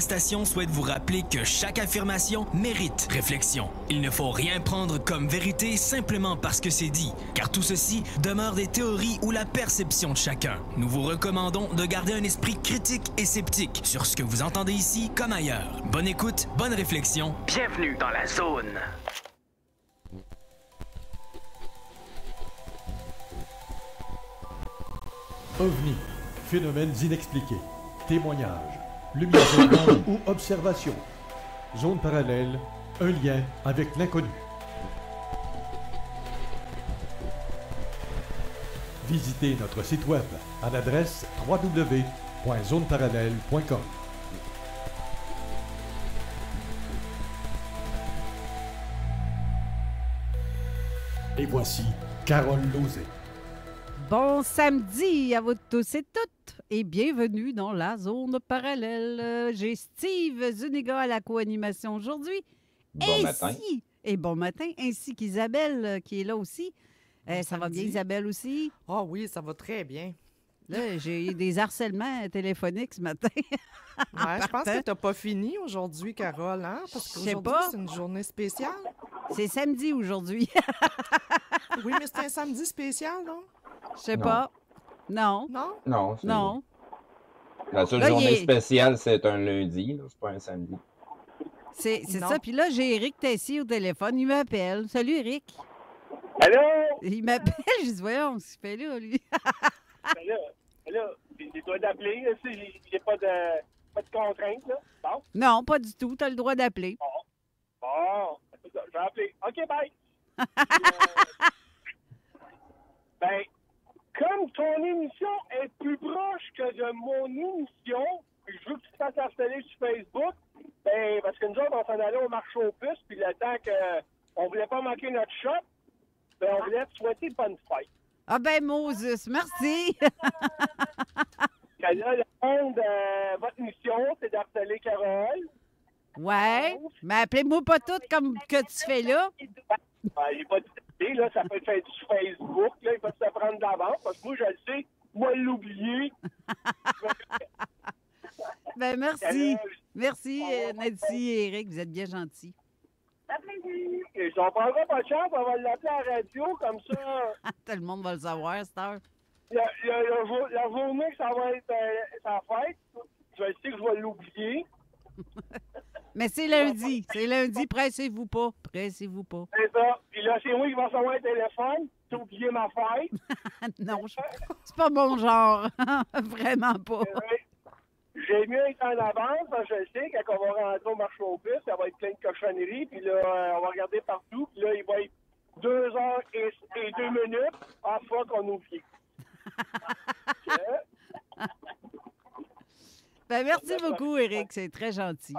station souhaite vous rappeler que chaque affirmation mérite réflexion. Il ne faut rien prendre comme vérité simplement parce que c'est dit, car tout ceci demeure des théories ou la perception de chacun. Nous vous recommandons de garder un esprit critique et sceptique sur ce que vous entendez ici comme ailleurs. Bonne écoute, bonne réflexion. Bienvenue dans la zone. OVNI, phénomènes inexpliqués, témoignages, lumière étrange ou observation. Zone parallèle, un lien avec l'inconnu. Visitez notre site web à l'adresse www.zoneparallèle.com. Et voici Carole Lauzé. Bon samedi à vous tous et toutes et bienvenue dans la zone parallèle. J'ai Steve Zuniga à la co-animation aujourd'hui. Bon matin. Et bon matin, ainsi qu'Isabelle qui est là aussi. Ça va bien, Isabelle aussi? Ah oui, ça va très bien. Là, j'ai eu des harcèlements téléphoniques ce matin. Ouais, je pense que tu n'as pas fini aujourd'hui, Carole, hein? Parce qu'aujourd'hui, c'est une journée spéciale. C'est samedi aujourd'hui. Oui, mais c'est un samedi spécial, non? Je sais pas. Non. Non? Non. Non. La seule Là, journée spéciale, c'est un lundi. C'est pas un samedi. C'est ça. Puis là, j'ai Éric Tessier au téléphone. Il m'appelle. Salut, Éric. Allô? Il m'appelle. Je dis, voyons, ce qu'il fait là, lui. là, j'ai droit d'appeler. Là, j'ai pas de contraintes, là. Bon? Non, pas du tout. Tu as le droit d'appeler. Bon, je vais appeler. OK, bye. Ben, comme ton émission est plus proche que de mon émission, puis je veux que tu te fasses harceler sur Facebook, ben, parce que nous autres, on s'en allait au marché aux puces, puis le temps qu'on voulait pas manquer notre shop, ben, on voulait te souhaiter bonne fête. Ah ben, Moses, merci. Là, le monde, votre mission, c'est d'harceler Carole. Ouais, mais appelez-moi pas toutes comme que tu fais là. Ben, j'ai pas dit là, ça peut être fait sur Facebook, là, il faut se prendre d'avance, parce que moi, je le sais, moi, l'oublier. Ben, merci. Merci, Nancy et Eric, vous êtes bien gentils. Et si on prendra pas de chance, on va l'appeler à la radio, comme ça. Tout le monde va le savoir, cette heure. La journée que ça va être sa fête, je sais que je vais l'oublier. Mais c'est lundi. C'est lundi, pressez-vous pas. Pressez-vous pas. C'est ça. Puis là, c'est moi qui va recevoir un téléphone. J'ai oublié ma fête. Non, c'est pas mon genre. Vraiment pas. J'ai mieux être en avance, parce que je sais, quand on va rentrer au marché aux puces, ça va être plein de cochonneries, puis là, on va regarder partout, puis là, il va être 2 heures et 2 minutes, en fois qu'on oublie. Ben, merci beaucoup, Eric, c'est très gentil.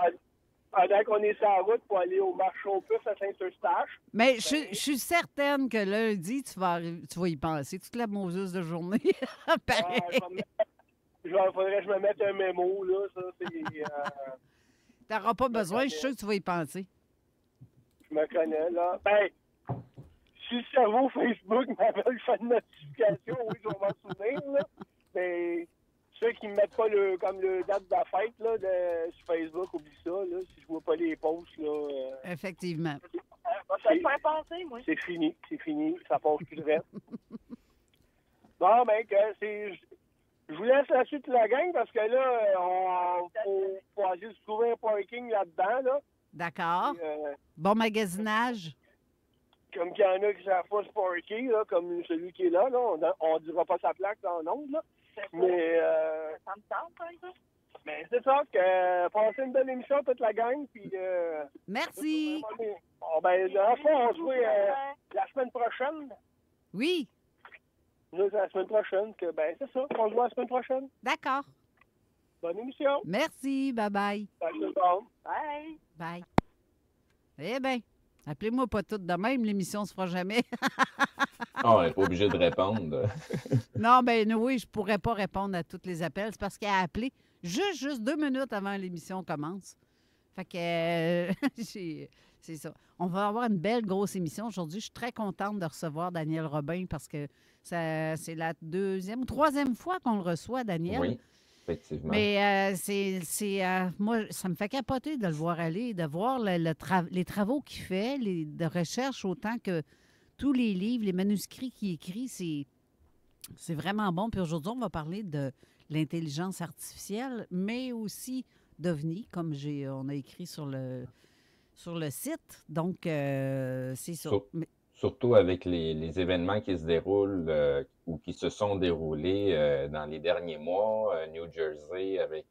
Pendant qu'on est sur la route pour aller au marché aux puces à Saint-Eustache. Mais je suis certaine que lundi, tu vas y penser toute la Moses de journée. Pareil. Faudrait que je me mette un mémo, là. Ça, c'est. T'auras pas besoin, je suis sûr que tu vas y penser. Je me connais, là. Ben, si le cerveau Facebook m'avait fait une notification, oui, je vais m'en souvenir, là. Mais ceux qui ne mettent pas le date de la fête, là, sur Facebook, oublie ça, là. Si je vois pas les posts, là. Effectivement. Ça me fait penser, moi. C'est fini, ça passe plus de reste. Bon, ben, je vous laisse la suite de la gang parce que là, on faut essayer de trouver un parking là-dedans. Là. D'accord. Bon magasinage. Comme qu'il y en a qui ne savent pas se parker, là, comme celui qui est là. On ne dira pas sa plaque dans l'onde. Mais ça me tente, par exemple. Mais c'est ça, passez une belle émission toute la gang. Puis, merci. Bon, ben, la fois, on se voit la semaine prochaine. Oui. Nous, la semaine prochaine, ben c'est ça, on se voit la semaine prochaine. D'accord. Bonne émission. Merci, bye-bye. Bye. Bye. Eh bien, appelez-moi pas toutes de même, l'émission ne se fera jamais. On n'est pas obligé de répondre. Non, ben oui, je pourrais pas répondre à tous les appels. C'est parce qu'elle a appelé juste 2 minutes avant l'émission commence. Fait que c'est ça. On va avoir une belle grosse émission aujourd'hui. Je suis très contente de recevoir Daniel Robin parce que c'est la 2e ou 3e fois qu'on le reçoit, Daniel. Oui. effectivement. Mais moi, ça me fait capoter de le voir aller, de voir les travaux qu'il fait, de recherche, autant que tous les livres, les manuscrits qu'il écrit, c'est vraiment bon. Puis aujourd'hui, on va parler de l'intelligence artificielle, mais aussi d'OVNI, comme on a écrit sur le site. Donc, c'est ça. Surtout avec les événements qui se déroulent ou qui se sont déroulés dans les derniers mois, New Jersey, avec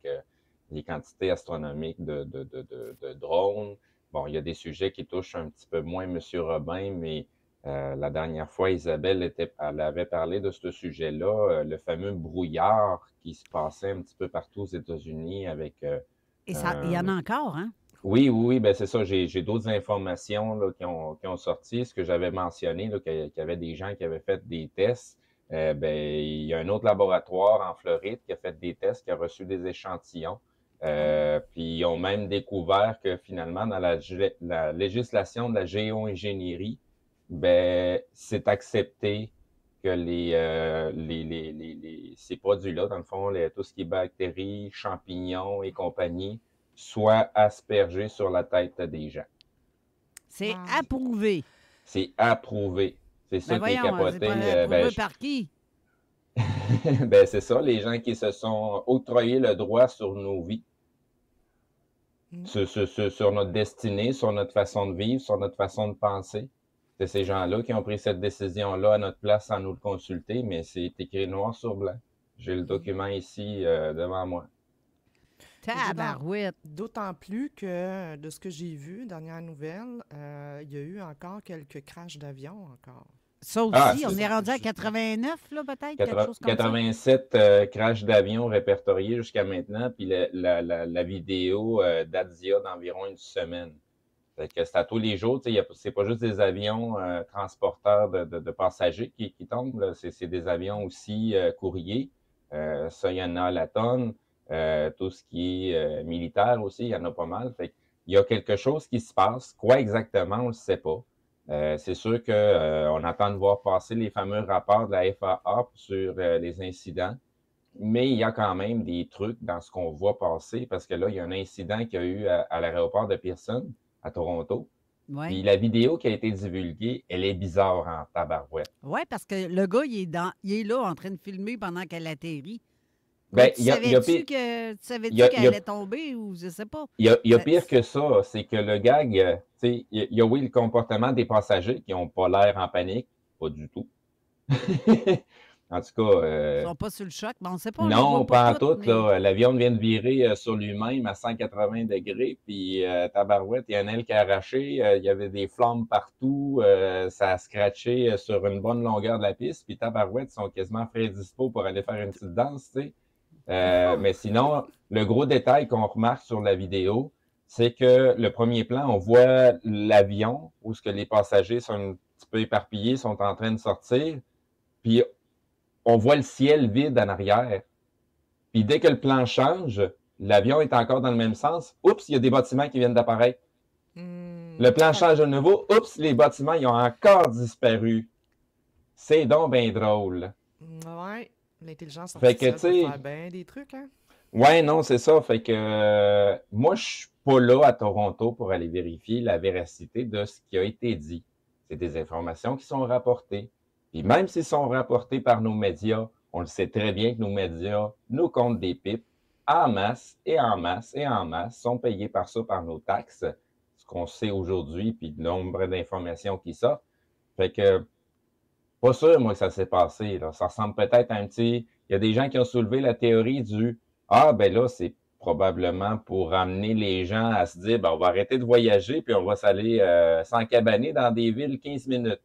les quantités astronomiques de drones. Bon, il y a des sujets qui touchent un petit peu moins M. Robin, mais la dernière fois, Isabelle elle avait parlé de ce sujet-là, le fameux brouillard qui se passait un petit peu partout aux États-Unis avec... Et il y en a encore, hein? Oui, ben c'est ça. J'ai d'autres informations là, qui ont sorti. Ce que j'avais mentionné, là, qu'il y avait des gens qui avaient fait des tests. Ben, il y a un autre laboratoire en Floride qui a fait des tests, qui a reçu des échantillons. Puis ils ont même découvert que finalement, dans la législation de la géo-ingénierie, ben, c'est accepté que ces produits-là, dans le fond, tout ce qui est bactéries, champignons et compagnie, soit aspergés sur la tête des gens. C'est approuvé. C'est approuvé. C'est ça qui est capoté. C'est pas approuvé par qui? Ben, c'est ça, les gens qui se sont octroyés le droit sur nos vies, sur notre destinée, sur notre façon de vivre, sur notre façon de penser. C'est ces gens-là qui ont pris cette décision-là à notre place sans nous le consulter, mais c'est écrit noir sur blanc. J'ai le document ici devant moi. Tabarouette. D'autant plus que, de ce que j'ai vu, dernière nouvelle, il y a eu encore quelques crashs d'avion encore. Ça aussi, on est rendu à 89, là, peut-être, quelque chose comme 87 crashs d'avion répertoriés jusqu'à maintenant, puis la vidéo date d'il y a d'environ une semaine. Fait que c'est à tous les jours, c'est pas juste des avions transporteurs de passagers qui tombent, c'est des avions aussi courriers. Ça, il y en a à la tonne. Tout ce qui est militaire aussi, il y en a pas mal. Fait il y a quelque chose qui se passe. Quoi exactement, on ne le sait pas. C'est sûr qu'on attend de voir passer les fameux rapports de la FAA sur les incidents, mais il y a quand même des trucs dans ce qu'on voit passer, parce que là, il y a un incident qu'il y a eu à l'aéroport de Pearson, à Toronto. Ouais. Puis la vidéo qui a été divulguée, elle est bizarre en tabarouette. Oui, parce que le gars, il est là en train de filmer pendant qu'elle atterrit. Ben, tu savais-tu qu'elle allait tomber ou je sais pas? Il y a pire que ça, c'est que le gag, il y a oui le comportement des passagers qui n'ont pas l'air en panique, pas du tout. En tout cas... Ils sont pas sur le choc, mais on ne sait pas. Non, pas en tout. Mais... L'avion vient de virer sur lui-même à 180 degrés, puis tabarouette, il y a un aile qui a arraché, il y avait des flammes partout, ça a scratché sur une bonne longueur de la piste, puis tabarouette, ils sont quasiment frais dispo pour aller faire une petite danse, tu sais. Mais sinon, le gros détail qu'on remarque sur la vidéo, c'est que le premier plan, on voit l'avion où ce que les passagers sont un petit peu éparpillés, sont en train de sortir, puis on voit le ciel vide en arrière. Puis dès que le plan change, l'avion est encore dans le même sens. Oups, il y a des bâtiments qui viennent d'apparaître. Le plan change de nouveau. Oups, les bâtiments, ils ont encore disparu. C'est donc bien drôle. Ouais. L'intelligence artificielle peut faire bien des trucs, hein? Ouais, non, c'est ça. Fait que moi, je suis pas là à Toronto pour aller vérifier la véracité de ce qui a été dit. C'est des informations qui sont rapportées. Puis même s'ils sont rapportés par nos médias, on le sait très bien que nos médias nous comptent des pipes en masse et en masse et en masse, sont payés par ça, par nos taxes, ce qu'on sait aujourd'hui, puis le nombre d'informations qui sortent. Fait que pas sûr, moi, que ça s'est passé. Là. Ça ressemble peut-être à un petit... Il y a des gens qui ont soulevé la théorie du « Ah, ben là, c'est probablement pour amener les gens à se dire, ben, on va arrêter de voyager, puis on va s'aller s'encabaner dans des villes 15 minutes. »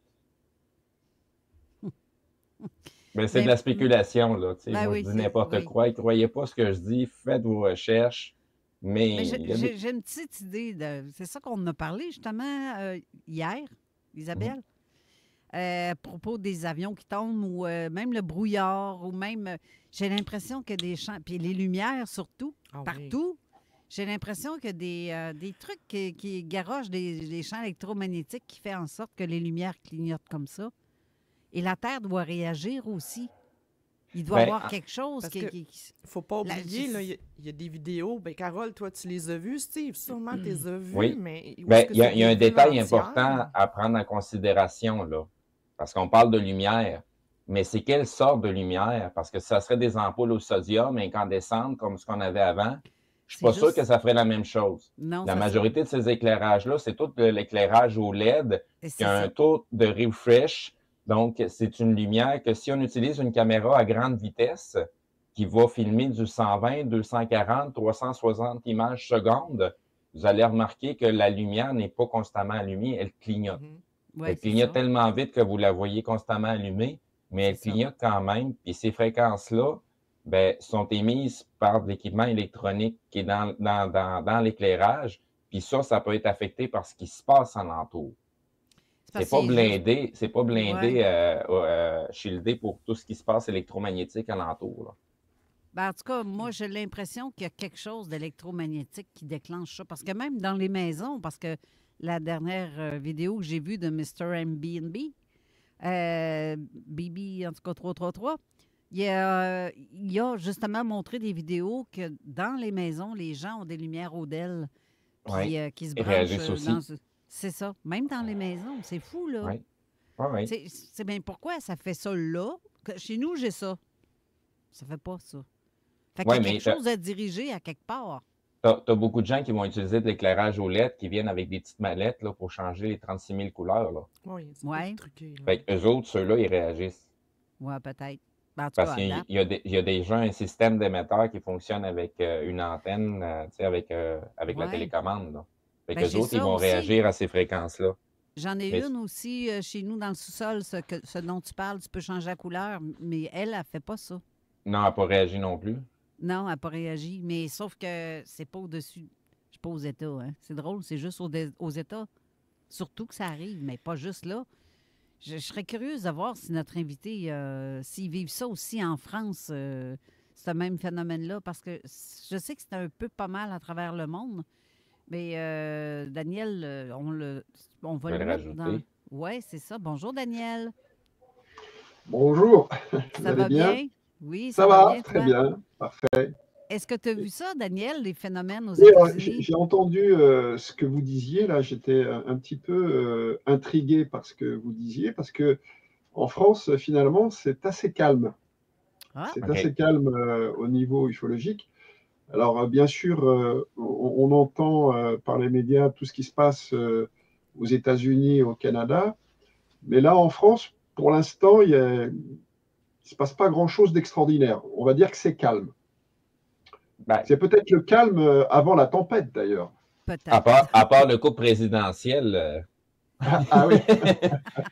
Ben, c'est de la spéculation, là. Ben moi, je dis n'importe quoi. Ne croyez pas ce que je dis. Faites vos recherches. Mais j'ai une petite idée. C'est ça qu'on en a parlé, justement, hier, Isabelle. À propos des avions qui tombent ou même le brouillard ou même, j'ai l'impression que des champs, puis les lumières surtout, partout, j'ai l'impression que des trucs qui garochent des champs électromagnétiques qui fait en sorte que les lumières clignotent comme ça. Et la Terre doit réagir aussi. Il doit y Ben, avoir quelque chose parce qui... que- faut pas La- oublier, là, il y a des vidéos. Ben, Carole, toi, tu les as vues, Steve. Sûrement, tu les as vues, Oui. mais où Ben, est-ce que il y a, c'est il y a un des vues détail entières? important à prendre en considération, là. Parce qu'on parle de lumière. Mais c'est quelle sorte de lumière? Parce que ça serait des ampoules au sodium incandescentes comme ce qu'on avait avant. Je suis C'est pas sûr juste- que ça ferait la même chose. Non, La ça majorité de ces éclairages-là, c'est tout l'éclairage au LED Et qui c'est a un ça. taux de refresh. Donc, c'est une lumière que si on utilise une caméra à grande vitesse qui va filmer du 120, 240, 360 images secondes, vous allez remarquer que la lumière n'est pas constamment allumée, elle clignote. Mhm. Ouais, Elle c'est clignote ça. tellement vite que vous la voyez constamment allumée, mais elle C'est ça. clignote quand même. Puis ces fréquences-là, ben, sont émises par de l'équipement électronique qui est dans l'éclairage. Puis ça peut être affecté par ce qui se passe en entour. parce C'est pas que c'est juste- blindé, c'est pas blindé, Ouais. shieldé pour tout ce qui se passe électromagnétique alentour, là. Ben, en tout cas, moi, j'ai l'impression qu'il y a quelque chose d'électromagnétique qui déclenche ça. Parce que même dans les maisons, parce que la dernière vidéo que j'ai vue de Mr. Airbnb, BB, en tout cas 333, il a justement montré des vidéos que dans les maisons, les gens ont des lumières Odell Oui, qui se ils branchent réagissent aussi. C'est ça. Même dans les maisons. C'est fou, là. Oui, oui. C'est bien pourquoi ça fait ça là. Chez nous, j'ai ça. Ça fait pas ça. Fait qu'il y Ouais, a mais quelque chose à diriger à quelque part. T'as beaucoup de gens qui vont utiliser de l'éclairage au LED qui viennent avec des petites mallettes là, pour changer les 36 000 couleurs, là. Oui, c'est Ouais. pas truqué, là. Fait qu'eux autres, ceux-là, ils réagissent. Ouais, peut-être. Ben, en tout Parce cas, qu'il à date, y a déjà un système d'émetteur qui fonctionne avec une antenne, tu sais, avec la Ouais. télécommande, là. Fait Ben, qu'eux j'ai autres, ils ça vont aussi. réagir à ces fréquences-là. J'en ai Mais- une aussi chez nous dans le sous-sol, ce dont tu parles, tu peux changer la couleur, mais elle fait pas ça. Non, elle n'a pas réagi non plus. Non, elle n'a pas réagi. Mais sauf que c'est pas au-dessus. Je suis pas aux États, hein. C'est drôle, c'est juste aux États. Surtout que ça arrive, mais pas juste là. Je serais curieuse de voir si notre invité, s'ils vivent ça aussi en France, ce même phénomène-là, parce que je sais que c'est un peu pas mal à travers le monde. Mais Daniel, on va Je vais le le mettre dans... rajouter. Oui, c'est ça. Bonjour, Daniel. Bonjour, vous Ça allez va bien? bien? Oui, Ça va va, bien, très toi? bien, parfait. Est-ce que tu as vu ça, Daniel, les phénomènes aux Oui, alors, États-Unis? j'ai entendu ce que vous disiez, là, j'étais un petit peu intrigué par ce que vous disiez, parce que en France, finalement, c'est assez calme. Ah, C'est OK. assez calme au niveau ufologique. Alors, bien sûr, on entend par les médias tout ce qui se passe aux États-Unis et au Canada, mais là, en France, pour l'instant, il ne se passe pas grand-chose d'extraordinaire. On va dire que c'est calme. Ben, C'est peut-être le calme avant la tempête, d'ailleurs. peut-être. à part le couple présidentiel, Ah oui,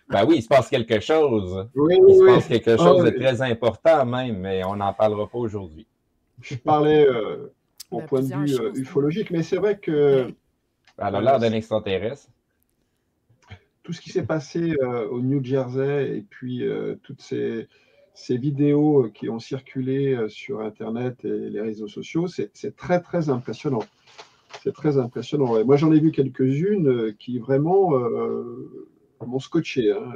ben oui, il se passe quelque chose. oui, Il oui, se oui. passe quelque chose de oui. très important même, mais on n'en parlera pas aujourd'hui. Je parlais au Ben, point de plusieurs vue choses, ufologique, mais c'est vrai que Elle a l'air d'un extraterrestre. tout ce qui s'est passé au New Jersey et puis toutes ces vidéos qui ont circulé sur Internet et les réseaux sociaux, c'est très, très impressionnant. C'est très impressionnant. Et moi, j'en ai vu quelques-unes qui vraiment m'ont scotché, hein.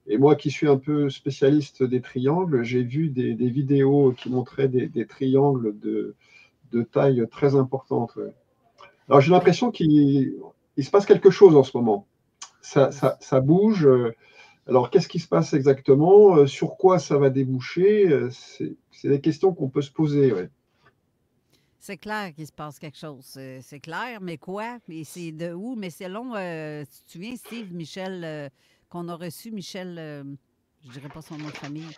Et moi qui suis un peu spécialiste des triangles, j'ai vu des vidéos qui montraient des triangles de taille très importante. Ouais. Alors j'ai l'impression qu'il se passe quelque chose en ce moment. Ça bouge. Alors qu'est-ce qui se passe exactement? Sur quoi ça va déboucher? C'est des questions qu'on peut se poser. Ouais. C'est clair qu'il se passe quelque chose. C'est clair, mais quoi? Mais c'est de où? Mais selon, tu te souviens, Steve, Michel, qu'on a reçu, Michel, je dirais pas son nom de famille.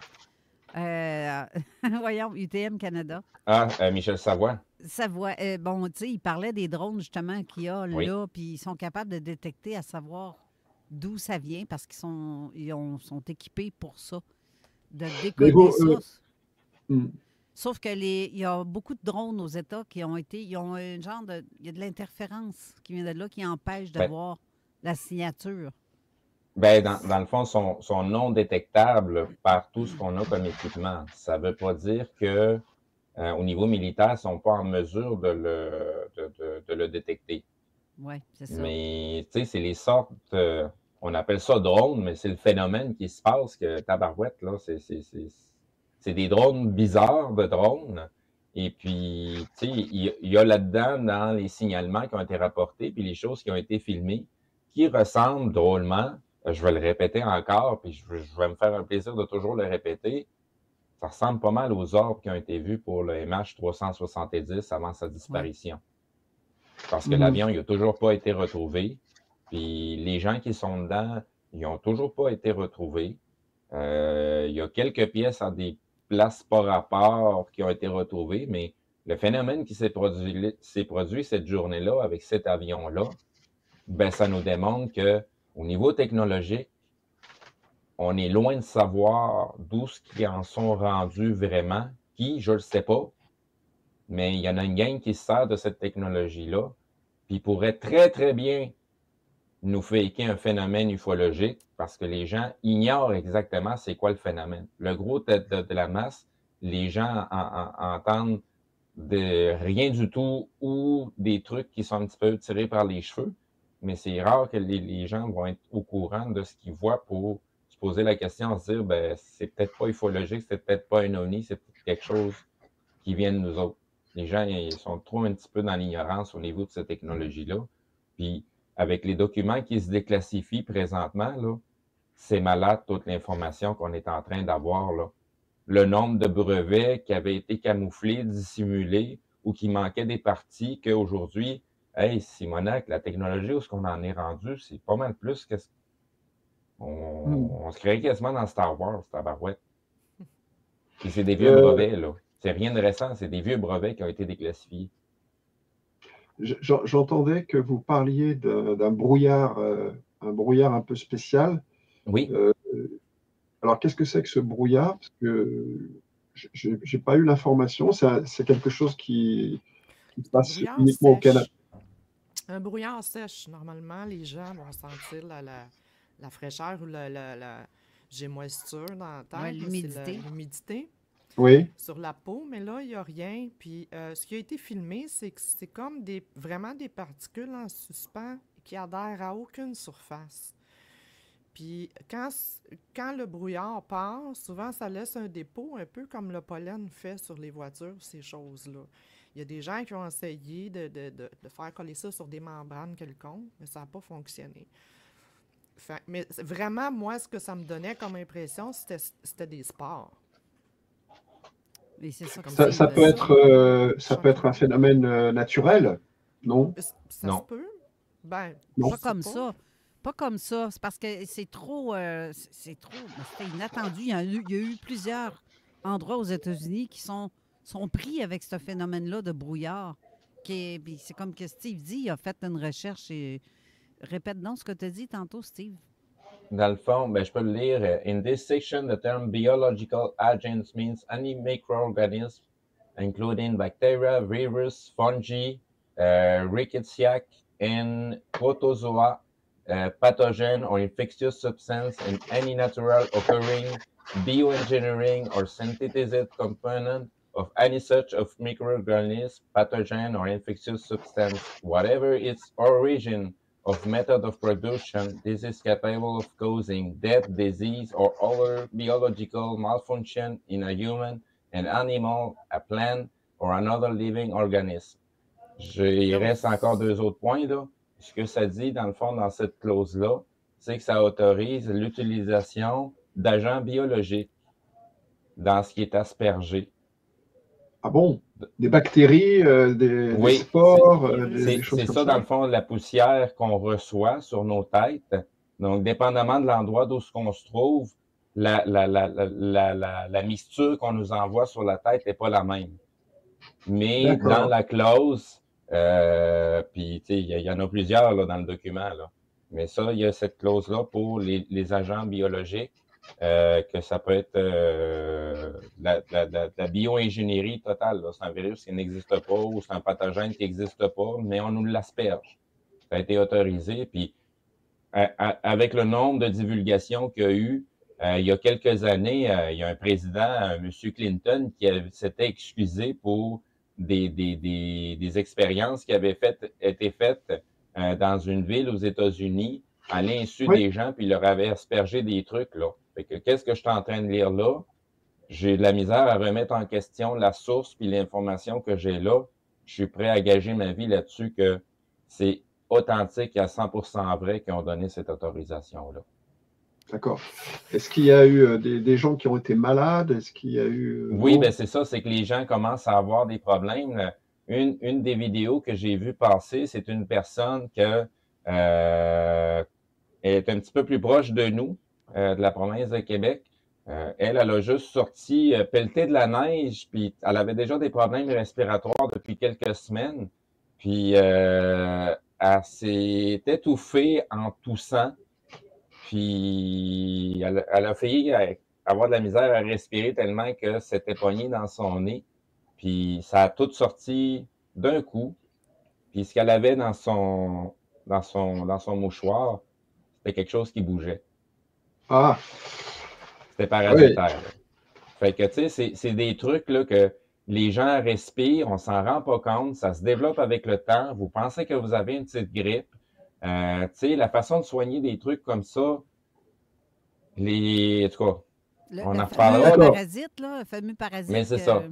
Voyons, UTM Canada. Ah, Michel Savoie. Savoie. Bon, tu sais, il parlait des drones, justement, qu'il y a Oui. là, puis ils sont capables de détecter, à savoir d'où ça vient, parce qu'ils sont équipés pour ça, de décoder vous, ça. Hmm. Sauf que il y a beaucoup de drones aux États qui ont été, ils ont un genre de, il y a de l'interférence qui vient de là qui empêche de Ben. voir la signature. Ben, dans le fond, sont non détectables par tout ce qu'on a comme équipement. Ça ne veut pas dire que au niveau militaire, ils ne sont pas en mesure de le détecter. Oui, c'est ça. Mais tu sais, c'est les sortes, on appelle ça drone, mais c'est le phénomène qui se passe que tabarouette, là, c'est c'est des drones bizarres de drones. Et puis, tu sais, il y a là-dedans, dans les signalements qui ont été rapportés, puis les choses qui ont été filmées, qui ressemblent drôlement, je vais le répéter encore, puis je vais me faire un plaisir de toujours le répéter, ça ressemble pas mal aux orbes qui ont été vus pour le MH370 avant sa disparition. Parce que l'avion, il n'a toujours pas été retrouvé. Puis les gens qui sont dedans, ils n'ont toujours pas été retrouvés. Il y a quelques pièces à des places par rapport qui ont été retrouvées, mais le phénomène qui s'est produit cette journée-là avec cet avion-là, ben ça nous démontre que au niveau technologique, on est loin de savoir d'où ce qui en sont rendus vraiment. Qui, je ne le sais pas, mais il y en a une gang qui se sert de cette technologie-là, puis il pourrait très, très bien nous faker un phénomène ufologique parce que les gens ignorent exactement c'est quoi le phénomène. Le gros de la masse, les gens entendent de rien du tout ou des trucs qui sont un petit peu tirés par les cheveux, mais c'est rare que les gens vont être au courant de ce qu'ils voient pour se poser la question, se dire, ben, c'est peut-être pas ufologique, c'est peut-être pas un ovni, c'est peut-être quelque chose qui vient de nous autres. Les gens, ils sont trop un petit peu dans l'ignorance au niveau de cette technologie-là. Puis, avec les documents qui se déclassifient présentement, là, c'est malade toute l'information qu'on est en train d'avoir, là. Le nombre de brevets qui avaient été camouflés, dissimulés, ou qui manquaient des parties, qu'aujourd'hui, hey, Simonac, la technologie, où est-ce qu'on en est rendu, c'est pas mal plus que on se crée quasiment dans Star Wars, tabarouette. Puis c'est des vieux brevets, là. C'est rien de récent, c'est des vieux brevets qui ont été déclassifiés. J'entendais que vous parliez d'un brouillard un peu spécial. Oui. Alors, qu'est-ce que c'est que ce brouillard? Parce que je n'ai pas eu l'information. C'est quelque chose qui se passe uniquement au Canada. Un brouillard sèche. Normalement, les gens vont sentir la fraîcheur ou la gémoisture dans la terre. L'humidité. Oui. Sur la peau, mais là, il n'y a rien. Puis ce qui a été filmé, c'est que c'est comme vraiment des particules en suspens qui adhèrent à aucune surface. Puis quand le brouillard part, souvent, ça laisse un dépôt, un peu comme le pollen fait sur les voitures, ces choses-là. Il y a des gens qui ont essayé de faire coller ça sur des membranes quelconques, mais ça n'a pas fonctionné. Mais vraiment, moi, ce que ça me donnait comme impression, c'était des spores. Ça peut être un phénomène naturel, non? Ça se peut. Ben, non. Pas comme ça. Pas comme ça. C'est parce que c'est trop c'était inattendu. Il y a eu plusieurs endroits aux États-Unis qui sont pris avec ce phénomène-là de brouillard. C'est comme que Steve dit, il a fait une recherche et répète donc ce que tu as dit tantôt, Steve. Dans le fond, ben, je peux le lire. In this section, the term biological agents means any microorganism, including bacteria, virus, fungi, rickettsia, and protozoa, pathogen or infectious substance, and any natural occurring bioengineering or synthesized component of any such of microorganism, pathogen or infectious substance, whatever its origin of method of production, this is capable of causing death, disease, or other biological malfunction in a human, an animal, a plant, or another living organism. Il reste encore 2 autres points, là. Ce que ça dit, dans le fond, dans cette clause-là, c'est que ça autorise l'utilisation d'agents biologiques dans ce qui est aspergé. Ah bon? Des bactéries, des spores, des choses comme ça? C'est ça, dans le fond, la poussière qu'on reçoit sur nos têtes. Donc, dépendamment de l'endroit d'où on se trouve, la mixture qu'on nous envoie sur la tête n'est pas la même. Mais dans la clause, puis il y en a plusieurs là, dans le document, là. Mais ça, il y a cette clause-là pour les agents biologiques. Que ça peut être la bio-ingénierie totale. C'est un virus qui n'existe pas ou c'est un pathogène qui n'existe pas, mais on nous l'asperge. Ça a été autorisé. Puis, avec le nombre de divulgations qu'il y a eu, il y a quelques années, il y a un président, M. Clinton, qui s'était excusé pour des expériences qui avaient été faites dans une ville aux États-Unis à l'insu des gens, puis il leur avait aspergé des trucs, là. Fait que qu'est-ce que je suis en train de lire là? j'ai de la misère à remettre en question la source puis l'information que j'ai là. Je suis prêt à gager ma vie là-dessus que c'est authentique et à 100% vrai qu'ils ont donné cette autorisation-là. D'accord. Est-ce qu'il y a eu des gens qui ont été malades? Est-ce qu'il y a eu... Oui, non? ben c'est ça, c'est que les gens commencent à avoir des problèmes. Une des vidéos que j'ai vues passer, c'est une personne que est un petit peu plus proche de nous, de la province de Québec. Elle a juste sorti pelleter de la neige, puis elle avait déjà des problèmes respiratoires depuis quelques semaines. Puis elle s'est étouffée en toussant. Puis elle a failli avoir de la misère à respirer tellement que c'était pogné dans son nez. Puis ça a tout sorti d'un coup. Puis ce qu'elle avait dans son mouchoir, c'était quelque chose qui bougeait. Ah, C'était parasitaire. Là. Fait que, tu sais, c'est des trucs là, que les gens respirent, on s'en rend pas compte, ça se développe avec le temps. Vous pensez que vous avez une petite grippe. Tu sais, la façon de soigner des trucs comme ça, en tout cas, on en reparlera. Le parasite, là, le fameux parasite. Mais c'est ça.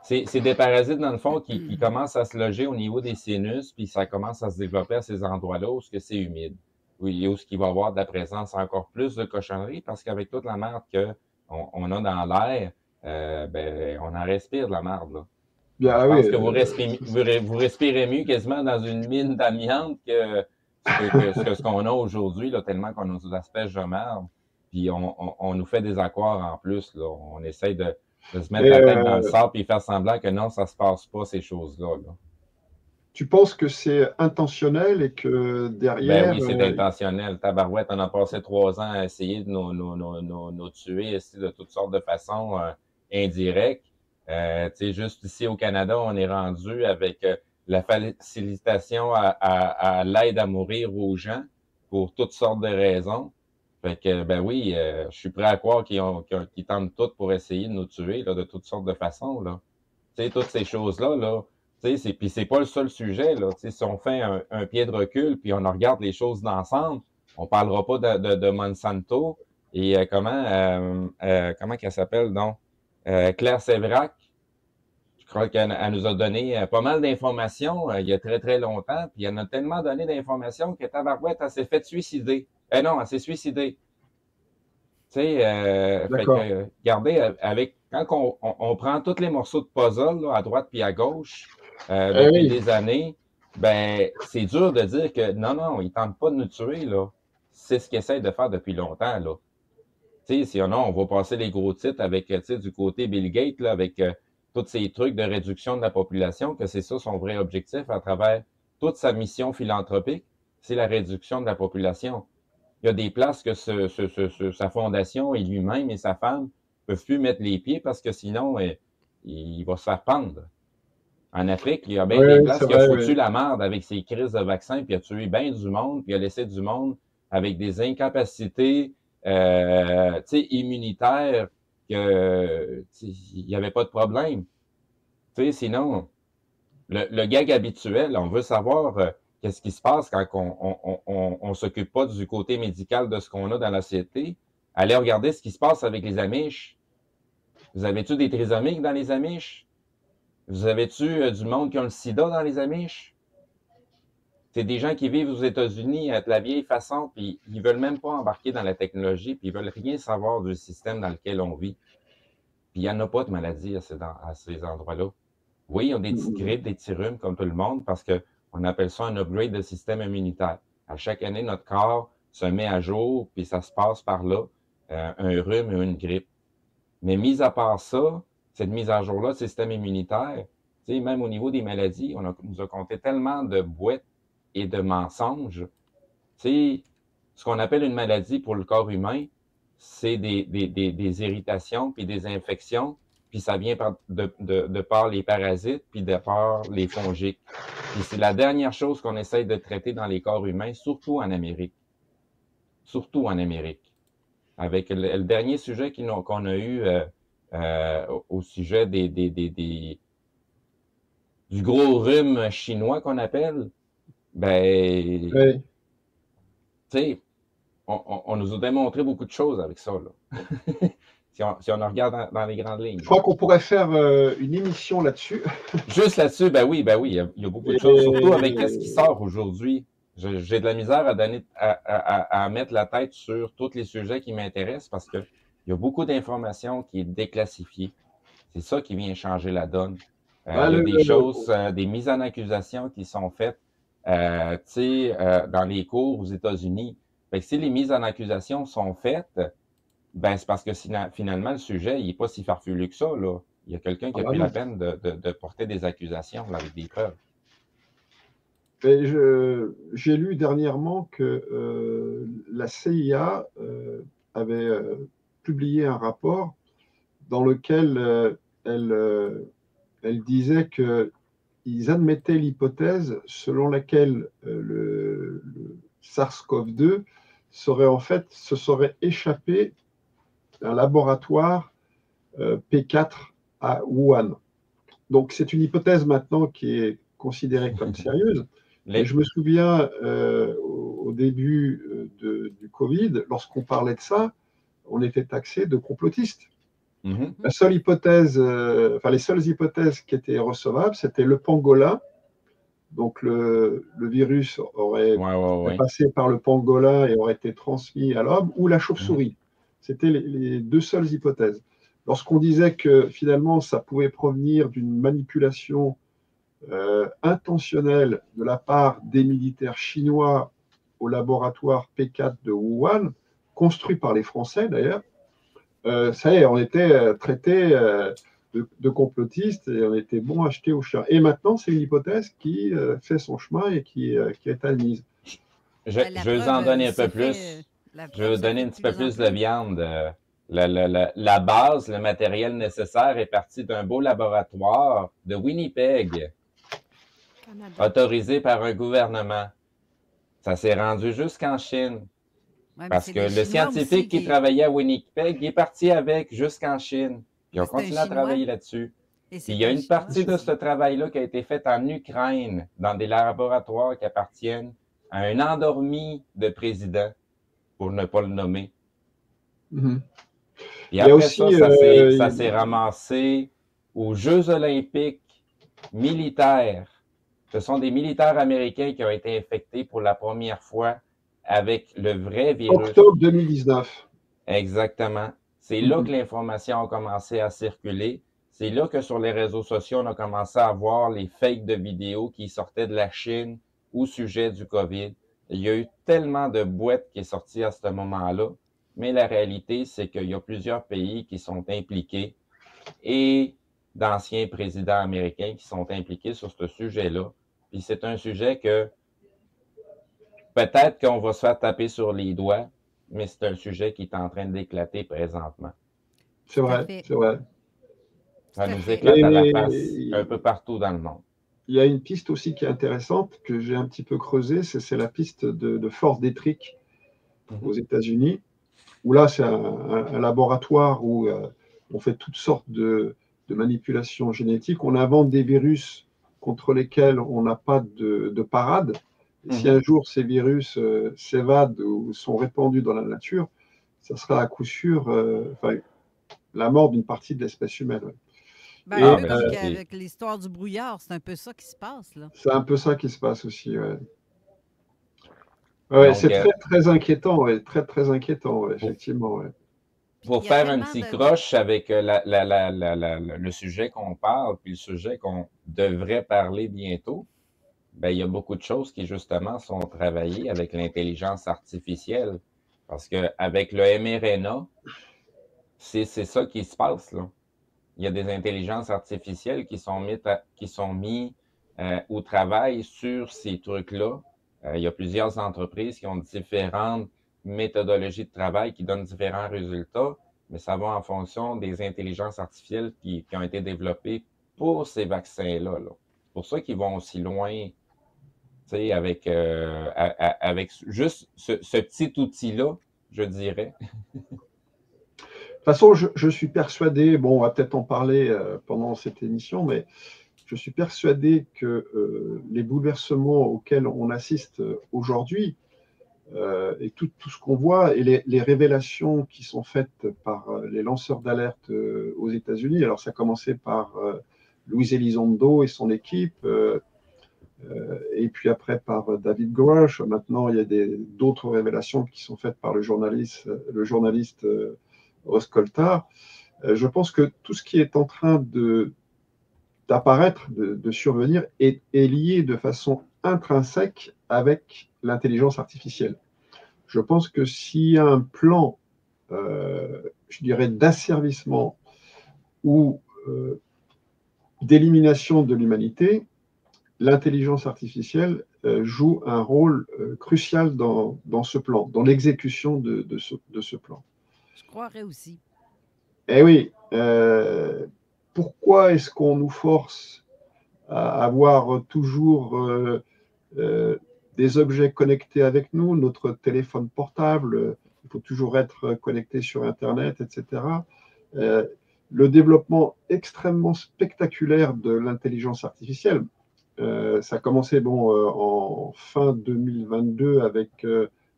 C'est des parasites, dans le fond, qui commencent à se loger au niveau des sinus, puis ça commence à se développer à ces endroits-là où c'est humide. Oui, où il va y avoir de la présence encore plus de cochonneries, parce qu'avec toute la merde qu'on a dans l'air, ben, on en respire de la merde, là. bien, Je pense oui, que vous respirez mieux quasiment dans une mine d'amiante que ce qu'on a aujourd'hui, là, tellement qu'on a des espèces de merde. Puis on nous fait des accords en plus, là. On essaye de se mettre la tête dans le sable et faire semblant que non, ça se passe pas, ces choses-là, là. tu penses que c'est intentionnel et que derrière... Ben oui, c'est intentionnel. Tabarouette, on a passé 3 ans à essayer de nous tuer ici de toutes sortes de façons indirectes. Tu sais, juste ici au Canada, on est rendu avec la facilitation à l'aide à mourir aux gens pour toutes sortes de raisons. Fait que, ben oui, je suis prêt à croire qu'ils tentent tout pour essayer de nous tuer là, de toutes sortes de façons, là. Tu sais, toutes ces choses-là, là, puis c'est pas le seul sujet, là. Tu sais, si on fait un pied de recul, puis on regarde les choses d'ensemble, on parlera pas de Monsanto et comment qu'elle s'appelle, donc? Claire Séverac. Je crois qu'elle nous a donné pas mal d'informations il y a très, très longtemps, puis elle a tellement donné d'informations que tabarouette, elle s'est fait suicider. Non, elle s'est suicidée. Tu sais, fait que, regardez, quand on prend tous les morceaux de puzzle, là, à droite puis à gauche, depuis des années, ben, c'est dur de dire que non, ils tentent pas de nous tuer, là. C'est ce qu'ils essayent de faire depuis longtemps, là. Tu sais, si on va passer les gros titres avec, tu sais, du côté Bill Gates, là, avec tous ces trucs de réduction de la population, que c'est ça son vrai objectif à travers toute sa mission philanthropique, c'est la réduction de la population. Il y a des places que sa fondation et lui-même et sa femme ne peuvent plus mettre les pieds parce que sinon, il va se faire pendre. En Afrique, il y a bien des places qui ont foutu la merde avec ses crises de vaccins, puis il a tué bien du monde, puis il a laissé du monde avec des incapacités immunitaires que il n'y avait pas de problème. Sinon, le gag habituel, on veut savoir qu'est-ce qui se passe quand on s'occupe pas du côté médical de ce qu'on a dans la société. Allez regarder ce qui se passe avec les Amish. Vous avez-tu des trisomiques dans les Amish? Vous avez-tu du monde qui a le sida dans les Amish? C'est des gens qui vivent aux États-Unis de la vieille façon, puis ils veulent même pas embarquer dans la technologie, puis ils veulent rien savoir du système dans lequel on vit. Puis il n'y en a pas de maladie à ces endroits-là. Oui, ils ont des petites grippes, des petits rhumes comme tout le monde, parce qu'on appelle ça un upgrade de système immunitaire. À chaque année, notre corps se met à jour, puis ça se passe par là, un rhume et une grippe. Mais mis à part ça, cette mise à jour-là, système immunitaire, même au niveau des maladies, nous a compté tellement de boîtes et de mensonges. Ce qu'on appelle une maladie pour le corps humain, c'est des irritations puis des infections, puis ça vient de par les parasites puis de par les fongiques. Puis c'est la dernière chose qu'on essaye de traiter dans les corps humains, surtout en Amérique. Surtout en Amérique. Avec le dernier sujet qu'on a eu au sujet du gros rhume chinois qu'on appelle, ben, tu sais, on nous a démontré beaucoup de choses avec ça, là. si on regarde dans les grandes lignes. Je crois qu'on pourrait faire une émission là-dessus. Juste là-dessus, ben oui, il y a beaucoup de choses, surtout avec ce qui sort aujourd'hui. J'ai de la misère à mettre la tête sur tous les sujets qui m'intéressent parce qu'il y a beaucoup d'informations qui est déclassifiées. C'est ça qui vient changer la donne. Il y a des choses, des mises en accusation qui sont faites dans les cours aux États-Unis. Fait que si les mises en accusation sont faites, ben c'est parce que finalement, le sujet, il n'est pas si farfelu que ça, là. Il y a quelqu'un qui a pris la peine de porter des accusations là, avec des preuves. J'ai lu dernièrement que la CIA avait publié un rapport dans lequel elle disait qu'ils admettaient l'hypothèse selon laquelle le SARS-CoV-2 se serait échappé d'un laboratoire P4 à Wuhan. Donc c'est une hypothèse maintenant qui est considérée comme sérieuse. Et je me souviens au début du Covid, lorsqu'on parlait de ça, on était taxé de complotistes. La seule hypothèse, les seules hypothèses qui étaient recevables, c'était le pangolin. Donc le virus aurait passé par le pangolin et aurait été transmis à l'homme, ou la chauve-souris. C'était les deux seules hypothèses. Lorsqu'on disait que finalement ça pouvait provenir d'une manipulation intentionnelle de la part des militaires chinois au laboratoire P4 de Wuhan, construit par les Français d'ailleurs, ça y est, on était traités de complotistes et on était bon à jeter au chien. Et maintenant, c'est une hypothèse qui fait son chemin et qui est admise. Je vais vous en donner un peu plus. Je vais vous donner un petit peu plus de viande. La base, le matériel nécessaire est parti d'un beau laboratoire de Winnipeg, autorisé par un gouvernement. Ça s'est rendu jusqu'en Chine. Parce que le scientifique qui travaillait à Winnipeg, il est parti avec jusqu'en Chine. Ils ont continué à travailler là-dessus. Il y a une partie de ce travail-là qui a été faite en Ukraine, dans des laboratoires qui appartiennent à un endormi de président, pour ne pas le nommer. Et après ça s'est ramassé aux Jeux olympiques militaires. Ce sont des militaires américains qui ont été infectés pour la première fois avec le vrai virus. Octobre 2019. Exactement. C'est là que l'information a commencé à circuler. C'est là que sur les réseaux sociaux, on a commencé à voir les fakes de vidéos qui sortaient de la Chine au sujet du COVID. Il y a eu tellement de boîtes qui sont sorties à ce moment-là, mais la réalité, c'est qu'il y a plusieurs pays qui sont impliqués et d'anciens présidents américains qui sont impliqués sur ce sujet-là. Puis c'est un sujet que peut-être qu'on va se faire taper sur les doigts, mais c'est un sujet qui est en train d'éclater présentement. C'est vrai, c'est vrai. Ça nous éclate à la face un peu partout dans le monde. Il y a une piste aussi qui est intéressante, que j'ai un petit peu creusée, c'est la piste de Fort Detrick aux États-Unis, où là, c'est un laboratoire où on fait toutes sortes de manipulations génétiques. On invente des virus contre lesquels on n'a pas de parade. Et si un jour ces virus s'évadent ou sont répandus dans la nature, ça sera à coup sûr la mort d'une partie de l'espèce humaine. Avec l'histoire du brouillard, c'est un peu ça qui se passe, là. C'est un peu ça qui se passe aussi, ouais. C'est très, très inquiétant, très, très inquiétant, effectivement. Ouais. Pour faire un petit croche avec le sujet qu'on parle, puis le sujet qu'on devrait parler bientôt, ben, il y a beaucoup de choses qui, justement, sont travaillées avec l'intelligence artificielle. Parce qu'avec le mRNA, c'est ça qui se passe, là. Il y a des intelligences artificielles qui sont mises au travail sur ces trucs-là. Il y a plusieurs entreprises qui ont différentes méthodologies de travail qui donnent différents résultats, mais ça va en fonction des intelligences artificielles qui ont été développées pour ces vaccins-là. C'est pour ça qu'ils vont aussi loin, avec juste ce petit outil-là, je dirais. De toute façon, je suis persuadé, bon, on va peut-être en parler pendant cette émission, mais je suis persuadé que les bouleversements auxquels on assiste aujourd'hui et tout ce qu'on voit et les révélations qui sont faites par les lanceurs d'alerte aux États-Unis. Alors, ça a commencé par Luis Elizondo et son équipe, et puis après par David Grush. Maintenant, il y a d'autres révélations qui sont faites par le journaliste Ross Coulthart. Je pense que tout ce qui est en train d'apparaître, de survenir, est lié de façon intrinsèque avec l'intelligence artificielle. Je pense que s'il y a un plan, je dirais, d'asservissement ou d'élimination de l'humanité, l'intelligence artificielle joue un rôle crucial dans ce plan, dans l'exécution de ce plan. Je croirais aussi. Eh oui, pourquoi est-ce qu'on nous force à avoir toujours des objets connectés avec nous, notre téléphone portable, il faut toujours être connecté sur Internet, etc. Le développement extrêmement spectaculaire de l'intelligence artificielle, ça a commencé en fin 2022 avec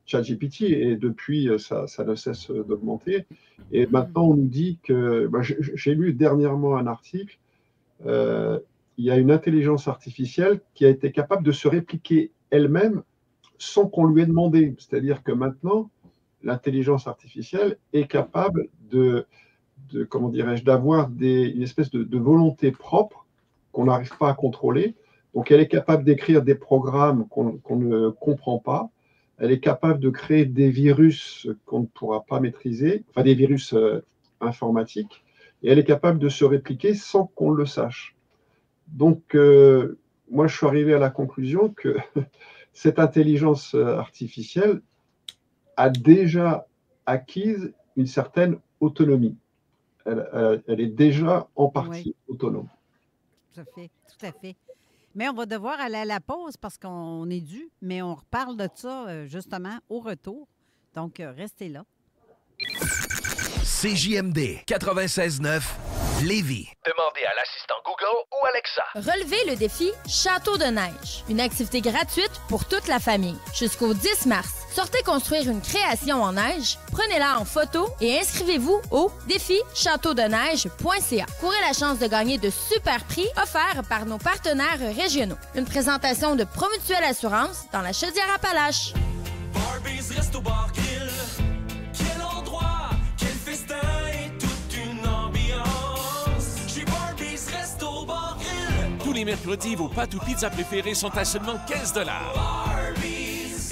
ChatGPT et depuis, ça ne cesse d'augmenter. Et maintenant, on nous dit que, j'ai lu dernièrement un article, il y a une intelligence artificielle qui a été capable de se répliquer elle-même sans qu'on lui ait demandé. C'est-à-dire que maintenant, l'intelligence artificielle est capable comment dirais-je, d'avoir une espèce de volonté propre qu'on n'arrive pas à contrôler. Donc, elle est capable d'écrire des programmes qu'on ne comprend pas. Elle est capable de créer des virus qu'on ne pourra pas maîtriser, enfin des virus informatiques, et elle est capable de se répliquer sans qu'on le sache. Donc, moi, je suis arrivé à la conclusion que cette intelligence artificielle a déjà acquise une certaine autonomie. Elle est déjà en partie autonome. Tout à fait. Mais on va devoir aller à la pause parce qu'on est dû, mais on reparle de ça justement au retour. Donc, restez là. CJMD 96.9 Lévis. Demandez à l'assistant Google ou Alexa. Relevez le défi Château de neige. Une activité gratuite pour toute la famille. Jusqu'au 10 mars. Sortez construire une création en neige, prenez-la en photo et inscrivez-vous au défi-chateaudeneige.ca. Courez la chance de gagner de super prix offerts par nos partenaires régionaux. Une présentation de Promutuelle Assurance dans la Chaudière-Appalaches. Tous les mercredis, vos pâtes ou pizzas préférées sont à seulement 15 $.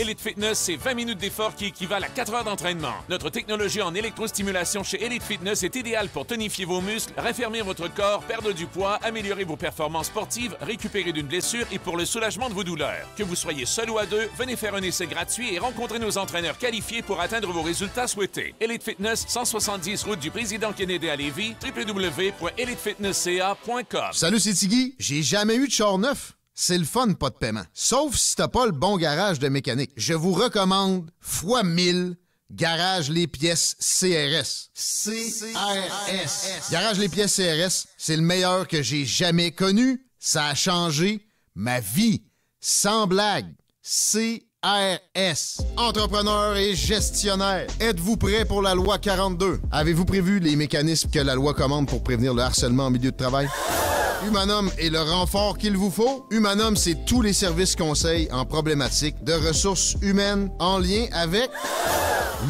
Elite Fitness, c'est 20 minutes d'effort qui équivalent à 4 heures d'entraînement. Notre technologie en électrostimulation chez Elite Fitness est idéale pour tonifier vos muscles, raffermir votre corps, perdre du poids, améliorer vos performances sportives, récupérer d'une blessure et pour le soulagement de vos douleurs. Que vous soyez seul ou à deux, venez faire un essai gratuit et rencontrez nos entraîneurs qualifiés pour atteindre vos résultats souhaités. Elite Fitness, 170 route du Président Kennedy à Lévis, www.elitefitnessca.com. Salut, c'est Tigui. J'ai jamais eu de char neuf. C'est le fun, pas de paiement. Sauf si t'as pas le bon garage de mécanique. Je vous recommande fois 1000 Garage Les Pièces CRS. CRS. Garage Les Pièces CRS, c'est le meilleur que j'ai jamais connu. Ça a changé ma vie. Sans blague. CRS. Entrepreneur et gestionnaire. Êtes-vous prêt pour la loi 42? Avez-vous prévu les mécanismes que la loi commande pour prévenir le harcèlement en milieu de travail? Humanum est le renfort qu'il vous faut. Humanum, c'est tous les services conseils en problématique de ressources humaines en lien avec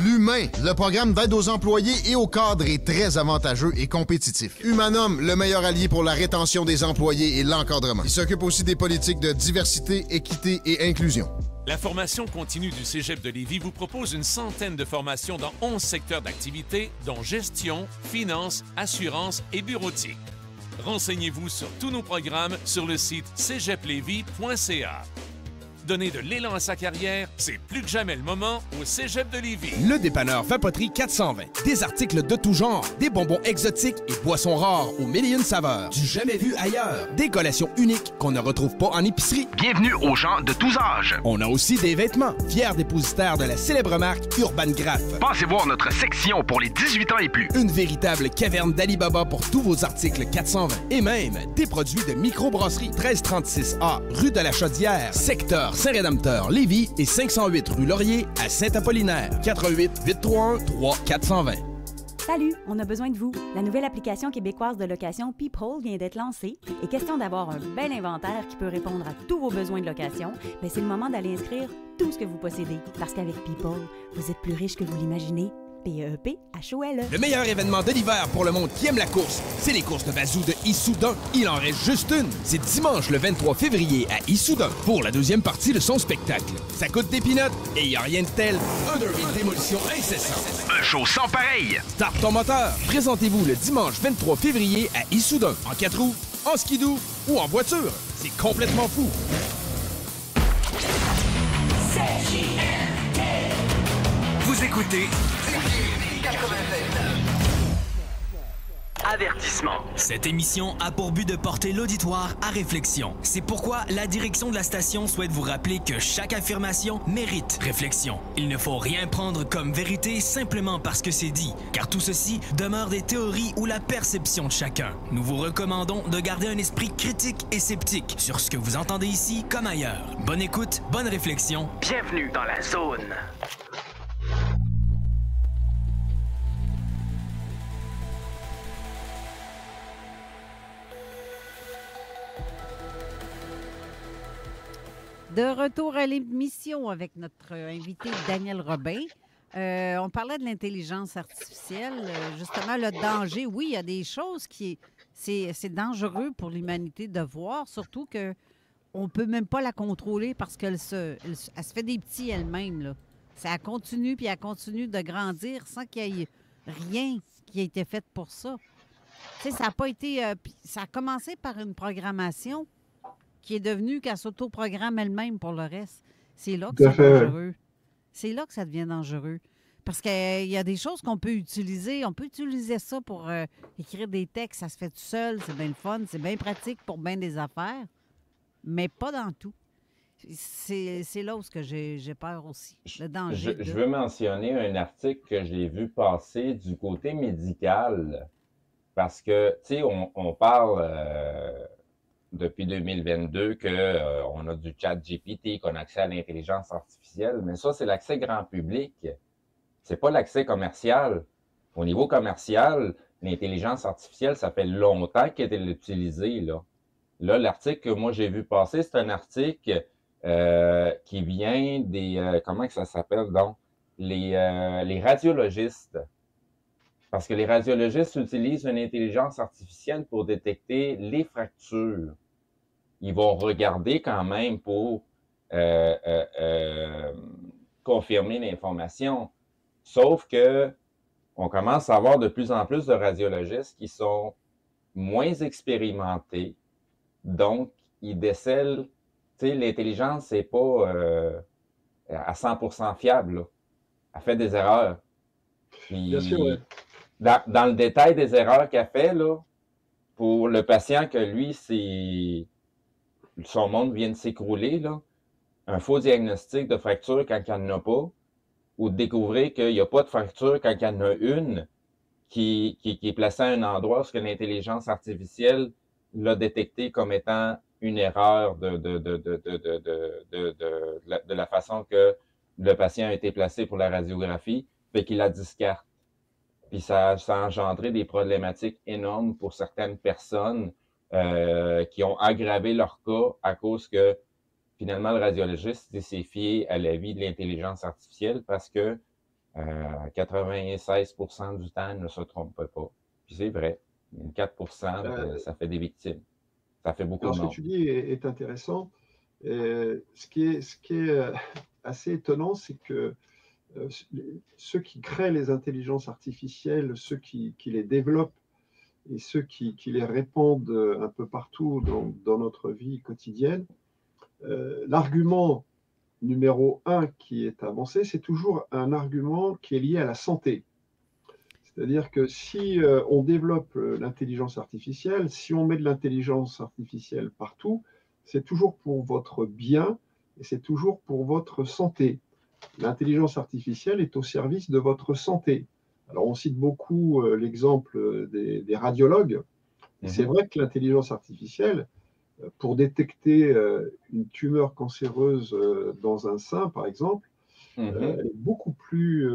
l'humain. Le programme d'aide aux employés et aux cadres est très avantageux et compétitif. Humanum, le meilleur allié pour la rétention des employés et l'encadrement. Il s'occupe aussi des politiques de diversité, équité et inclusion. La formation continue du Cégep de Lévis vous propose une centaine de formations dans 11 secteurs d'activité, dont gestion, finance, assurance et bureautique. Renseignez-vous sur tous nos programmes sur le site cégeplevy.ca. Donner de l'élan à sa carrière, c'est plus que jamais le moment au Cégep de Lévis. Le dépanneur Vapoterie 420. Des articles de tout genre, des bonbons exotiques et boissons rares aux mille et une saveurs. Du jamais vu ailleurs. Des collations uniques qu'on ne retrouve pas en épicerie. Bienvenue aux gens de tous âges. On a aussi des vêtements, fiers dépositaires de la célèbre marque Urban Graph. Passez voir notre section pour les 18 ans et plus. Une véritable caverne d'Alibaba pour tous vos articles 420. Et même des produits de microbrasserie. 1336A, rue de la Chaudière, secteur Saint-Rédempteur, Lévis et 508 rue Laurier à Saint-Apollinaire. 88 831 3420. Salut, on a besoin de vous. La nouvelle application québécoise de location Peephole vient d'être lancée. Et question d'avoir un bel inventaire qui peut répondre à tous vos besoins de location, bien c'est le moment d'aller inscrire tout ce que vous possédez. Parce qu'avec Peephole, vous êtes plus riche que vous l'imaginez. P-E-E-P-H-O-L-E. Le meilleur événement de l'hiver pour le monde qui aime la course, c'est les courses de Bazou de Issoudun. Il en reste juste une. C'est dimanche le 23 février à Issoudun pour la deuxième partie de son spectacle. Ça coûte des peanuts et il n'y a rien de tel. Un derby de démolition incessant. Un show sans pareil. Start ton moteur. Présentez-vous le dimanche 23 février à Issoudun. En 4 roues, en skidoo ou en voiture. C'est complètement fou. Vous écoutez Avertissement. Cette émission a pour but de porter l'auditoire à réflexion. C'est pourquoi la direction de la station souhaite vous rappeler que chaque affirmation mérite réflexion. Il ne faut rien prendre comme vérité simplement parce que c'est dit, car tout ceci demeure des théories ou la perception de chacun. Nous vous recommandons de garder un esprit critique et sceptique sur ce que vous entendez ici comme ailleurs. Bonne écoute, bonne réflexion. Bienvenue dans la zone. De retour à l'émission avec notre invité Daniel Robin. On parlait de l'intelligence artificielle, justement le danger. Oui, il y a des choses qui... C'est dangereux pour l'humanité de voir, surtout qu'on ne peut même pas la contrôler parce qu'elle se fait des petits elle-même. Là. Ça continue, puis elle continue de grandir sans qu'il y ait rien qui ait été fait pour ça. Tu sais, ça n'a pas été... ça a commencé par une programmation qui est devenue qu'elle s'autoprogramme elle-même pour le reste. C'est là que c'est dangereux. C'est là que ça devient dangereux. Parce qu'il y a des choses qu'on peut utiliser. On peut utiliser ça pour écrire des textes. Ça se fait tout seul. C'est bien le fun. C'est bien pratique pour bien des affaires. Mais pas dans tout. C'est là où j'ai peur aussi. Le danger. Je veux mentionner un article que j'ai vu passer du côté médical. Parce que, tu sais, on parle... depuis 2022 qu'on a du chat GPT, qu'on a accès à l'intelligence artificielle, mais ça, c'est l'accès grand public. C'est pas l'accès commercial. Au niveau commercial, l'intelligence artificielle, ça fait longtemps qu'elle est utilisée, là. Là, l'article que moi j'ai vu passer, c'est un article qui vient des... comment que ça s'appelle, donc? Les radiologistes. Parce que les radiologistes utilisent une intelligence artificielle pour détecter les fractures. Ils vont regarder quand même pour confirmer l'information. Sauf que on commence à avoir de plus en plus de radiologistes qui sont moins expérimentés. Donc, ils décèlent... Tu sais, l'intelligence, c'est pas à 100% fiable, là. Elle fait des erreurs. Puis, bien sûr, ouais. Dans le détail des erreurs qu'elle fait, là, pour le patient que lui, son monde vient de s'écrouler, là, un faux diagnostic de fracture quand il n'y en a pas, ou de découvrir qu'il n'y a pas de fracture quand il y en a une qui est placée à un endroit où l'intelligence artificielle l'a détecté comme étant une erreur de la façon que le patient a été placé pour la radiographie, fait qu'il la discarte. Puis ça a engendré des problématiques énormes pour certaines personnes qui ont aggravé leur cas à cause que finalement le radiologiste s'est fié à l'avis de l'intelligence artificielle parce que 96% du temps elle ne se trompe pas. Puis c'est vrai, 4% ça fait des victimes. Ça fait beaucoup de monde. Ce que tu dis est intéressant. Ce qui est assez étonnant, c'est que ceux qui créent les intelligences artificielles, ceux qui les développent et ceux qui les répandent un peu partout dans notre vie quotidienne, l'argument numéro 1 qui est avancé, c'est toujours un argument qui est lié à la santé. C'est-à-dire que si on développe l'intelligence artificielle, si on met de l'intelligence artificielle partout, c'est toujours pour votre bien et c'est toujours pour votre santé. L'intelligence artificielle est au service de votre santé. Alors, on cite beaucoup l'exemple des radiologues. C'est vrai que l'intelligence artificielle pour détecter une tumeur cancéreuse dans un sein, par exemple, elle est beaucoup plus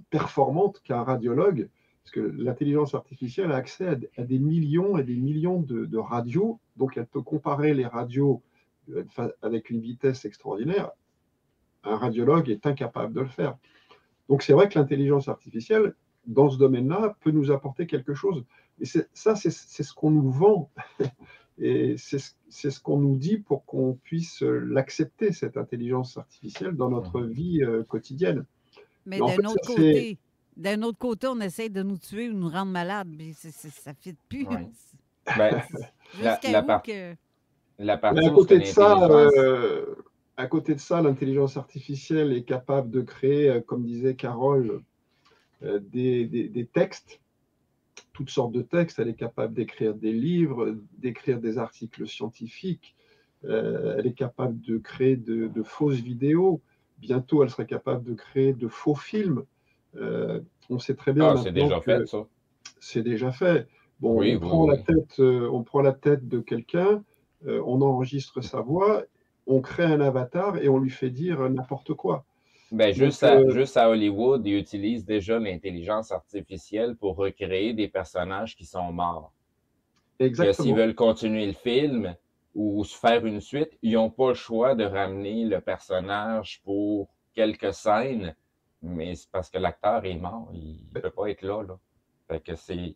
performante qu'un radiologue, parce que l'intelligence artificielle a accès à des millions et des millions de radios, donc elle peut comparer les radios avec une vitesse extraordinaire. Un radiologue est incapable de le faire. Donc c'est vrai que l'intelligence artificielle, dans ce domaine-là, peut nous apporter quelque chose. Et ça, c'est ce qu'on nous vend. Et c'est ce qu'on nous dit pour qu'on puisse l'accepter, cette intelligence artificielle, dans notre vie quotidienne. Mais d'un autre côté, on essaie de nous tuer ou nous rendre malades. Mais ça ne fit plus. Ouais. Ben, Jusqu'à où la partie à côté de ça, à côté de ça, l'intelligence artificielle est capable de créer, comme disait Carole, des textes, toutes sortes de textes. Elle est capable d'écrire des livres, d'écrire des articles scientifiques. Elle est capable de créer de fausses vidéos. Bientôt, elle serait capable de créer de faux films. On sait très bien. C'est déjà fait, ça. C'est déjà fait. Bon, oui, on prend la tête de quelqu'un, on enregistre sa voix, on crée un avatar et on lui fait dire n'importe quoi. Ben, juste à Hollywood, ils utilisent déjà l'intelligence artificielle pour recréer des personnages qui sont morts. Exactement. S'ils veulent continuer le film ou se faire une suite, ils n'ont pas le choix de ramener le personnage pour quelques scènes, mais c'est parce que l'acteur est mort, il ne peut pas être là. Fait que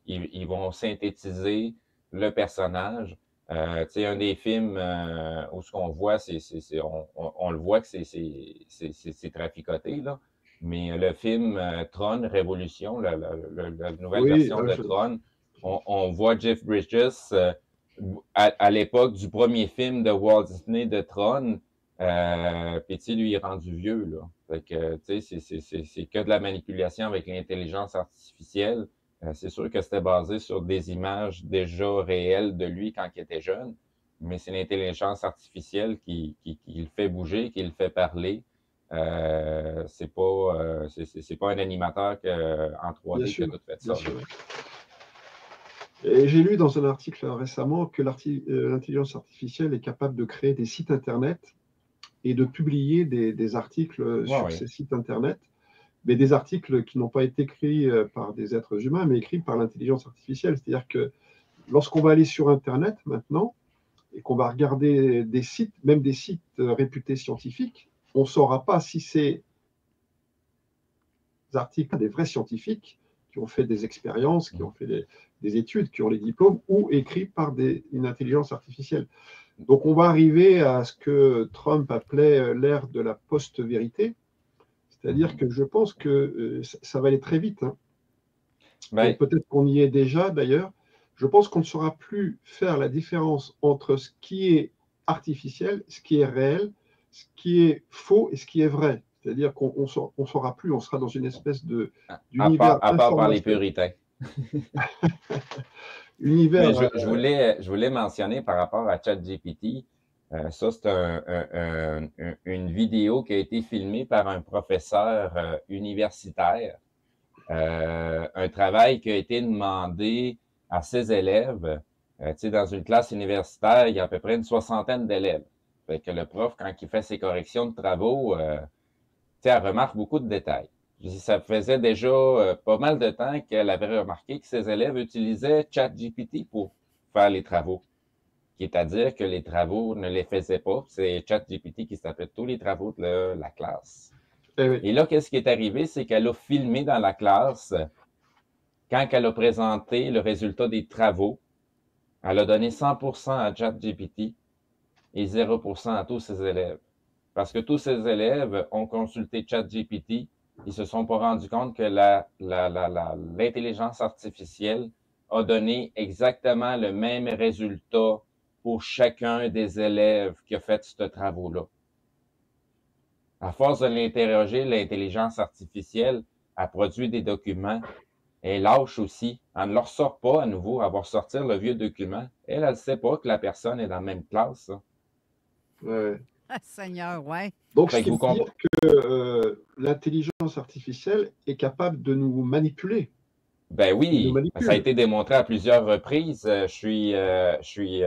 ils vont synthétiser le personnage. Un des films où ce qu'on voit, on le voit que c'est traficoté, là. Mais le film Tron Révolution, la nouvelle version de Tron, on voit Jeff Bridges à l'époque du premier film de Walt Disney de Tron. Puis lui, il est rendu vieux, là. Fait que, c'est que de la manipulation avec l'intelligence artificielle. C'est sûr que c'était basé sur des images déjà réelles de lui quand il était jeune, mais c'est l'intelligence artificielle qui le fait bouger, qui le fait parler. C'est pas un animateur en 3D qui a tout fait ça. Et j'ai lu dans un article récemment que l'intelligence artificielle est capable de créer des sites Internet et de publier des articles sur ces sites Internet, mais des articles qui n'ont pas été écrits par des êtres humains, mais écrits par l'intelligence artificielle. C'est-à-dire que lorsqu'on va aller sur Internet maintenant et qu'on va regarder des sites, même des sites réputés scientifiques, on ne saura pas si ces articles des vrais scientifiques qui ont fait des expériences, qui ont fait des études, qui ont les diplômes, ou écrits par une intelligence artificielle. Donc on va arriver à ce que Trump appelait l'ère de la post-vérité. C'est-à-dire que je pense que ça va aller très vite. Hein. Peut-être qu'on y est déjà, d'ailleurs. Je pense qu'on ne saura plus faire la différence entre ce qui est artificiel, ce qui est réel, ce qui est faux et ce qui est vrai. C'est-à-dire qu'on ne saura plus, on sera dans une espèce d'univers à part par les puritains. Univers. Je voulais mentionner par rapport à ChatGPT, ça, c'est une vidéo qui a été filmée par un professeur universitaire. Un travail qui a été demandé à ses élèves. Dans une classe universitaire, il y a à peu près une 60aine d'élèves. Fait que le prof, quand il fait ses corrections de travaux, elle remarque beaucoup de détails. Ça faisait déjà pas mal de temps qu'elle avait remarqué que ses élèves utilisaient ChatGPT pour faire les travaux. C'est-à-dire que les travaux ne les faisaient pas. C'est ChatGPT qui s'appelait tous les travaux de la classe. Et là, qu'est-ce qui est arrivé? C'est qu'elle a filmé dans la classe, quand elle a présenté le résultat des travaux, elle a donné 100% à ChatGPT et 0% à tous ses élèves. Parce que tous ses élèves ont consulté ChatGPT, ils se sont pas rendus compte que l'intelligence artificielle a donné exactement le même résultat pour chacun des élèves qui a fait ce travaux-là. À force de l'interroger, l'intelligence artificielle a produit des documents. Elle lâche aussi. Elle ne leur sort pas à nouveau. Elle va ressortir le vieux document. Elle ne sait pas que la personne est dans la même classe. Ouais. Ah, Seigneur, ouais. Donc, c'est dire que l'intelligence artificielle est capable de nous manipuler. Ben oui, ça a été démontré à plusieurs reprises. Je suis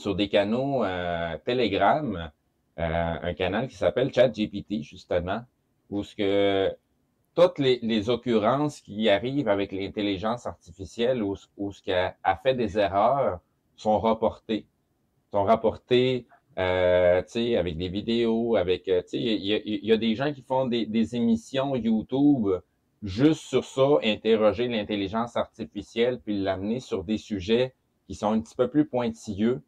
sur des canaux Telegram, un canal qui s'appelle ChatGPT, justement, où ce que toutes les occurrences qui arrivent avec l'intelligence artificielle ou ce qu'elle a fait des erreurs sont rapportées. Sont rapportées avec des vidéos, avec il y a des gens qui font des émissions YouTube juste sur ça, interroger l'intelligence artificielle, puis l'amener sur des sujets qui sont un petit peu plus pointilleux.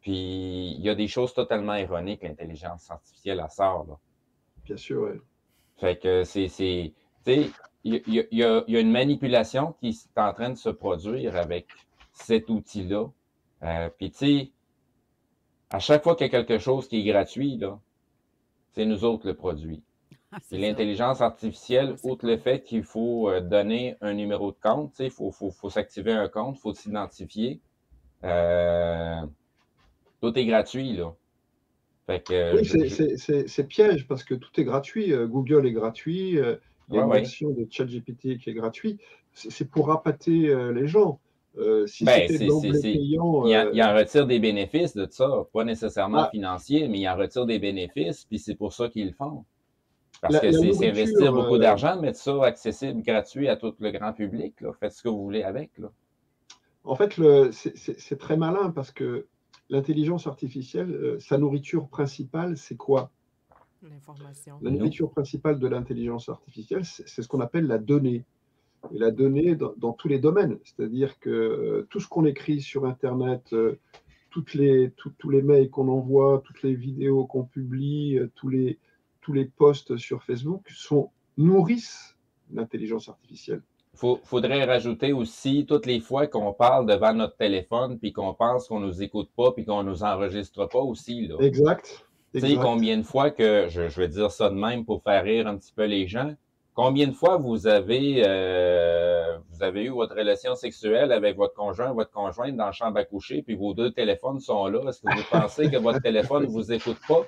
Puis il y a des choses totalement ironiques, l'intelligence artificielle, elle sort, là. Bien sûr, oui. Fait que il y a une manipulation qui est en train de se produire avec cet outil-là. Puis tu sais, à chaque fois qu'il y a quelque chose qui est gratuit, là, c'est nous autres le produit. Puis l'intelligence artificielle, outre le fait qu'il faut donner un numéro de compte, il faut s'activer un compte, il faut s'identifier. Tout est gratuit, là. Fait que, oui, c'est piège parce que tout est gratuit. Google est gratuit. Il y a une version de ChatGPT qui est gratuite. C'est pour appâter les gens. Si c'était d'emblée payant... Il en retire des bénéfices de ça. Pas nécessairement financiers, mais il en retire des bénéfices, puis c'est pour ça qu'ils le font. Parce que c'est investir beaucoup d'argent, mettre ça accessible, gratuit à tout le grand public. Là. Faites ce que vous voulez avec. Là. En fait, c'est très malin parce que l'intelligence artificielle, sa nourriture principale, c'est quoi? L'information. La nourriture principale de l'intelligence artificielle, c'est ce qu'on appelle la donnée. Et la donnée dans tous les domaines. C'est-à-dire que tout ce qu'on écrit sur Internet, tous les mails qu'on envoie, toutes les vidéos qu'on publie, tous les posts sur Facebook nourrissent l'intelligence artificielle. Faudrait rajouter aussi toutes les fois qu'on parle devant notre téléphone puis qu'on pense qu'on nous écoute pas puis qu'on nous enregistre pas aussi. Là. Exact. Tu sais, combien de fois que, je vais dire ça de même pour faire rire un petit peu les gens, combien de fois vous avez eu votre relation sexuelle avec votre conjoint, votre conjointe dans la chambre à coucher puis vos deux téléphones sont là? Est-ce que vous pensez que votre téléphone vous écoute pas?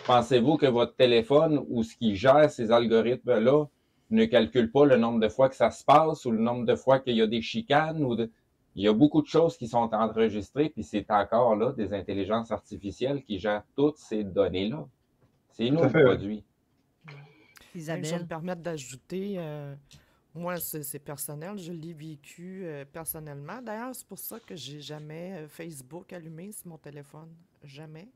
Pensez-vous que votre téléphone ou ce qui gère ces algorithmes-là ne calcule pas le nombre de fois que ça se passe ou le nombre de fois qu'il y a des chicanes il y a beaucoup de choses qui sont enregistrées, puis c'est encore là des intelligences artificielles qui gèrent toutes ces données-là. C'est nous le produit. Isabelle. Je vais me permettre d'ajouter, moi c'est personnel, je l'ai vécu personnellement. D'ailleurs, c'est pour ça que j'ai jamais Facebook allumé sur mon téléphone. Jamais.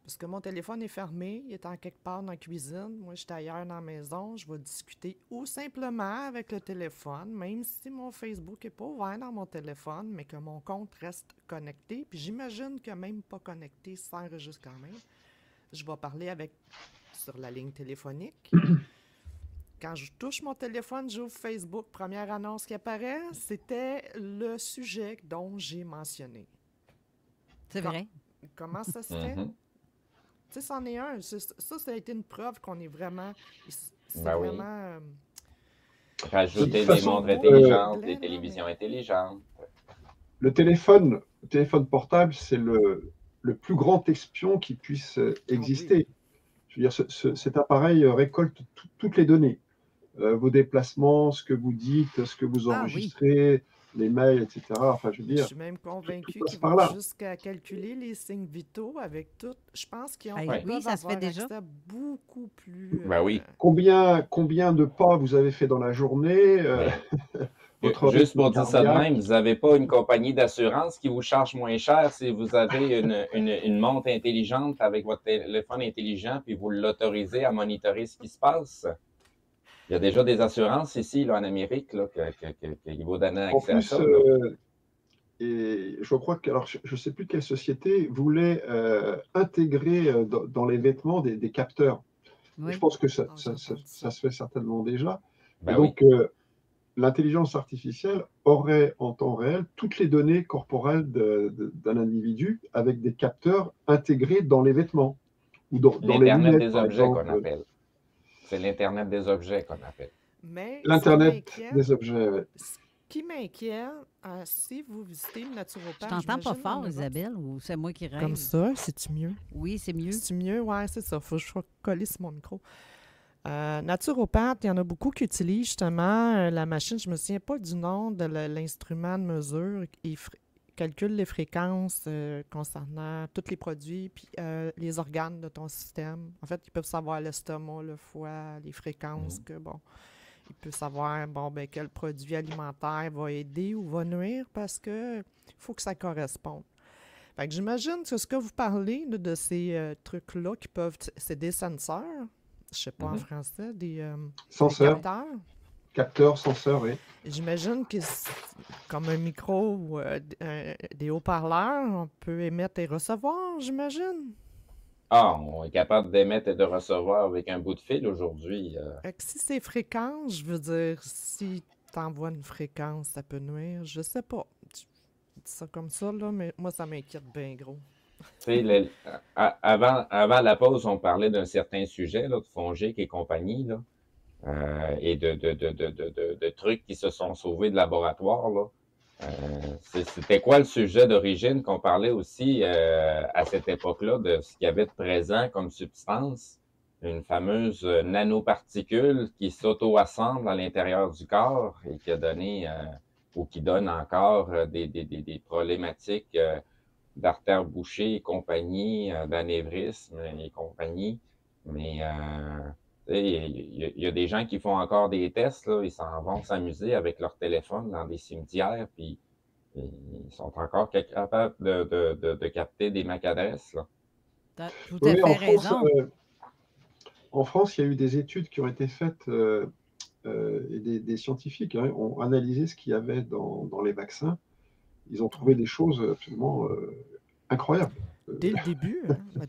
Parce que mon téléphone est fermé, il est en quelque part dans la cuisine. Moi, je suis ailleurs dans la maison, je vais discuter ou simplement avec le téléphone, même si mon Facebook n'est pas ouvert dans mon téléphone, mais que mon compte reste connecté. Puis j'imagine que même pas connecté, ça enregistre quand même. Je vais parler sur la ligne téléphonique. Quand je touche mon téléphone, j'ouvre Facebook, première annonce qui apparaît, c'était le sujet dont j'ai mentionné. C'est vrai. Comment ça se fait? Tu sais, c'en est un. Ça a été une preuve qu'on est vraiment... vraiment... Rajouter des montres intelligentes, des télévisions intelligentes. Le téléphone portable, c'est le plus grand espion qui puisse exister. Je veux dire, cet appareil récolte toutes les données. Vos déplacements, ce que vous dites, ce que vous enregistrez, les mails, etc. Enfin, je veux dire, je suis même convaincu qu'ils vont jusqu'à calculer les signes vitaux avec tout. Je pense qu'ils ont ça se fait déjà. Beaucoup plus... Combien de pas vous avez fait dans la journée Juste pour dire ça de même, vous n'avez pas une compagnie d'assurance qui vous charge moins cher si vous avez une montre intelligente avec votre téléphone intelligent puis vous l'autorisez à monitorer ce qui se passe. Il y a déjà des assurances ici, là, en Amérique, là, qui vous donnent accès à ça. Et je crois que, alors, je ne sais plus quelle société voulait intégrer dans les vêtements des capteurs. Oui. Je pense que ça se fait certainement déjà. Et donc, l'intelligence artificielle aurait en temps réel toutes les données corporelles d'un individu avec des capteurs intégrés dans les vêtements. Ou dans les lunettes, des objets qu'on appelle. C'est l'Internet des objets qu'on appelle. L'Internet des objets, oui. Ce qui m'inquiète, si vous visitez le naturopathe... Je t'entends pas fort, Isabelle, ou c'est moi qui rêve? Comme ça, c'est-tu mieux? Oui, c'est mieux. C'est mieux, oui, c'est ça. Faut que je sois collé sur mon micro. Naturopathe, il y en a beaucoup qui utilisent justement la machine, je ne me souviens pas du nom de l'instrument de mesure calcule les fréquences concernant tous les produits puis les organes de ton système. En fait, ils peuvent savoir l'estomac, le foie, les fréquences que, bon, ils peuvent savoir, bon, ben quel produit alimentaire va aider ou va nuire parce que il faut que ça corresponde. Fait que j'imagine que ce que vous parlez là, de ces trucs-là qui peuvent... C'est des senseurs, je sais pas en français, des Senseurs. capteurs. Capteurs, senseurs, oui. J'imagine que comme un micro ou des haut-parleurs, on peut émettre et recevoir, j'imagine. Ah, on est capable d'émettre et de recevoir avec un bout de fil aujourd'hui. Fait que si c'est fréquence, je veux dire, si tu envoies une fréquence, ça peut nuire, je sais pas. Je dis ça comme ça, là, mais moi, ça m'inquiète bien gros. Tu sais, avant la pause, on parlait d'un certain sujet, là, de fongique et compagnie, là, et de trucs qui se sont sauvés de laboratoire, là. C'était quoi le sujet d'origine qu'on parlait aussi à cette époque-là de ce qu'il y avait de présent comme substance? Une fameuse nanoparticule qui s'auto-assemble à l'intérieur du corps et qui a donné ou qui donne encore des problématiques d'artères bouchées et compagnie, d'anévrisme et compagnie. Mais il y a des gens qui font encore des tests, là, ils s'en vont s'amuser avec leur téléphone dans des cimetières, puis ils sont encore capables de capter des MAC adresses. Là. T'as tout à fait raison. En France, il y a eu des études qui ont été faites et des scientifiques ont analysé ce qu'il y avait dans les vaccins. Ils ont trouvé des choses absolument incroyables. Dès le début,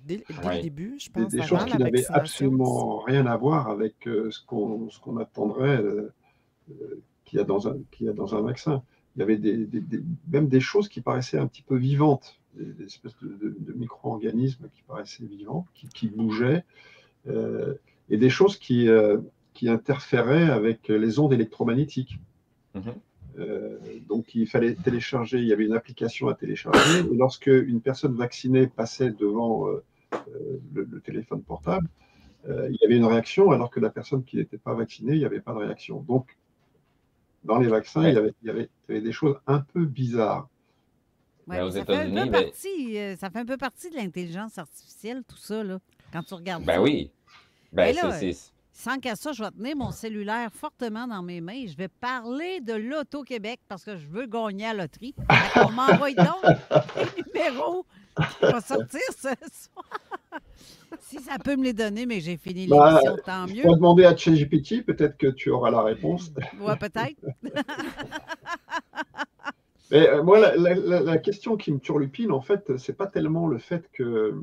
dès le début, je pense. Des choses qui n'avaient absolument rien à voir avec ce qu'on attendrait qu'il y a dans un vaccin. Il y avait même des choses qui paraissaient un petit peu vivantes, des espèces de micro-organismes qui paraissaient vivants, qui bougeaient, et des choses qui interféraient avec les ondes électromagnétiques. Donc il fallait télécharger, il y avait une application à télécharger, et lorsque une personne vaccinée passait devant le téléphone portable, il y avait une réaction, alors que la personne qui n'était pas vaccinée, il n'y avait pas de réaction. Donc dans les vaccins, il y avait des choses un peu bizarres. Ouais, ça fait un peu partie de l'intelligence artificielle, tout ça, là, quand tu regardes ça. Oui. Sans qu'à ça, je vais tenir mon cellulaire fortement dans mes mains et je vais parler de l'Auto-Québec parce que je veux gagner à la loterie. On m'envoie donc les numéros qui vont sortir ce soir. Si ça peut me les donner, mais j'ai fini l'émission, tant mieux. On va demander à ChatGPT, peut-être que tu auras la réponse. Ouais, peut-être. Mais moi, la question qui me turlupine, en fait, c'est pas tellement le fait que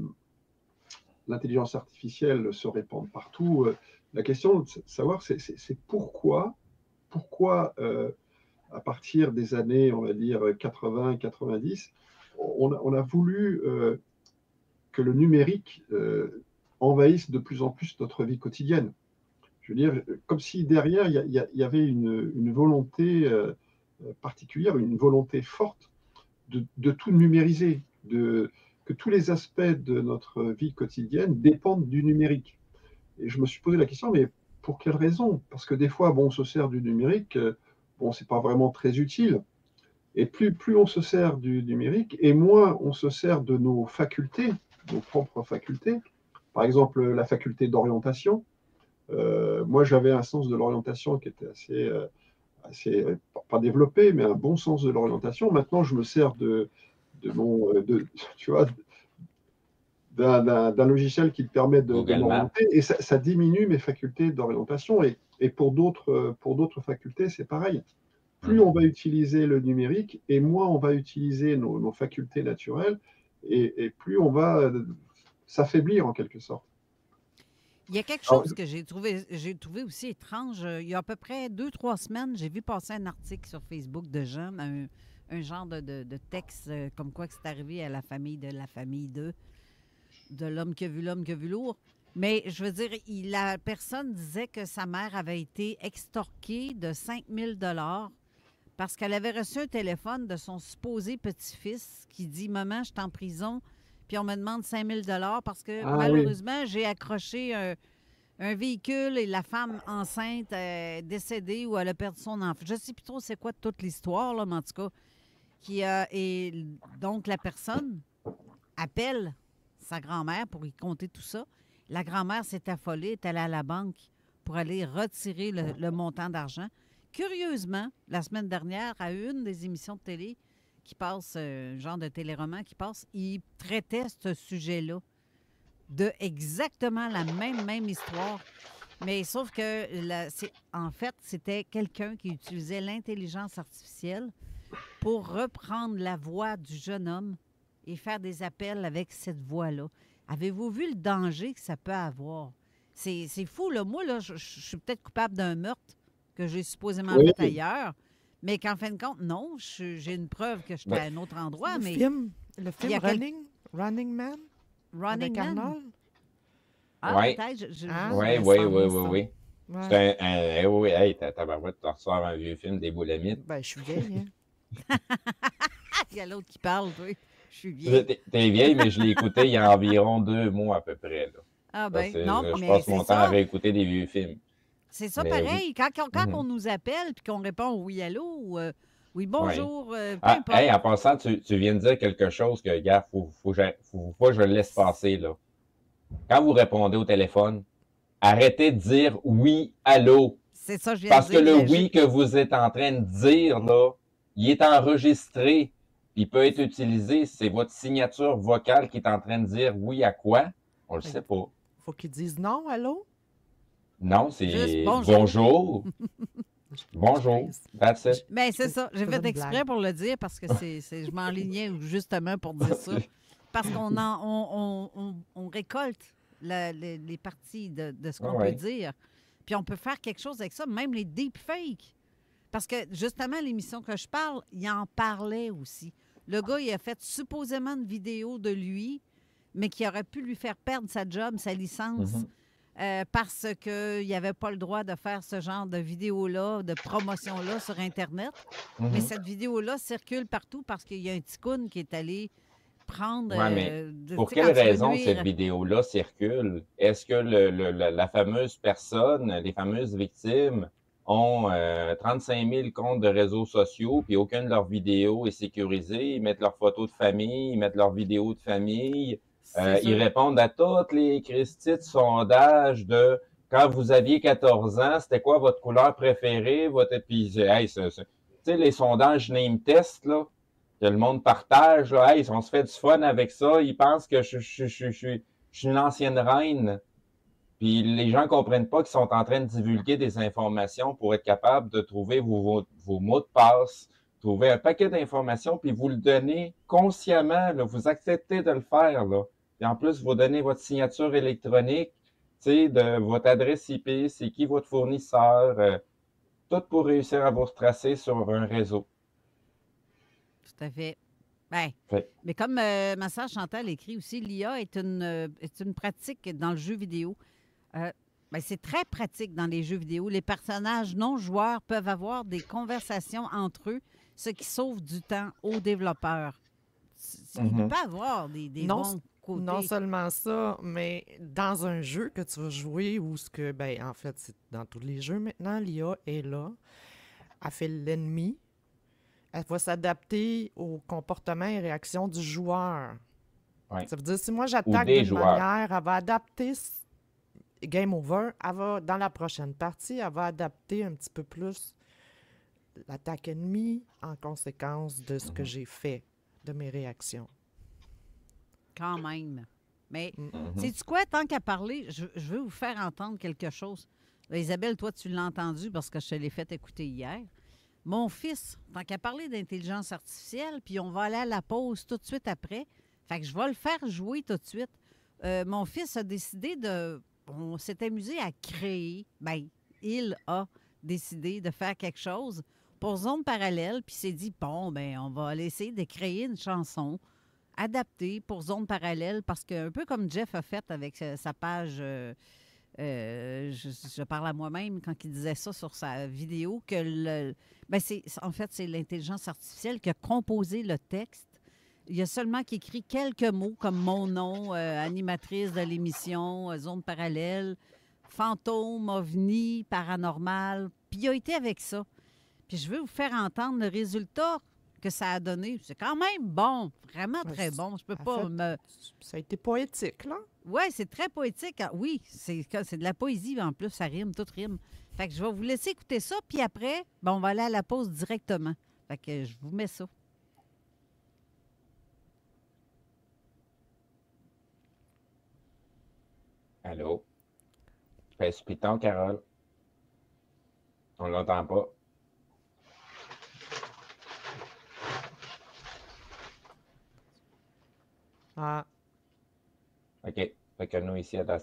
l'intelligence artificielle se répande partout. La question de savoir, c'est pourquoi à partir des années, on va dire, 80-90, on a voulu que le numérique envahisse de plus en plus notre vie quotidienne. Je veux dire, comme si derrière, il y avait une volonté particulière, une volonté forte de tout numériser, que tous les aspects de notre vie quotidienne dépendent du numérique. Et je me suis posé la question, mais pour quelle raison? Parce que des fois, on se sert du numérique, c'est pas vraiment très utile. Et plus on se sert du numérique, et moins on se sert de nos facultés, nos propres facultés. Par exemple, la faculté d'orientation. Moi, j'avais un sens de l'orientation qui était assez pas développé, mais un bon sens de l'orientation. Maintenant, je me sers d'un logiciel qui me permet de m'orienter, et ça diminue mes facultés d'orientation. Et pour d'autres facultés, c'est pareil. Plus on va utiliser le numérique, et moins on va utiliser nos facultés naturelles, et plus on va s'affaiblir en quelque sorte. Il y a quelque chose que j'ai trouvé aussi étrange. Il y a à peu près 2-3 semaines, j'ai vu passer un article sur Facebook de gens, un genre de texte comme quoi que c'est arrivé à la famille de l'homme qui a vu lourd. Mais je veux dire, la personne disait que sa mère avait été extorquée de 5 000 $ parce qu'elle avait reçu un téléphone de son supposé petit-fils qui dit « Maman, je suis en prison, puis on me demande 5 000 $ parce que malheureusement, j'ai accroché un véhicule et la femme enceinte est décédée ou elle a perdu son enfant. » Je ne sais plus trop c'est quoi toute l'histoire, là, mais en tout cas, Et donc, la personne appelle sa grand-mère pour lui conter tout ça. La grand-mère s'est affolée, est allée à la banque pour aller retirer le montant d'argent. Curieusement, la semaine dernière, à une des émissions de télé qui passe, genre de téléroman qui passe, il traitait ce sujet-là de exactement la même histoire. Mais sauf que, en fait, c'était quelqu'un qui utilisait l'intelligence artificielle pour reprendre la voix du jeune homme et faire des appels avec cette voix-là. Avez-vous vu le danger que ça peut avoir? C'est fou, là. Moi, là, je suis peut-être coupable d'un meurtre que j'ai supposément fait ailleurs, mais qu'en fin de compte, non, j'ai une preuve que j'étais à un autre endroit. Le mais film Running Man? Running Man? Arnold? Ah, Ouais. peut-être. Oui. Ouais. C'est oui, hey, tabarouette, tu ressors un vieux film des Boulamites. Ben, je suis vieille, hein. Il y a l'autre qui parle, oui. Je suis vieille. T'es vieille, mais je l'ai écouté il y a environ 2 mois à peu près. Là. Ah ben, Là, non, je mais passe c'est mon temps ça. à réécouter des vieux films. C'est ça, Mais pareil. Quand Mhm. on nous appelle puis qu'on répond oui, allô, ou oui, bonjour, peu Ah, importe. hey, en passant, tu viens de dire quelque chose que, gars, faut pas que je le laisse passer, là. Quand vous répondez au téléphone, arrêtez de dire oui, allô. C'est ça, je viens Parce de dire. que le oui que vous êtes en train de dire, là, il est enregistré. Il peut être utilisé. C'est votre signature vocale qui est en train de dire oui à quoi? On le sait pas. Faut qu'ils disent non, allô? Non, c'est Juste bonjour. bonjour. Bonjour. That's it. Bien, c'est ça. J'ai faisais fait une exprès blague. pour le dire parce que je m'enlignais justement pour dire ça. Parce qu'on on récolte les parties de ce qu'on Ouais. peut dire. Puis on peut faire quelque chose avec ça, même les deepfakes. Parce que justement, l'émission que je parle, il en parlait aussi. Le gars, il a fait supposément une vidéo de lui, mais qui aurait pu lui faire perdre sa job, sa licence. Mhm. Parce qu'il n'y avait pas le droit de faire ce genre de vidéo-là, de promotion-là sur Internet. Mhm. Mais cette vidéo-là circule partout parce qu'il y a un ticoun qui est allé prendre... Ouais, mais pour tu sais, quelle quand tu veux raison nuire- cette vidéo-là circule? Est-ce que la fameuse personne, les fameuses victimes ont 35 000 comptes de réseaux sociaux, puis aucune de leurs vidéos est sécurisée? Ils mettent leurs photos de famille, ils mettent leurs vidéos de famille. Ils répondent à toutes les Christie de sondages de quand vous aviez 14 ans, c'était quoi votre couleur préférée? Puis, hey, tu sais, les sondages name test, là, que le monde partage, là, hey, on se fait du fun avec ça, ils pensent que je suis une ancienne reine. Puis les gens ne comprennent pas qu'ils sont en train de divulguer des informations pour être capables de trouver vos mots de passe, trouver un paquet d'informations, puis vous le donnez consciemment, là, vous acceptez de le faire, là. Puis en plus, vous donnez votre signature électronique, tu sais, de votre adresse IP, c'est qui votre fournisseur, tout pour réussir à vous retracer sur un réseau. Tout à fait. Ben, Fait. mais comme ma sœur Chantal écrit aussi, l'IA est une pratique dans le jeu vidéo. Ben, c'est très pratique dans les jeux vidéo. Les personnages non-joueurs peuvent avoir des conversations entre eux, ce qui sauve du temps aux développeurs. Il peut avoir des Non, bons côtés. non seulement ça, mais dans un jeu que tu vas jouer ou ce que, ben, en fait, c'est dans tous les jeux maintenant, l'IA est là. Elle fait l'ennemi. Elle va s'adapter au comportement et réaction du joueur. Ouais. Ça veut dire, si moi j'attaque des d'une joueurs. manière, elle va adapter game over. Dans la prochaine partie, elle va adapter un petit peu plus l'attaque ennemie en conséquence de ce que j'ai fait, de mes réactions. Quand même. Mais, sais-tu quoi, tant qu'à parler, je veux vous faire entendre quelque chose. Là, Isabelle, toi, tu l'as entendu parce que je te l'ai fait écouter hier. Mon fils, tant qu'à parler d'intelligence artificielle, puis on va aller à la pause tout de suite après. Fait que je vais le faire jouer tout de suite. Mon fils a décidé on s'est amusé à créer, ben, il a décidé de faire quelque chose pour Zone Parallèle, puis s'est dit, bon, ben, on va aller essayer de créer une chanson adaptée pour Zone Parallèle, parce que un peu comme Jeff a fait avec sa page, je parle à moi-même quand il disait ça sur sa vidéo, que en fait, c'est l'intelligence artificielle qui a composé le texte. Il y a seulement qui écrit quelques mots comme mon nom, animatrice de l'émission, Zone Parallèle, fantôme, ovni, paranormal. Puis il a été avec ça. Puis je veux vous faire entendre le résultat que ça a donné. C'est quand même bon, vraiment très bon. Je peux pas me... Ça a été poétique, là? Oui, c'est très poétique. Oui, c'est de la poésie en plus, ça rime, tout rime. Fait que je vais vous laisser écouter ça, puis après, on va aller à la pause directement. Fait que je vous mets ça. Allô? Fais ce piton, Carole. On l'entend pas. Ah. OK. Fait que nous, ici, à la...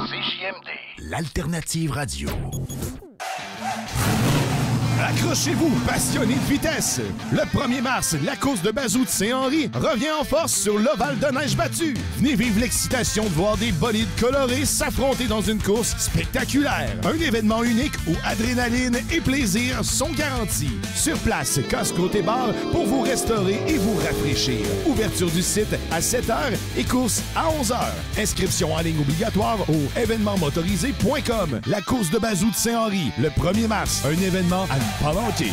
CJMD, l'alternative radio. Accrochez-vous, passionnés de vitesse! Le 1er mars, la course de Bazou de Saint-Henri revient en force sur l'ovale de neige battue. Venez vivre l'excitation de voir des bolides colorés s'affronter dans une course spectaculaire. Un événement unique où adrénaline et plaisir sont garantis. Sur place, casse côté bar pour vous restaurer et vous rafraîchir. Ouverture du site à 7h et course à 11h. Inscription en ligne obligatoire au événementmotorisé.com. La course de Bazou de Saint-Henri, le 1er mars. Un événement à ne pas manquer.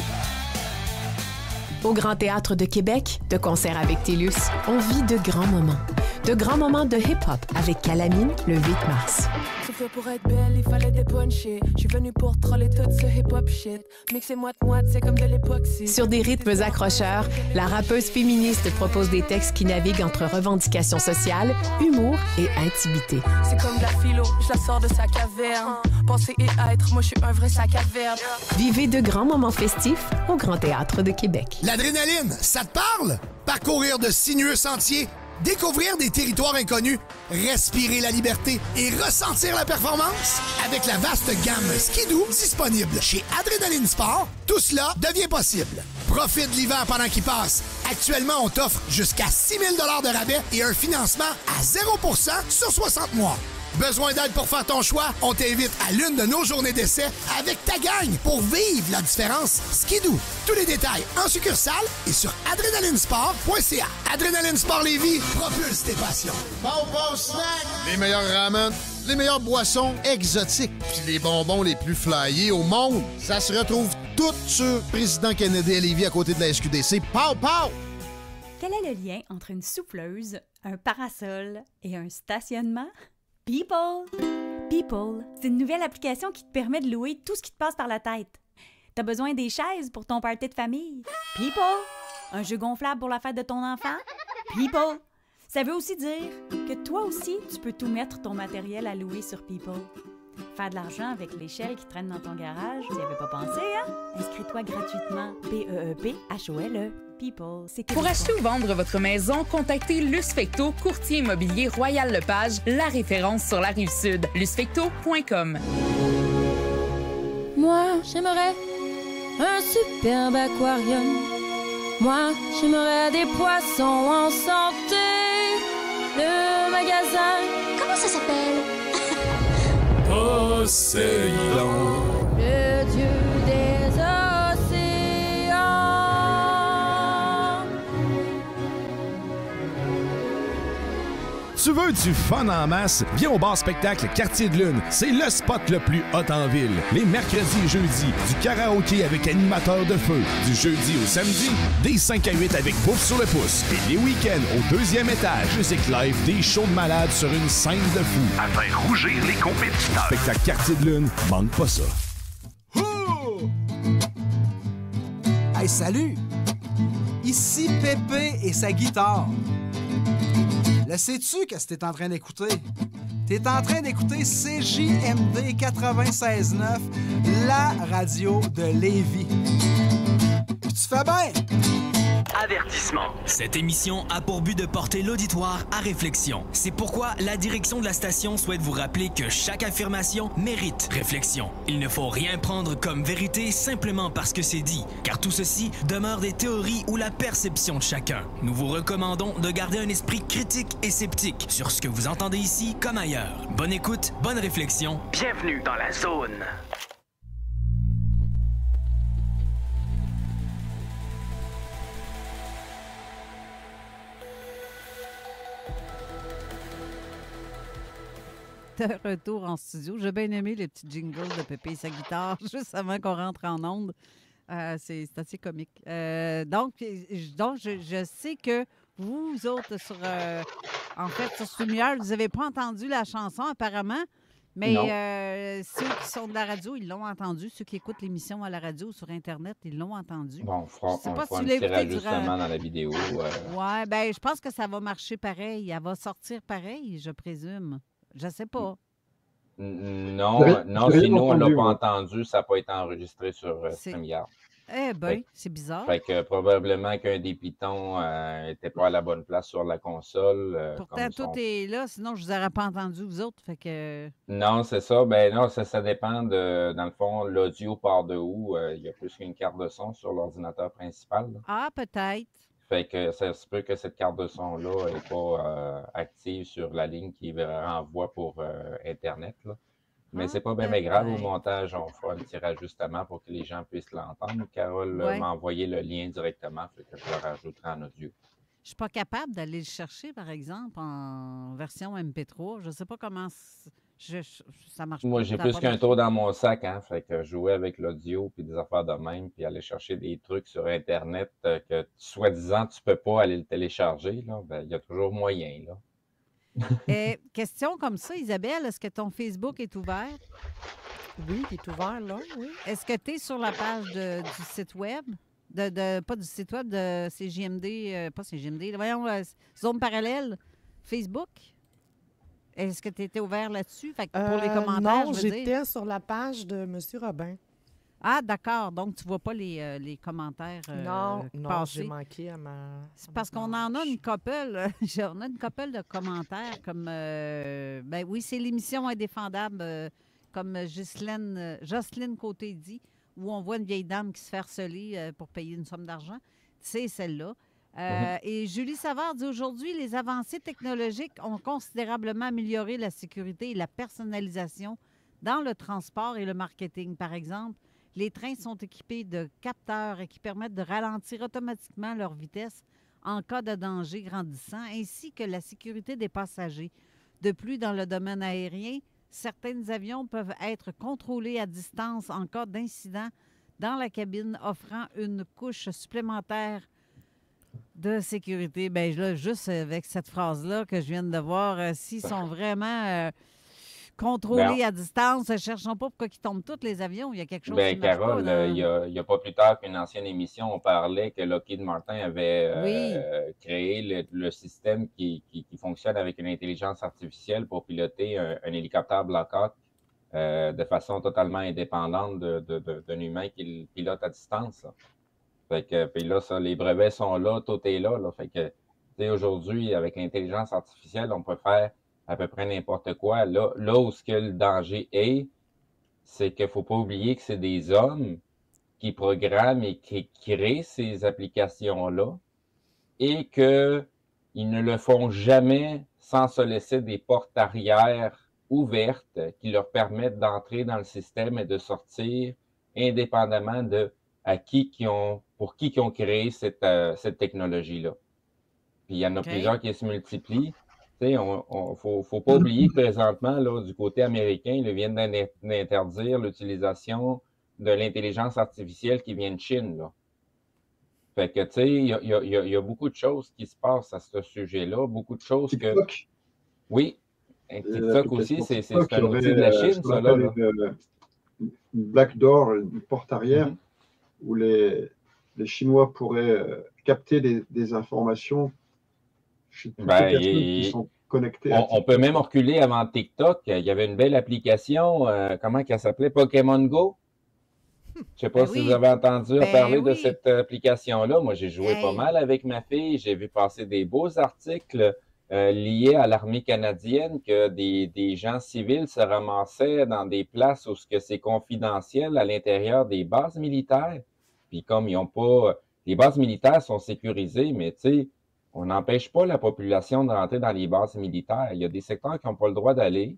Au Grand Théâtre de Québec, de concert avec TELUS, on vit de grands moments. De grands moments de hip-hop avec Calamine le 8 mars. Tout fait pour être belle, il fallait des punchés. Je suis venu pour troller tout ce hip-hop shit. Mixer moite-moite, c'est comme de l'époxy. Sur des rythmes accrocheurs, la rappeuse féministe propose des textes qui naviguent entre revendications sociales, humour et intimité. C'est comme de la philo, je la sors de sa caverne. Penser et être, moi je suis un vrai sac à verbe. Vivez de grands moments festifs au Grand Théâtre de Québec. L'adrénaline, ça te parle? Parcourir de sinueux sentiers, découvrir des territoires inconnus, respirer la liberté et ressentir la performance? Avec la vaste gamme Skidoo disponible chez Adrénaline Sport, tout cela devient possible. Profite de l'hiver pendant qu'il passe. Actuellement, on t'offre jusqu'à 6 000 $ de rabais et un financement à 0% sur 60 mois. Besoin d'aide pour faire ton choix? On t'invite à l'une de nos journées d'essai avec ta gang pour vivre la différence Skidoo. Tous les détails en succursale et sur adrénalinesport.ca. Adrénaline Sport Lévis, propulse tes passions. Bon snack! Les meilleurs ramen, les meilleures boissons exotiques, puis les bonbons les plus flyés au monde. Ça se retrouve tout sur Président Kennedy à Lévis à côté de la SQDC. Pow, pow! Quel est le lien entre une souffleuse, un parasol et un stationnement? People! People, c'est une nouvelle application qui te permet de louer tout ce qui te passe par la tête. T'as besoin des chaises pour ton party de famille? People! Un jeu gonflable pour la fête de ton enfant? People! Ça veut aussi dire que toi aussi, tu peux tout mettre ton matériel à louer sur People. Faire de l'argent avec l'échelle qui traîne dans ton garage, tu n'y avais pas pensé, hein? Inscris-toi gratuitement. P-E-E-P-H-O-L-E. People. C'est Pour acheter ou vendre votre maison, contactez Lusfecto, courtier immobilier Royal Lepage, la référence sur la Rive-Sud. lusfecto.com. Moi, j'aimerais un superbe aquarium. Moi, j'aimerais des poissons en santé. Le magasin, comment ça s'appelle? Poséidon. Le dieu des océans. Tu veux du fun en masse? Viens au bar spectacle Quartier de Lune. C'est le spot le plus hot en ville. Les mercredis et jeudis, du karaoké avec animateur de feu. Du jeudi au samedi, des 5 à 8 avec bouffe sur le pouce. Et les week-ends au 2e étage, musique live, des shows de malades sur une scène de fou. À faire rougir les compétiteurs. Spectacle Quartier de Lune, manque pas ça. Hey, salut! Ici Pépé et sa guitare. Le sais-tu qu'est-ce que t'es en train d'écouter? T'es en train d'écouter CJMD 96.9, la radio de Lévis. Puis tu fais bien! Avertissement. Cette émission a pour but de porter l'auditoire à réflexion. C'est pourquoi la direction de la station souhaite vous rappeler que chaque affirmation mérite réflexion. Il ne faut rien prendre comme vérité simplement parce que c'est dit, car tout ceci demeure des théories ou la perception de chacun. Nous vous recommandons de garder un esprit critique et sceptique sur ce que vous entendez ici comme ailleurs. Bonne écoute, bonne réflexion. Bienvenue dans la zone. De retour en studio. J'ai bien aimé les petits jingles de Pépé et sa guitare juste avant qu'on rentre en onde. C'est assez comique. Donc je sais que vous autres, sur Streamyard, vous n'avez pas entendu la chanson apparemment, mais ceux qui sont de la radio, ils l'ont entendu. Ceux qui écoutent l'émission à la radio sur Internet, ils l'ont entendu. Bon, on fera un petit ajustement dans la vidéo. Ouais, ben je pense que ça va marcher pareil. Elle va sortir pareil, je présume. Je sais pas. Non, si nous, on ne l'a pas entendu, ça n'a pas été enregistré sur StreamYard. Eh bien, c'est bizarre. Fait que probablement qu'un des pitons n'était pas à la bonne place sur la console. Pourtant, tout est là, sinon je ne vous aurais pas entendu, vous autres. Fait que... Non, c'est ça. Ben non, ça dépend de, dans le fond, l'audio part de où. Il y a plus qu'une carte de son sur l'ordinateur principal. Là. Ah, peut-être. Fait que ça se peut que cette carte de son-là n'est pas active sur la ligne qui renvoie pour Internet. Là. Mais c'est pas bien grave. Au montage, on fera un petit rajustement pour que les gens puissent l'entendre. Carole m'a envoyé le lien directement, fait que je le rajouterai en audio. Je suis pas capable d'aller le chercher, par exemple, en version MP3. Je sais pas comment ça marche. Moi, j'ai plus qu'un tour dans mon sac, hein. Fait que jouer avec l'audio puis des affaires de même, puis aller chercher des trucs sur Internet que, soi-disant, tu peux pas aller le télécharger, là. Ben, il y a toujours moyen, là. Question comme ça, Isabelle, est-ce que ton Facebook est ouvert? Oui, il est ouvert là, oui. Est-ce que tu es sur la page du site web? Pas du site web de CJMD, pas CJMD, voyons, Zone Parallèle, Facebook? Est-ce que tu étais ouvert là-dessus? Fait que pour les commentaires, non, j'étais sur la page de M. Robin. Ah, d'accord. Donc, tu ne vois pas les commentaires non, passés. j'ai manqué à ma... C'est parce qu'on en a une couple. On a une couple de commentaires comme... ben oui, c'est l'émission Indéfendable, comme Jocelyne Côté dit, où on voit une vieille dame qui se fait harceler pour payer une somme d'argent. C'est celle-là. Et Julie Savard dit aujourd'hui, les avancées technologiques ont considérablement amélioré la sécurité et la personnalisation dans le transport et le marketing. Par exemple, les trains sont équipés de capteurs qui permettent de ralentir automatiquement leur vitesse en cas de danger grandissant, ainsi que la sécurité des passagers. De plus, dans le domaine aérien, certains avions peuvent être contrôlés à distance en cas d'incident dans la cabine, offrant une couche supplémentaire de sécurité. Bien, là, juste avec cette phrase-là que je viens de voir, s'ils sont vraiment contrôlés à distance. Ne cherchons pas pourquoi ils tombent tous les avions. Il y a quelque chose qui Ben, marche Carole, pas. il n'y a pas plus tard qu'une ancienne émission, on parlait que Lockheed Martin avait créé le système qui fonctionne avec une intelligence artificielle pour piloter un hélicoptère Black Hawk de façon totalement indépendante d'un humain qui le pilote à distance. Là. Fait que, puis là, les brevets sont là, tout est là. Fait que, tu sais, aujourd'hui, avec l'intelligence artificielle, on peut faire à peu près n'importe quoi. Là où ce que le danger est, c'est qu'il ne faut pas oublier que c'est des hommes qui programment et qui créent ces applications-là et qu'ils ne le font jamais sans se laisser des portes arrière ouvertes qui leur permettent d'entrer dans le système et de sortir indépendamment de pour qui ont créé cette technologie-là. Puis il y en a plusieurs qui se multiplient. Tu sais, faut pas oublier que présentement, là, du côté américain, ils viennent d'interdire l'utilisation de l'intelligence artificielle qui vient de Chine, là. Fait que, tu sais, il y a beaucoup de choses qui se passent à ce sujet-là, beaucoup de choses TikTok. Oui, TikTok aussi, c'est un outil de la Chine, ça, là. Une backdoor, une porte arrière, où les Chinois pourraient capter des informations chez toutes les personnes qui sont connectées. On peut même reculer avant TikTok. Il y avait une belle application, comment elle s'appelait? Pokémon Go? Je ne sais pas si vous avez entendu parler de cette application-là. Moi, j'ai joué pas mal avec ma fille. J'ai vu passer des beaux articles liés à l'armée canadienne, que des gens civils se ramassaient dans des places où c'est confidentiel à l'intérieur des bases militaires. Puis comme ils n'ont pas... Les bases militaires sont sécurisées, mais tu sais, on n'empêche pas la population de rentrer dans les bases militaires. Il y a des secteurs qui n'ont pas le droit d'aller.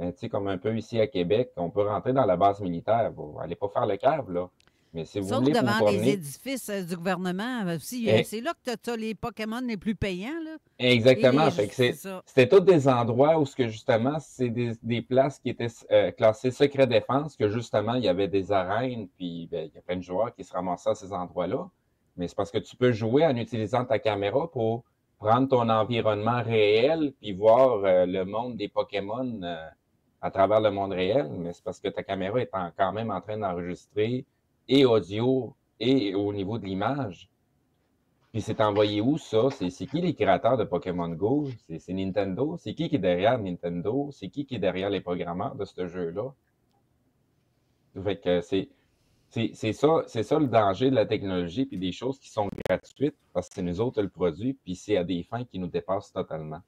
Tu sais, comme un peu ici à Québec, on peut rentrer dans la base militaire. Vous n'allez pas faire le cave, là. Mais si vous Sauf voulez devant vous promener... les édifices du gouvernement aussi. C'est là que tu as les Pokémon les plus payants, là. Exactement. Fait que c'était tous des endroits où, justement, c'est des places qui étaient classées secret défense, que justement, il y avait des arènes, puis il y a plein de joueurs qui se ramassaient à ces endroits-là. Mais c'est parce que tu peux jouer en utilisant ta caméra pour prendre ton environnement réel puis voir le monde des Pokémon à travers le monde réel. Mais c'est parce que ta caméra est quand même en train d'enregistrer et audio et au niveau de l'image. Puis c'est envoyé où, ça? C'est qui les créateurs de Pokémon Go? C'est Nintendo? C'est qui est derrière Nintendo? C'est qui est derrière les programmeurs de ce jeu-là? Fait que c'est ça le danger de la technologie, puis des choses qui sont gratuites, parce que c'est nous autres le produit, puis c'est à des fins qui nous dépassent totalement.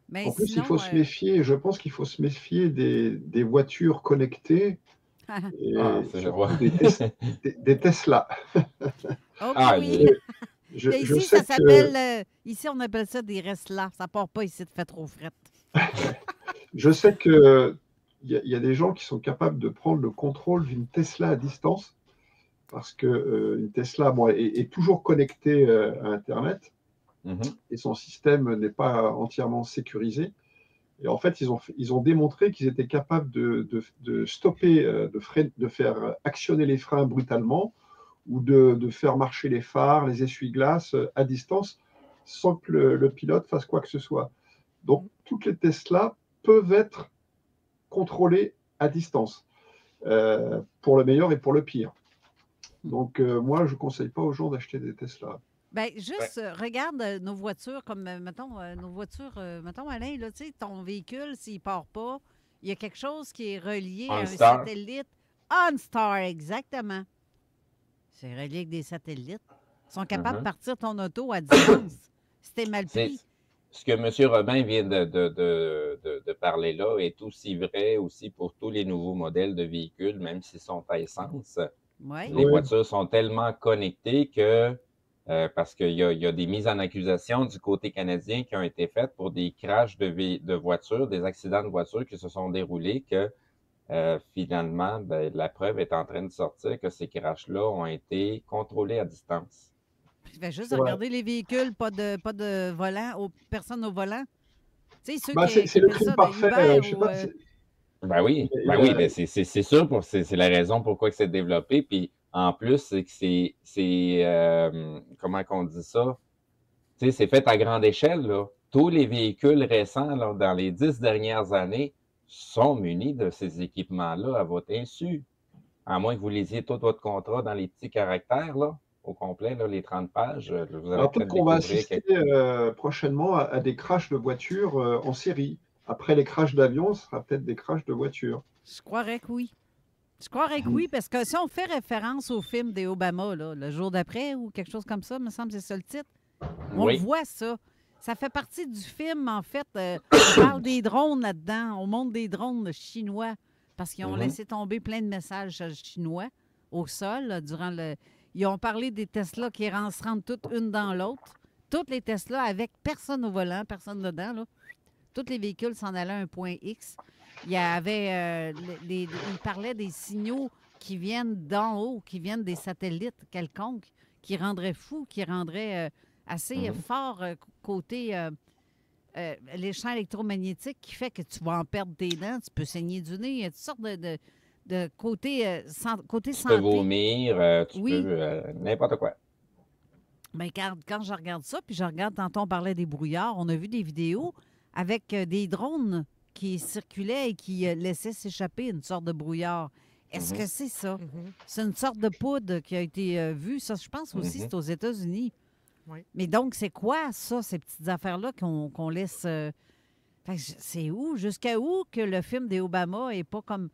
Mais en plus, sinon, il faut se méfier, je pense qu'il faut se méfier des voitures connectées, et des Tesla. Oh, oui. Ici, ça s'appelle, ici, on appelle ça des Resla. Ça part pas ici, de fait trop frette. Je sais que il y a des gens qui sont capables de prendre le contrôle d'une Tesla à distance, parce que une Tesla est toujours connectée à Internet, et son système n'est pas entièrement sécurisé. Et en fait, ils ont démontré qu'ils étaient capables de stopper, de faire actionner les freins brutalement, ou de faire marcher les phares, les essuie-glaces à distance, sans que le pilote fasse quoi que ce soit. Donc, toutes les Tesla peuvent être contrôlées à distance, pour le meilleur et pour le pire. Donc, moi, je ne conseille pas aux gens d'acheter des Tesla. Bien, juste, regarde nos voitures, comme, mettons, nos voitures, mettons, Alain, là, tu sais, ton véhicule, s'il ne part pas, il y a quelque chose qui est relié à un satellite. OnStar, exactement. C'est relié avec des satellites. Ils sont capables de partir ton auto à distance. C'était mal pris. Ce que M. Robin vient de parler là est aussi vrai aussi pour tous les nouveaux modèles de véhicules, même s'ils sont à essence. Les voitures sont tellement connectées que, parce qu'il y a des mises en accusation du côté canadien qui ont été faites pour des crashs de voitures, des accidents de voitures qui se sont déroulés, que finalement, la preuve est en train de sortir que ces crashs-là ont été contrôlés à distance. Tu fais juste regarder les véhicules, pas de volant, personne au volant. Tu sais, c'est le crime parfait. Ben oui, mais c'est sûr, c'est la raison pourquoi c'est développé. Puis en plus, c'est que c'est comment qu'on dit ça? Tu sais, c'est fait à grande échelle, là. tous les véhicules récents là, dans les 10 dernières années sont munis de ces équipements-là à votre insu. À moins que vous lisiez tout votre contrat dans les petits caractères, là, au complet, là, les 30 pages, vous allez Alors, peut-être peut-être qu'on va découvrir assister prochainement à des crashs de voitures en série. Après les crashs d'avions, ce sera peut-être des crashs de voitures. Je croirais que oui. Je croirais que oui, parce que si on fait référence au film des Obama, là, le jour d'après ou quelque chose comme ça, me semble que c'est ça le titre, on Oui. voit ça. Ça fait partie du film, en fait. On parle des drones là-dedans. On montre des drones chinois parce qu'ils ont laissé tomber plein de messages chinois au sol là, durant le... Ils ont parlé des Tesla qui se rendent toutes une dans l'autre. Toutes les Tesla avec personne au volant, personne dedans. Là. Tous les véhicules s'en allaient à un point X. Il y avait... il parlait des signaux qui viennent d'en haut, qui viennent des satellites quelconques, qui rendraient fous, qui rendraient... assez fort côté les champs électromagnétiques qui fait que tu vas en perdre tes dents, tu peux saigner du nez, il y a toutes sortes de côté, côté Tu santé. peux vomir, tu Oui. peux n'importe quoi. Bien, quand je regarde ça, puis je regarde, tantôt on parlait des brouillards, on a vu des vidéos avec des drones qui circulaient et qui laissaient s'échapper une sorte de brouillard. Est-ce que c'est ça? C'est une sorte de poudre qui a été vue. Ça, je pense aussi, c'est aux États-Unis. Oui. Mais donc, c'est quoi, ça, ces petites affaires-là qu'on laisse... Fait que c'est où? Jusqu'à où que le film des Obama est pas comme...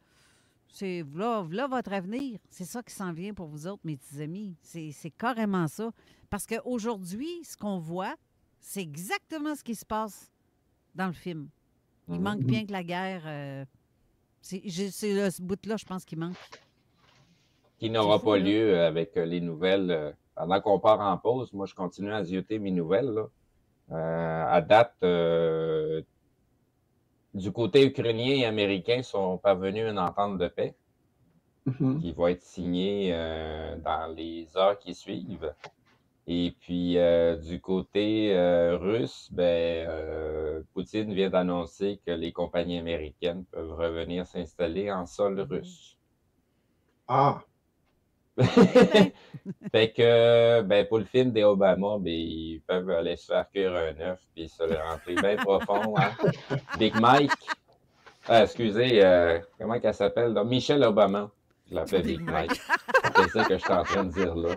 C'est là votre avenir. C'est ça qui s'en vient pour vous autres, mes petits amis. C'est carrément ça. Parce qu'aujourd'hui, ce qu'on voit, c'est exactement ce qui se passe dans le film. Il manque bien que la guerre... c'est ce bout-là, je pense, qui manque. Qui n'aura fou, pas là. lieu avec les nouvelles. Pendant qu'on part en pause, moi, je continue à zioter mes nouvelles. Là. À date, du côté ukrainien et américain, sont parvenus à une entente de paix qui va être signée dans les heures qui suivent. Et puis, du côté russe, Poutine vient d'annoncer que les compagnies américaines peuvent revenir s'installer en sol russe. Ah! Fait que, pour le film des Obama, ils peuvent aller se faire cuire un œuf puis se le rentrer bien profond. Hein? Big Mike. Excusez, comment qu'elle s'appelle? là? Michelle Obama. Je l'appelle Big Mike. C'est ça que je suis en train de dire là.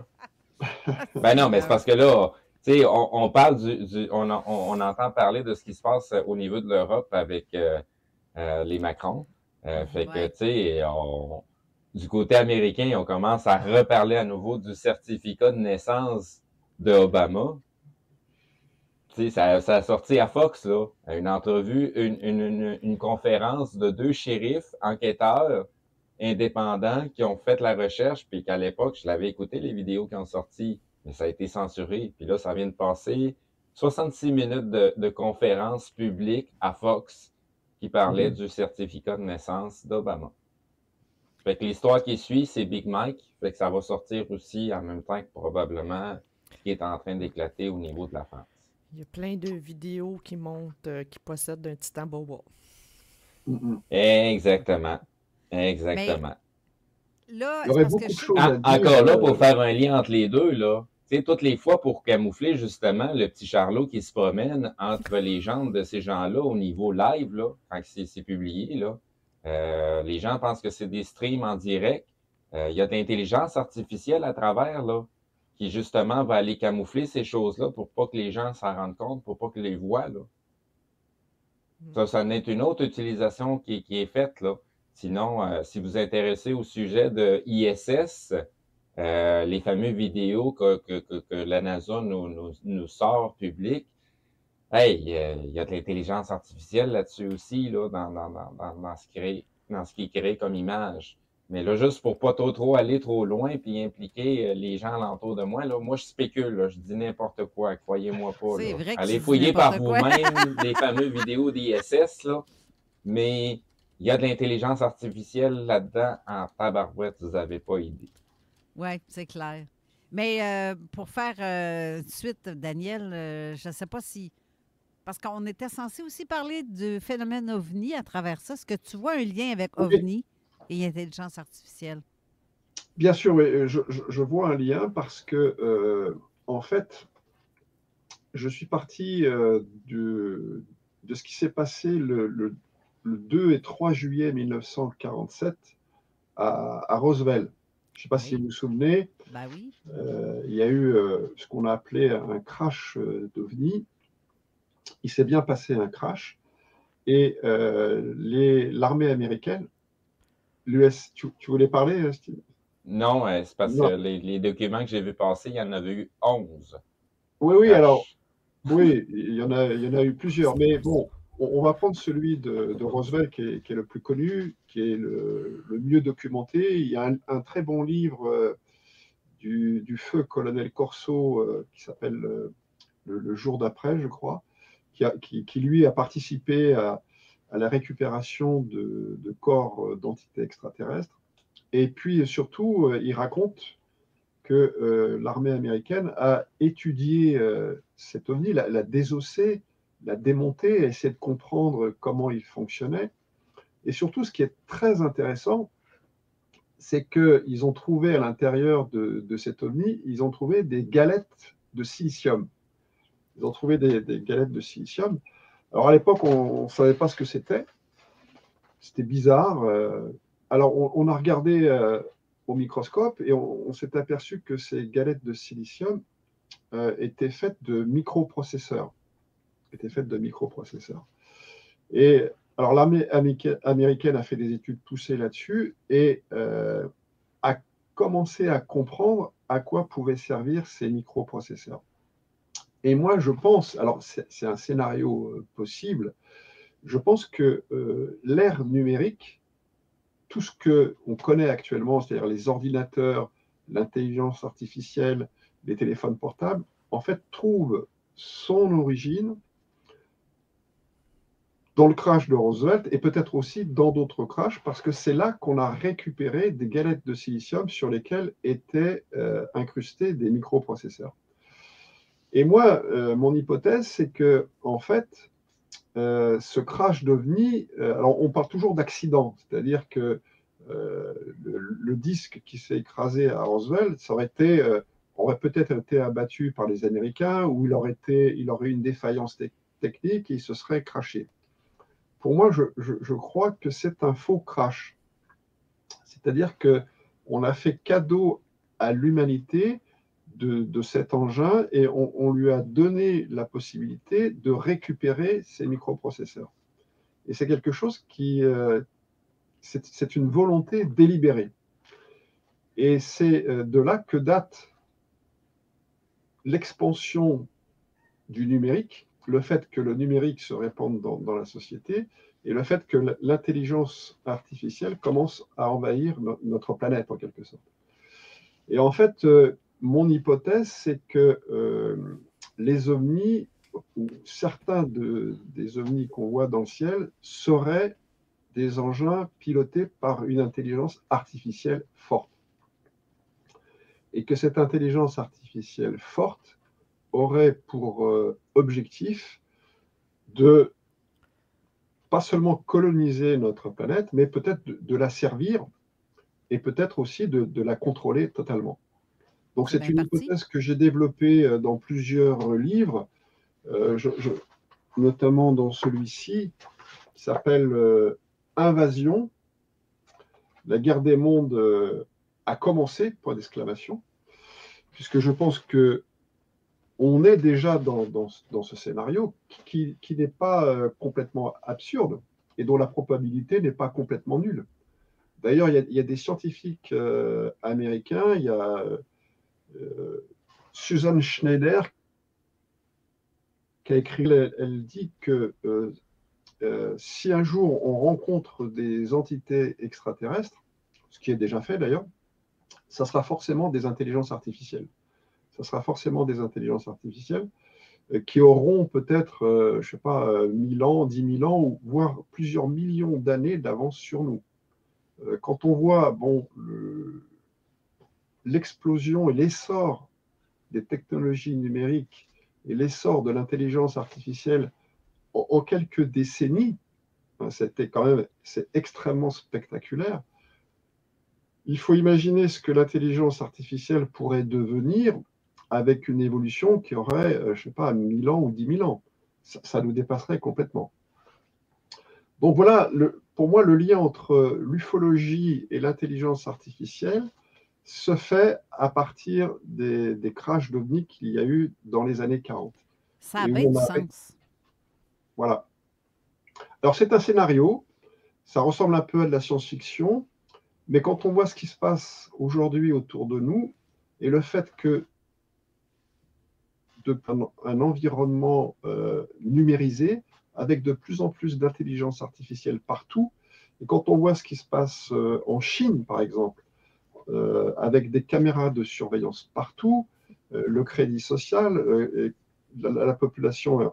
Ben non, mais c'est parce que là, tu sais, on parle on entend parler de ce qui se passe au niveau de l'Europe avec les Macron. Fait que, tu sais, du côté américain, on commence à reparler à nouveau du certificat de naissance de Obama. Tu sais, ça a sorti à Fox, là, une entrevue, une conférence de 2 shérifs enquêteurs indépendants qui ont fait la recherche, puis qu'à l'époque, je l'avais écouté, les vidéos qui ont sorti, mais ça a été censuré. Puis là, ça vient de passer 66 minutes de conférence publique à Fox qui parlait du certificat de naissance d'Obama. Fait que l'histoire qui suit, c'est Big Mike. Fait que ça va sortir aussi en même temps que probablement ce qui est en train d'éclater au niveau de la France. Il y a plein de vidéos qui montrent qui possèdent un titan boba. Exactement. Exactement. Là, Il y aurait beaucoup de choses à dire. Encore là, pour faire un lien entre les deux, là, tu sais, toutes les fois pour camoufler justement le petit Charlot qui se promène entre les jambes de ces gens-là au niveau live, là, quand c'est publié, là, les gens pensent que c'est des streams en direct. Il y a de l'intelligence artificielle à travers, là, qui justement va aller camoufler ces choses-là pour pas que les gens s'en rendent compte, pour pas qu'ils les voient, là. Ça en est une autre utilisation qui est faite, là. Sinon, si vous vous intéressez au sujet de ISS, les fameuses vidéos que la NASA nous sort publiques, il y a de l'intelligence artificielle là-dessus aussi, là, dans ce qui est créé comme image. Mais là, juste pour pas trop aller trop loin puis impliquer les gens alentour de moi, là, moi, je spécule, là, je dis n'importe quoi, croyez-moi pas. C'est là. vrai que Allez tu dis fouiller par n'importe quoi. vous-même les fameuses vidéos d'ISS, là. Mais il y a de l'intelligence artificielle là-dedans en tabarouette, vous n'avez pas idée. Oui, c'est clair. Mais pour faire suite, Daniel, je ne sais pas si... Parce qu'on était censé aussi parler du phénomène OVNI à travers ça. Est-ce que tu vois un lien avec OVNI et intelligence artificielle? Bien sûr, oui, je vois un lien parce que, en fait, je suis parti de ce qui s'est passé le 2 et 3 juillet 1947 à Roswell. Je ne sais pas si vous vous souvenez, Oui. il y a eu ce qu'on a appelé un crash d'OVNI. Il s'est bien passé un crash et l'armée américaine, l'US, tu voulais parler, Steve? Non, c'est parce que les documents que j'ai vus passer, il y en avait eu 11. Oui, alors, oui, il y en a eu plusieurs, mais bon, on va prendre celui de Roswell qui est le plus connu, qui est le mieux documenté. Il y a un très bon livre du feu colonel Corso qui s'appelle le jour d'après, je crois, qui lui a participé à la récupération de corps d'entités extraterrestres. Et puis surtout, il raconte que l'armée américaine a étudié cet OVNI, l'a désossé, l'a démonté, a essayé de comprendre comment il fonctionnait. Et surtout, ce qui est très intéressant, c'est qu'ils ont trouvé à l'intérieur de cet OVNI, ils ont trouvé des galettes de silicium. Ils ont trouvé des galettes de silicium. Alors à l'époque, on ne savait pas ce que c'était. C'était bizarre. Alors on a regardé au microscope et on s'est aperçu que ces galettes de silicium étaient faites de microprocesseurs. Et alors l'armée américaine a fait des études poussées là-dessus et a commencé à comprendre à quoi pouvaient servir ces microprocesseurs. Et moi, je pense, alors c'est un scénario possible, je pense que l'ère numérique, tout ce qu'on connaît actuellement, c'est-à-dire les ordinateurs, l'intelligence artificielle, les téléphones portables, en fait, trouve son origine dans le crash de Roswell et peut-être aussi dans d'autres crashs, parce que c'est là qu'on a récupéré des galettes de silicium sur lesquelles étaient incrustés des microprocesseurs. Et moi, mon hypothèse, c'est que, en fait, ce crash d'OVNI, alors on parle toujours d'accident, c'est-à-dire que le disque qui s'est écrasé à Roswell, ça aurait peut-être été abattu par les Américains ou il aurait eu une défaillance technique et il se serait crashé. Pour moi, je crois que c'est un faux crash. C'est-à-dire qu'on a fait cadeau à l'humanité de cet engin et on lui a donné la possibilité de récupérer ces microprocesseurs. Et c'est quelque chose qui... c'est une volonté délibérée. Et c'est de là que date l'expansion du numérique, le fait que le numérique se répande dans la société et le fait que l'intelligence artificielle commence à envahir notre planète en quelque sorte. Et en fait, mon hypothèse, c'est que les ovnis, ou certains des ovnis qu'on voit dans le ciel, seraient des engins pilotés par une intelligence artificielle forte. Et que cette intelligence artificielle forte aurait pour objectif de pas seulement coloniser notre planète, mais peut-être de la servir et peut-être aussi de la contrôler totalement. Donc c'est une hypothèse que j'ai développée dans plusieurs livres, notamment dans celui-ci, qui s'appelle Invasion. La guerre des mondes a commencé, point d'exclamation, puisque je pense que on est déjà dans ce scénario qui n'est pas complètement absurde et dont la probabilité n'est pas complètement nulle. D'ailleurs, il y a des scientifiques américains, il y a Susan Schneider qui a écrit, elle dit que si un jour on rencontre des entités extraterrestres, ce qui est déjà fait d'ailleurs, ça sera forcément des intelligences artificielles. Ça sera forcément des intelligences artificielles qui auront peut-être, je ne sais pas, 1000 ans, 10 000 ans, ou voire plusieurs millions d'années d'avance sur nous. Quand on voit l'explosion et l'essor des technologies numériques et l'essor de l'intelligence artificielle en quelques décennies, c'est extrêmement spectaculaire. Il faut imaginer ce que l'intelligence artificielle pourrait devenir avec une évolution qui aurait, je ne sais pas, 1000 ans ou 10 000 ans. Ça nous dépasserait complètement. Donc voilà, pour moi, le lien entre l'ufologie et l'intelligence artificielle se fait à partir des crashs d'OVNI qu'il y a eu dans les années 40. Ça a bien du sens. Voilà. Alors, c'est un scénario, ça ressemble un peu à de la science-fiction, mais quand on voit ce qui se passe aujourd'hui autour de nous, et le fait que un environnement numérisé, avec de plus en plus d'intelligence artificielle partout, et quand on voit ce qui se passe en Chine, par exemple, avec des caméras de surveillance partout, le crédit social, la population est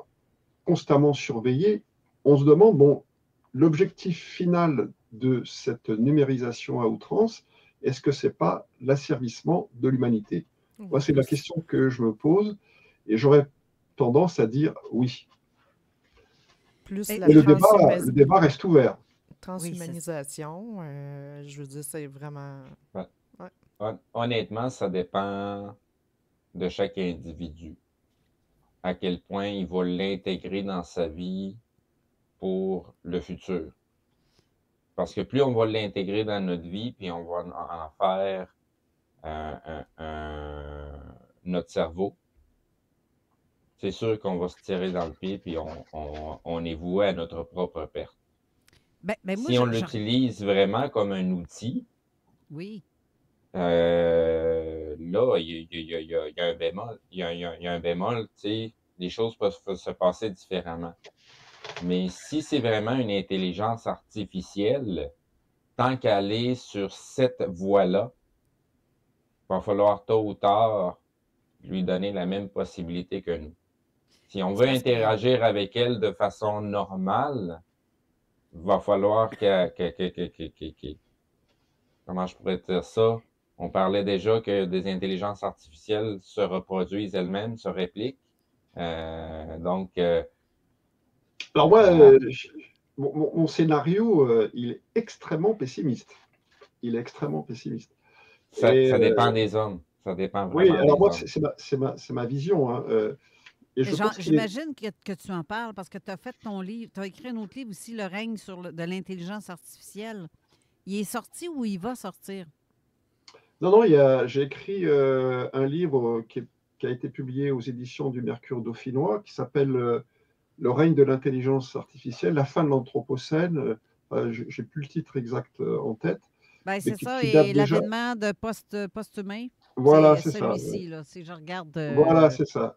constamment surveillée, on se demande, bon, l'objectif final de cette numérisation à outrance, est-ce que ce n'est pas l'asservissement de l'humanité? Moi, c'est la question que je me pose, et j'aurais tendance à dire oui. Plus et le débat reste ouvert. Transhumanisation, je veux dire, c'est vraiment... Ouais. Ouais. Honnêtement, ça dépend de chaque individu. À quel point il va l'intégrer dans sa vie pour le futur. Parce que plus on va l'intégrer dans notre vie, puis on va en faire notre cerveau, c'est sûr qu'on va se tirer dans le pied, puis on est voué à notre propre perte. Ben, moi, si on l'utilise vraiment comme un outil, oui. Là, il y a un bémol. Il y a un bémol, tu sais, les choses peuvent se passer différemment. Mais si c'est vraiment une intelligence artificielle, tant qu'elle est sur cette voie-là, il va falloir tôt ou tard lui donner la même possibilité que nous. Si on veut interagir avec elle de façon normale, il va falloir comment je pourrais dire ça? On parlait déjà que des intelligences artificielles se reproduisent elles-mêmes, se répliquent. Alors moi, mon scénario, il est extrêmement pessimiste. Il est extrêmement pessimiste. Ça dépend des hommes. Ça dépend vraiment. Oui, alors moi, c'est ma vision. Hein. J'imagine que tu en parles parce que tu as fait ton livre, tu as écrit un autre livre aussi, Le règne de l'intelligence artificielle. Il est sorti ou il va sortir? Non, j'ai écrit un livre qui a été publié aux éditions du Mercure Dauphinois qui s'appelle Le règne de l'intelligence artificielle, la fin de l'Anthropocène. J'ai plus le titre exact en tête. Ben, c'est ça, et l'avènement de post-humain. Voilà, c'est ça. Celui-ci, là, si je regarde... Voilà, c'est ça.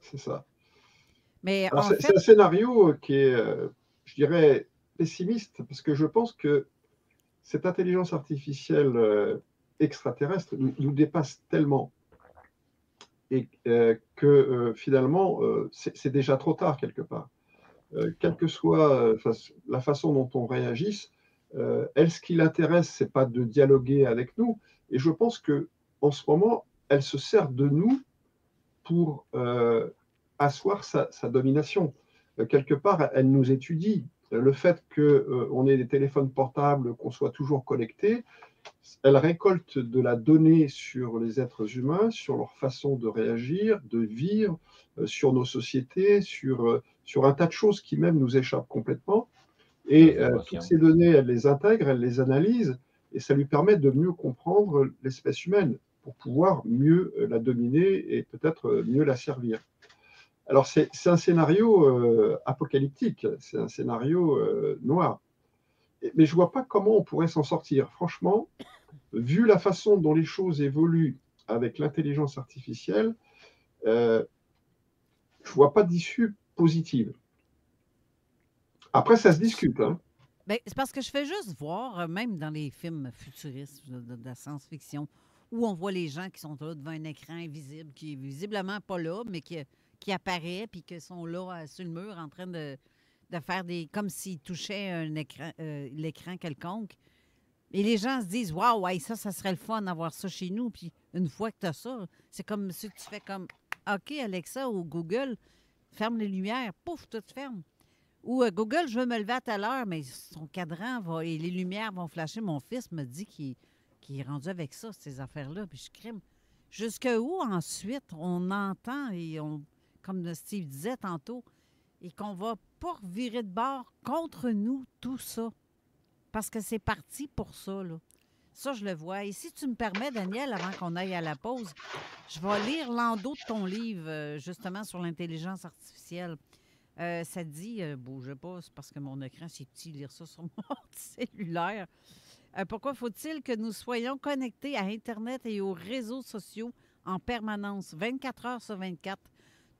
Mais c'est un scénario qui est, je dirais, pessimiste, parce que je pense que cette intelligence artificielle extraterrestre nous dépasse tellement et que finalement, c'est déjà trop tard quelque part. Quelle que soit la façon dont on réagisse, elle, ce qui l'intéresse, c'est pas de dialoguer avec nous. Et je pense que en ce moment, elle se sert de nous pour asseoir sa domination. Quelque part, elle nous étudie. Le fait qu'on ait des téléphones portables, qu'on soit toujours connectés, elle récolte de la donnée sur les êtres humains, sur leur façon de réagir, de vivre, sur nos sociétés, sur un tas de choses qui même nous échappent complètement. Et toutes ces données, elle les intègre, elle les analyse, et ça lui permet de mieux comprendre l'espèce humaine pour pouvoir mieux la dominer et peut-être mieux la servir. Alors, c'est un scénario apocalyptique, c'est un scénario noir. Mais je ne vois pas comment on pourrait s'en sortir. Franchement, vu la façon dont les choses évoluent avec l'intelligence artificielle, je ne vois pas d'issue positive. Après, ça se discute. Hein. Ben, c'est parce que je fais juste voir, même dans les films futuristes de la science-fiction, où on voit les gens qui sont là devant un écran invisible, qui est visiblement pas là, mais qui apparaît, puis qui sont là sur le mur en train de faire comme s'ils touchaient un écran, l'écran quelconque. Et les gens se disent « Waouh, ouais, ça serait le fun d'avoir ça chez nous. » Puis une fois que tu as ça, c'est comme si tu fais comme « OK, Alexa ou Google, ferme les lumières. » Pouf, tout ferme. Ou Google, je veux me lever à telle heure, mais son cadran et les lumières vont flasher. Mon fils me dit qu'il est rendu avec ça, ces affaires-là. Puis je crime. Jusque où ensuite on entend et comme Steve disait tantôt, et qu'on va pas virer de bord contre nous, tout ça. Parce que c'est parti pour ça, là. Ça, je le vois. Et si tu me permets, Daniel, avant qu'on aille à la pause, je vais lire l'endo de ton livre, justement, sur l'intelligence artificielle. Ça dit, bougez pas, c'est parce que mon écran, c'est petit, lire ça sur mon cellulaire. Pourquoi faut-il que nous soyons connectés à Internet et aux réseaux sociaux en permanence, 24 heures sur 24?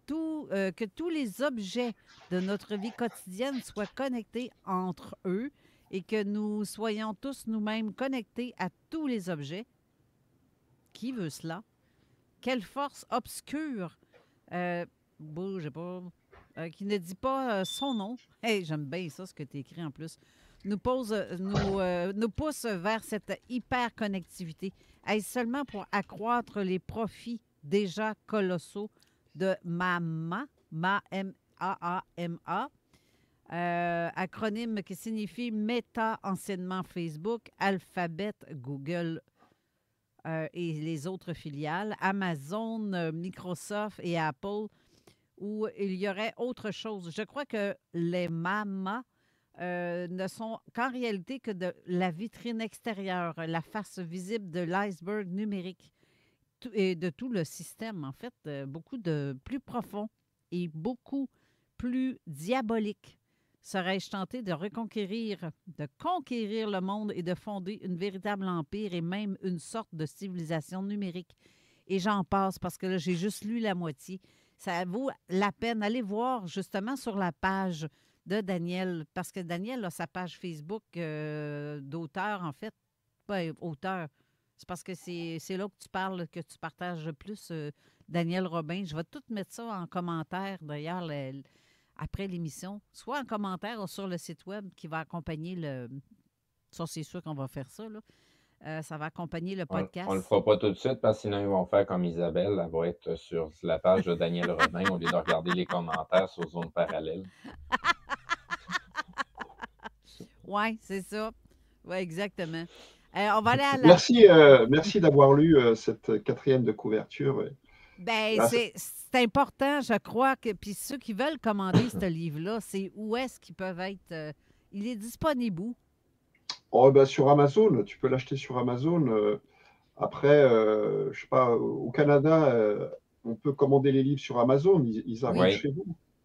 Que tous les objets de notre vie quotidienne soient connectés entre eux et que nous soyons tous nous-mêmes connectés à tous les objets. Qui veut cela? Quelle force obscure, bougez pas, qui ne dit pas son nom. Hey, j'aime bien ça, ce que tu écris en plus. Nous pousse vers cette hyper-connectivité. Est-ce seulement pour accroître les profits déjà colossaux de MAMA, M-A-A-M-A, acronyme qui signifie Meta, anciennement Facebook, Alphabet, Google et les autres filiales, Amazon, Microsoft et Apple, où il y aurait autre chose. Je crois que les MAMA ne sont qu'en réalité que de la vitrine extérieure, la face visible de l'iceberg numérique et de tout le système, en fait, beaucoup de plus profond et beaucoup plus diabolique. Serais-je tenté de conquérir le monde et de fonder une véritable empire et même une sorte de civilisation numérique? Et j'en passe parce que là, j'ai juste lu la moitié. Ça vaut la peine. Allez voir justement sur la page de Daniel, parce que Daniel a sa page Facebook d'auteur, en fait. Pas auteur. C'est parce que c'est là que tu parles, que tu partages le plus, Daniel Robin. Je vais tout mettre ça en commentaire, d'ailleurs, après l'émission. Soit en commentaire ou sur le site web qui va accompagner le... Ça, c'est sûr qu'on va faire ça, là. Ça va accompagner le podcast. On le fera pas tout de suite, parce que sinon, ils vont faire comme Isabelle. Elle va être sur la page de Daniel Robin au lieu de regarder les commentaires sur Zone Parallèle. Oui, c'est ça. Oui, exactement. On va aller à la... Merci d'avoir lu cette 4e de couverture. Bien, c'est important, je crois, que puis ceux qui veulent commander ce livre-là, c'est où est-ce qu'ils peuvent être... il est disponible où? Oh, ben, sur Amazon, tu peux l'acheter sur Amazon. Après, je ne sais pas, au Canada, on peut commander les livres sur Amazon, ils arrivent chez vous.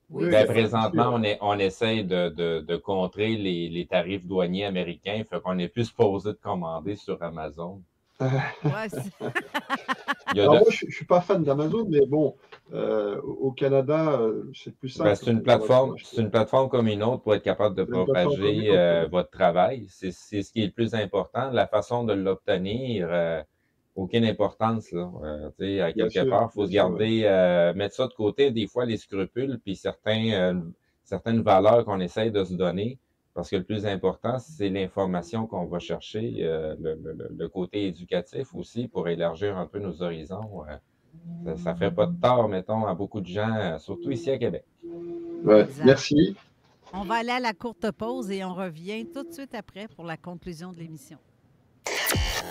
Oui, ben, présentement, on essaye de contrer les tarifs douaniers américains, fait qu'on est plus supposé de commander sur Amazon. Ouais, moi, je ne suis pas fan d'Amazon, mais bon, au Canada, c'est plus simple. Ben, c'est une plateforme comme une autre pour être capable de propager votre travail. C'est ce qui est le plus important. La façon de l'obtenir, aucune importance, là. À quelque part, il faut se garder, mettre ça de côté, des fois, les scrupules, puis certaines valeurs qu'on essaye de se donner. Parce que le plus important, c'est l'information qu'on va chercher, le côté éducatif aussi, pour élargir un peu nos horizons. Ça ne fait pas de tort, mettons, à beaucoup de gens, surtout ici à Québec. Ouais, merci. On va aller à la courte pause et on revient tout de suite après pour la conclusion de l'émission.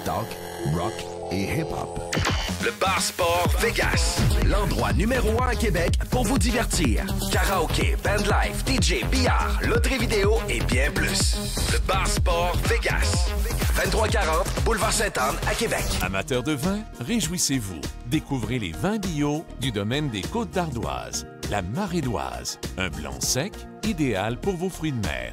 Talk, rock et hip-hop. Le Bar Sport Vegas. L'endroit numéro 1 à Québec pour vous divertir. Karaoké, bandlife, DJ, billard, loterie vidéo et bien plus. Le Bar Sport Vegas. 2340 Boulevard Sainte-Anne à Québec. Amateurs de vin, réjouissez-vous. Découvrez les vins bio du domaine des Côtes-d'Ardoise. La Marédoise. Un blanc sec, idéal pour vos fruits de mer.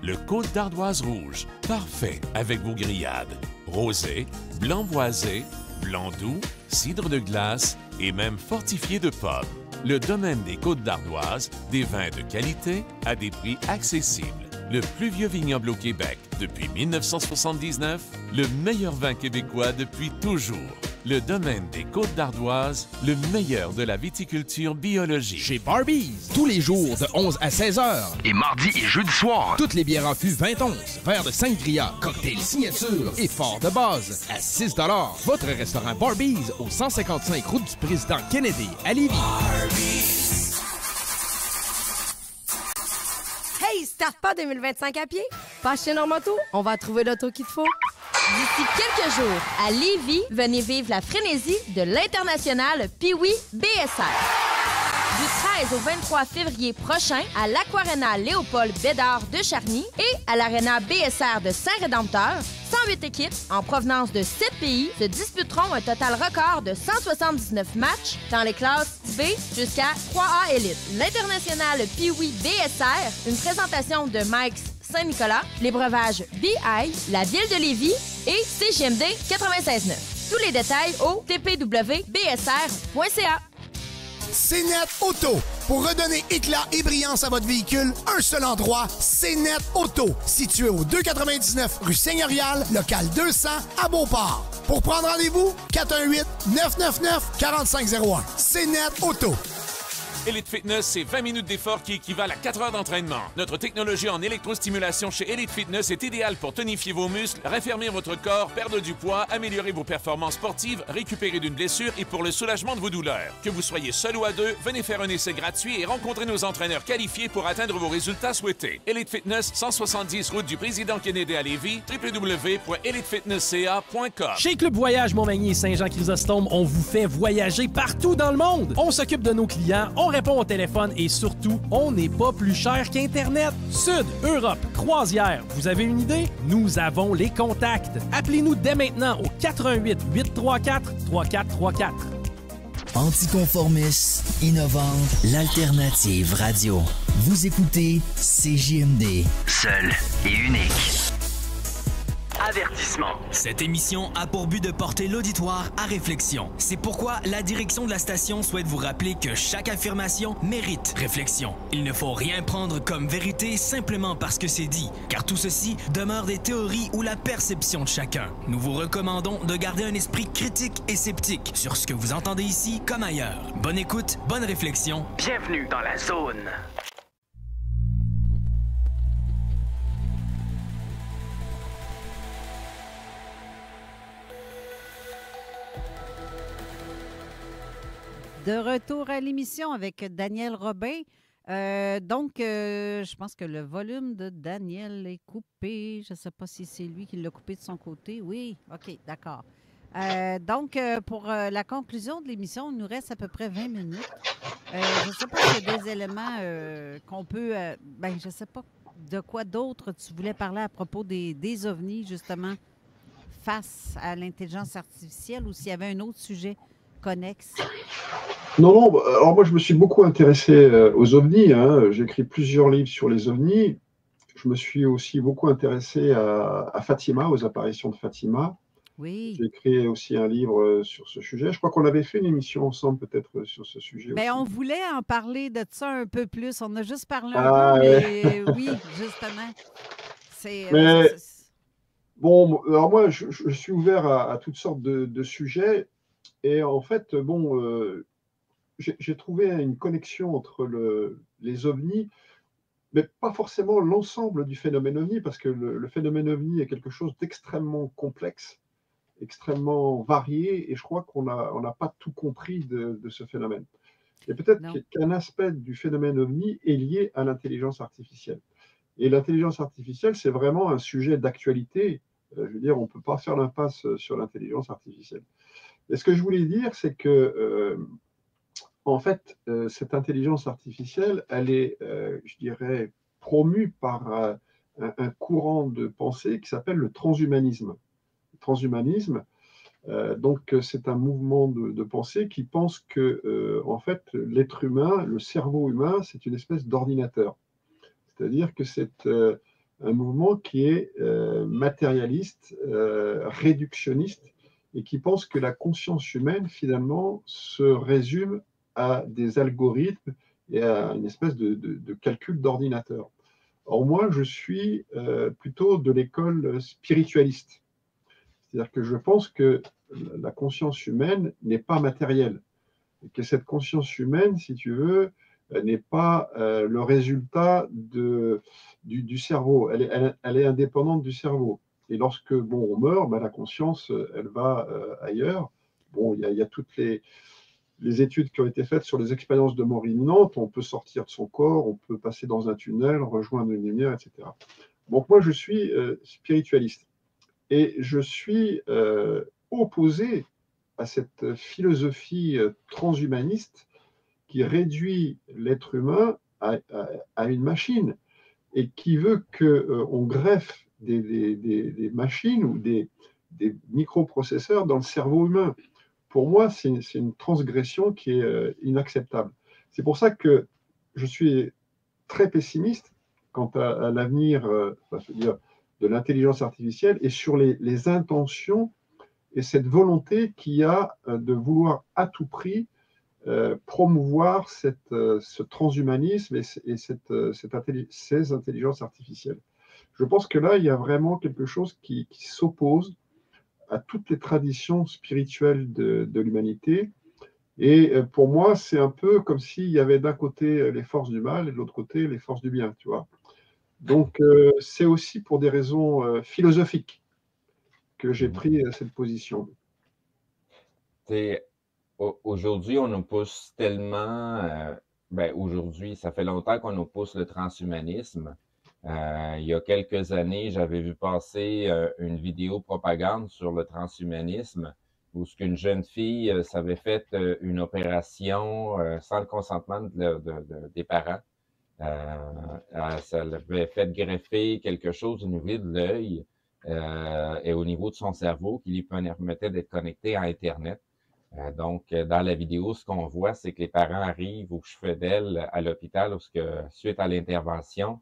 Le Côte d'Ardoise rouge, parfait avec vos grillades. Rosé, blanc boisé, blanc doux, cidre de glace et même fortifié de pommes. Le domaine des Côtes d'Ardoise, des vins de qualité à des prix accessibles. Le plus vieux vignoble au Québec depuis 1979, le meilleur vin québécois depuis toujours. Le domaine des Côtes d'Ardoise, le meilleur de la viticulture biologique. Chez Barbies, tous les jours de 11 à 16 heures. Et mardi et jeudi soir. Toutes les bières en fût 20-11, verre de sangria, cocktail signature et fort de base à 6 $. Votre restaurant Barbies au 155 route du président Kennedy à Lévis. Hey, start pas 2025 à pied. Pas chez Normoto, on va trouver l'auto qu'il te faut. D'ici quelques jours, à Lévis, venez vivre la frénésie de l'International Pee-Wee BSR. Du 13 au 23 février prochain, à l'Aquarena Léopold Bédard de Charny et à l'Arena BSR de Saint-Rédempteur, 108 équipes en provenance de 7 pays se disputeront un total record de 179 matchs dans les classes B jusqu'à 3A Élite. L'International Pee-Wee BSR, une présentation de Mike's Saint-Nicolas, les breuvages BI, la Ville de Lévis et CGMD 96.9. Tous les détails au tpwbsr.ca. CNET Auto. Pour redonner éclat et brillance à votre véhicule, un seul endroit, CNET Auto. Situé au 299 rue Seigneurial, local 200 à Beauport. Pour prendre rendez-vous, 418-999-4501. CNET Auto. Elite Fitness, c'est 20 minutes d'effort qui équivalent à 4 heures d'entraînement. Notre technologie en électrostimulation chez Elite Fitness est idéale pour tonifier vos muscles, raffermir votre corps, perdre du poids, améliorer vos performances sportives, récupérer d'une blessure et pour le soulagement de vos douleurs. Que vous soyez seul ou à deux, venez faire un essai gratuit et rencontrez nos entraîneurs qualifiés pour atteindre vos résultats souhaités. Elite Fitness, 170 route du Président Kennedy à Lévis, www.elitefitnessca.com. Chez Club Voyage Montmagny et Saint-Jean-Chrysostome, on vous fait voyager partout dans le monde. On s'occupe de nos clients, on répond au téléphone et surtout, on n'est pas plus cher qu'Internet. Sud, Europe, croisière, vous avez une idée? Nous avons les contacts. Appelez-nous dès maintenant au 88 834 3434. Anticonformiste, innovante, l'alternative radio. Vous écoutez CJMD. Seul et unique. Avertissement. Cette émission a pour but de porter l'auditoire à réflexion. C'est pourquoi la direction de la station souhaite vous rappeler que chaque affirmation mérite réflexion. Il ne faut rien prendre comme vérité simplement parce que c'est dit, car tout ceci demeure des théories ou la perception de chacun. Nous vous recommandons de garder un esprit critique et sceptique sur ce que vous entendez ici comme ailleurs. Bonne écoute, bonne réflexion. Bienvenue dans la zone. De retour à l'émission avec Daniel Robin. Je pense que le volume de Daniel est coupé. Je ne sais pas si c'est lui qui l'a coupé de son côté. Oui, OK, d'accord. Pour la conclusion de l'émission, il nous reste à peu près 20 minutes. Je ne sais pas s'il y a des éléments qu'on peut... je ne sais pas de quoi d'autre tu voulais parler à propos des ovnis, justement, face à l'intelligence artificielle, ou s'il y avait un autre sujet connexe. Non, alors moi je me suis beaucoup intéressé aux ovnis, hein. J'ai écrit plusieurs livres sur les ovnis. Je me suis aussi beaucoup intéressé à Fatima, aux apparitions de Fatima. Oui. J'ai écrit aussi un livre sur ce sujet. Je crois qu'on avait fait une émission ensemble peut-être sur ce sujet. Bien, on voulait en parler de ça un peu plus. On a juste parlé un Ah, peu, ouais. mais oui, justement. Bon, alors moi je suis ouvert à toutes sortes de sujets. Et en fait, j'ai trouvé une connexion entre les ovnis, mais pas forcément l'ensemble du phénomène ovni, parce que le phénomène ovni est quelque chose d'extrêmement complexe, extrêmement varié, et je crois qu'on n'a pas tout compris de ce phénomène. Et peut-être qu'un aspect du phénomène ovni est lié à l'intelligence artificielle. Et l'intelligence artificielle, c'est vraiment un sujet d'actualité. Je veux dire, on ne peut pas faire l'impasse sur l'intelligence artificielle. Et ce que je voulais dire, c'est que, en fait, cette intelligence artificielle, elle est, je dirais, promue par un courant de pensée qui s'appelle le transhumanisme. Le transhumanisme, donc, c'est un mouvement de pensée qui pense que, en fait, l'être humain, le cerveau humain, c'est une espèce d'ordinateur. C'est-à-dire que c'est un mouvement qui est matérialiste, réductionniste, et qui pense que la conscience humaine, finalement, se résume à des algorithmes et à une espèce de calcul d'ordinateur. Or, moi, je suis plutôt de l'école spiritualiste. C'est-à-dire que je pense que la conscience humaine n'est pas matérielle, et que cette conscience humaine, si tu veux, n'est pas le résultat du cerveau. Elle est indépendante du cerveau. Et lorsque on meurt, la conscience, elle va ailleurs. Bon, il y a toutes les études qui ont été faites sur les expériences de mort imminente. On peut sortir de son corps, on peut passer dans un tunnel, rejoindre une lumière, etc. Donc moi, je suis spiritualiste. Et je suis opposé à cette philosophie transhumaniste qui réduit l'être humain à une machine et qui veut qu'on greffe des machines ou des microprocesseurs dans le cerveau humain. Pour moi, c'est une transgression qui est inacceptable. C'est pour ça que je suis très pessimiste quant à l'avenir de l'intelligence artificielle et sur les intentions et cette volonté qu'il y a de vouloir à tout prix promouvoir ce transhumanisme et ces intelligences artificielles. Je pense que là, il y a vraiment quelque chose qui s'oppose à toutes les traditions spirituelles de l'humanité. Et pour moi, c'est un peu comme s'il y avait d'un côté les forces du mal et de l'autre côté les forces du bien, tu vois. Donc, c'est aussi pour des raisons philosophiques que j'ai pris cette position. Aujourd'hui, on nous pousse tellement... aujourd'hui, ça fait longtemps qu'on nous pousse le transhumanisme. Il y a quelques années, j'avais vu passer une vidéo propagande sur le transhumanisme où une jeune fille s'avait fait une opération sans le consentement des parents. Ça avait fait greffer quelque chose au niveau de l'œil et au niveau de son cerveau qui lui permettait d'être connecté à Internet. Donc, dans la vidéo, ce qu'on voit, c'est que les parents arrivent au chevet d'elle à l'hôpital suite à l'intervention,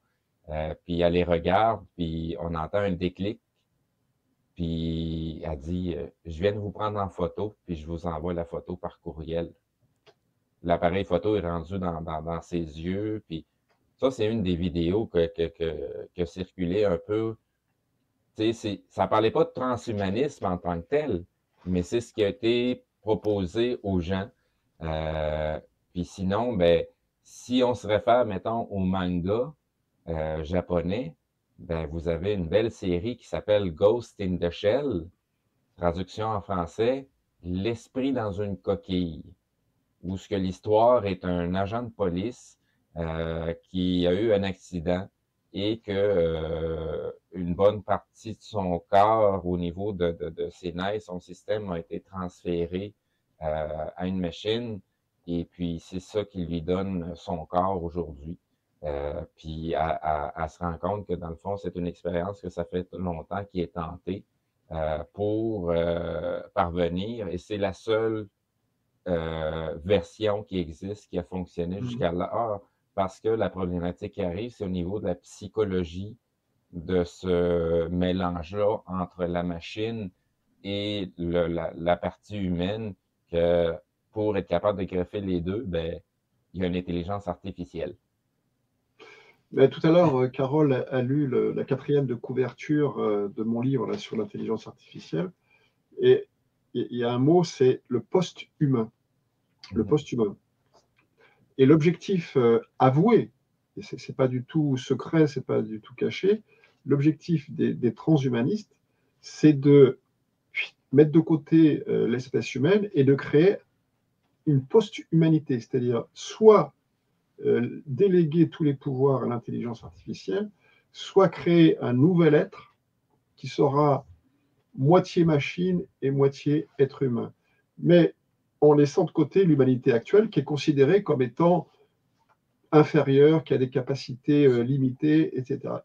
puis elle les regarde, puis on entend un déclic, puis elle dit « Je viens de vous prendre en photo, puis je vous envoie la photo par courriel. » L'appareil photo est rendu dans ses yeux, puis ça, c'est une des vidéos que circulait un peu. Tu sais, ça parlait pas de transhumanisme en tant que tel, mais c'est ce qui a été proposé aux gens. Puis sinon, si on se réfère, mettons, au manga japonais, vous avez une belle série qui s'appelle Ghost in the Shell, traduction en français, l'esprit dans une coquille, où ce que l'histoire est un agent de police qui a eu un accident et que une bonne partie de son corps au niveau de ses nerfs, son système a été transféré à une machine et puis c'est ça qui lui donne son corps aujourd'hui. Puis elle se rend compte que dans le fond, c'est une expérience que ça fait longtemps qu'il est tenté pour parvenir et c'est la seule version qui existe, qui a fonctionné jusqu'à là. Parce que la problématique qui arrive, c'est au niveau de la psychologie de ce mélange-là entre la machine et la partie humaine, que pour être capable de greffer les deux, il y a une intelligence artificielle. Mais tout à l'heure, Carole a lu la 4e de couverture de mon livre là, sur l'intelligence artificielle. Et il y a un mot, c'est le post-humain. Le post-humain. Et l'objectif avoué, et ce n'est pas du tout secret, ce n'est pas du tout caché, l'objectif des transhumanistes, c'est de mettre de côté l'espèce humaine et de créer une post-humanité, c'est-à-dire soit déléguer tous les pouvoirs à l'intelligence artificielle, soit créer un nouvel être qui sera moitié machine et moitié être humain. Mais en laissant de côté l'humanité actuelle qui est considérée comme étant inférieure, qui a des capacités limitées, etc.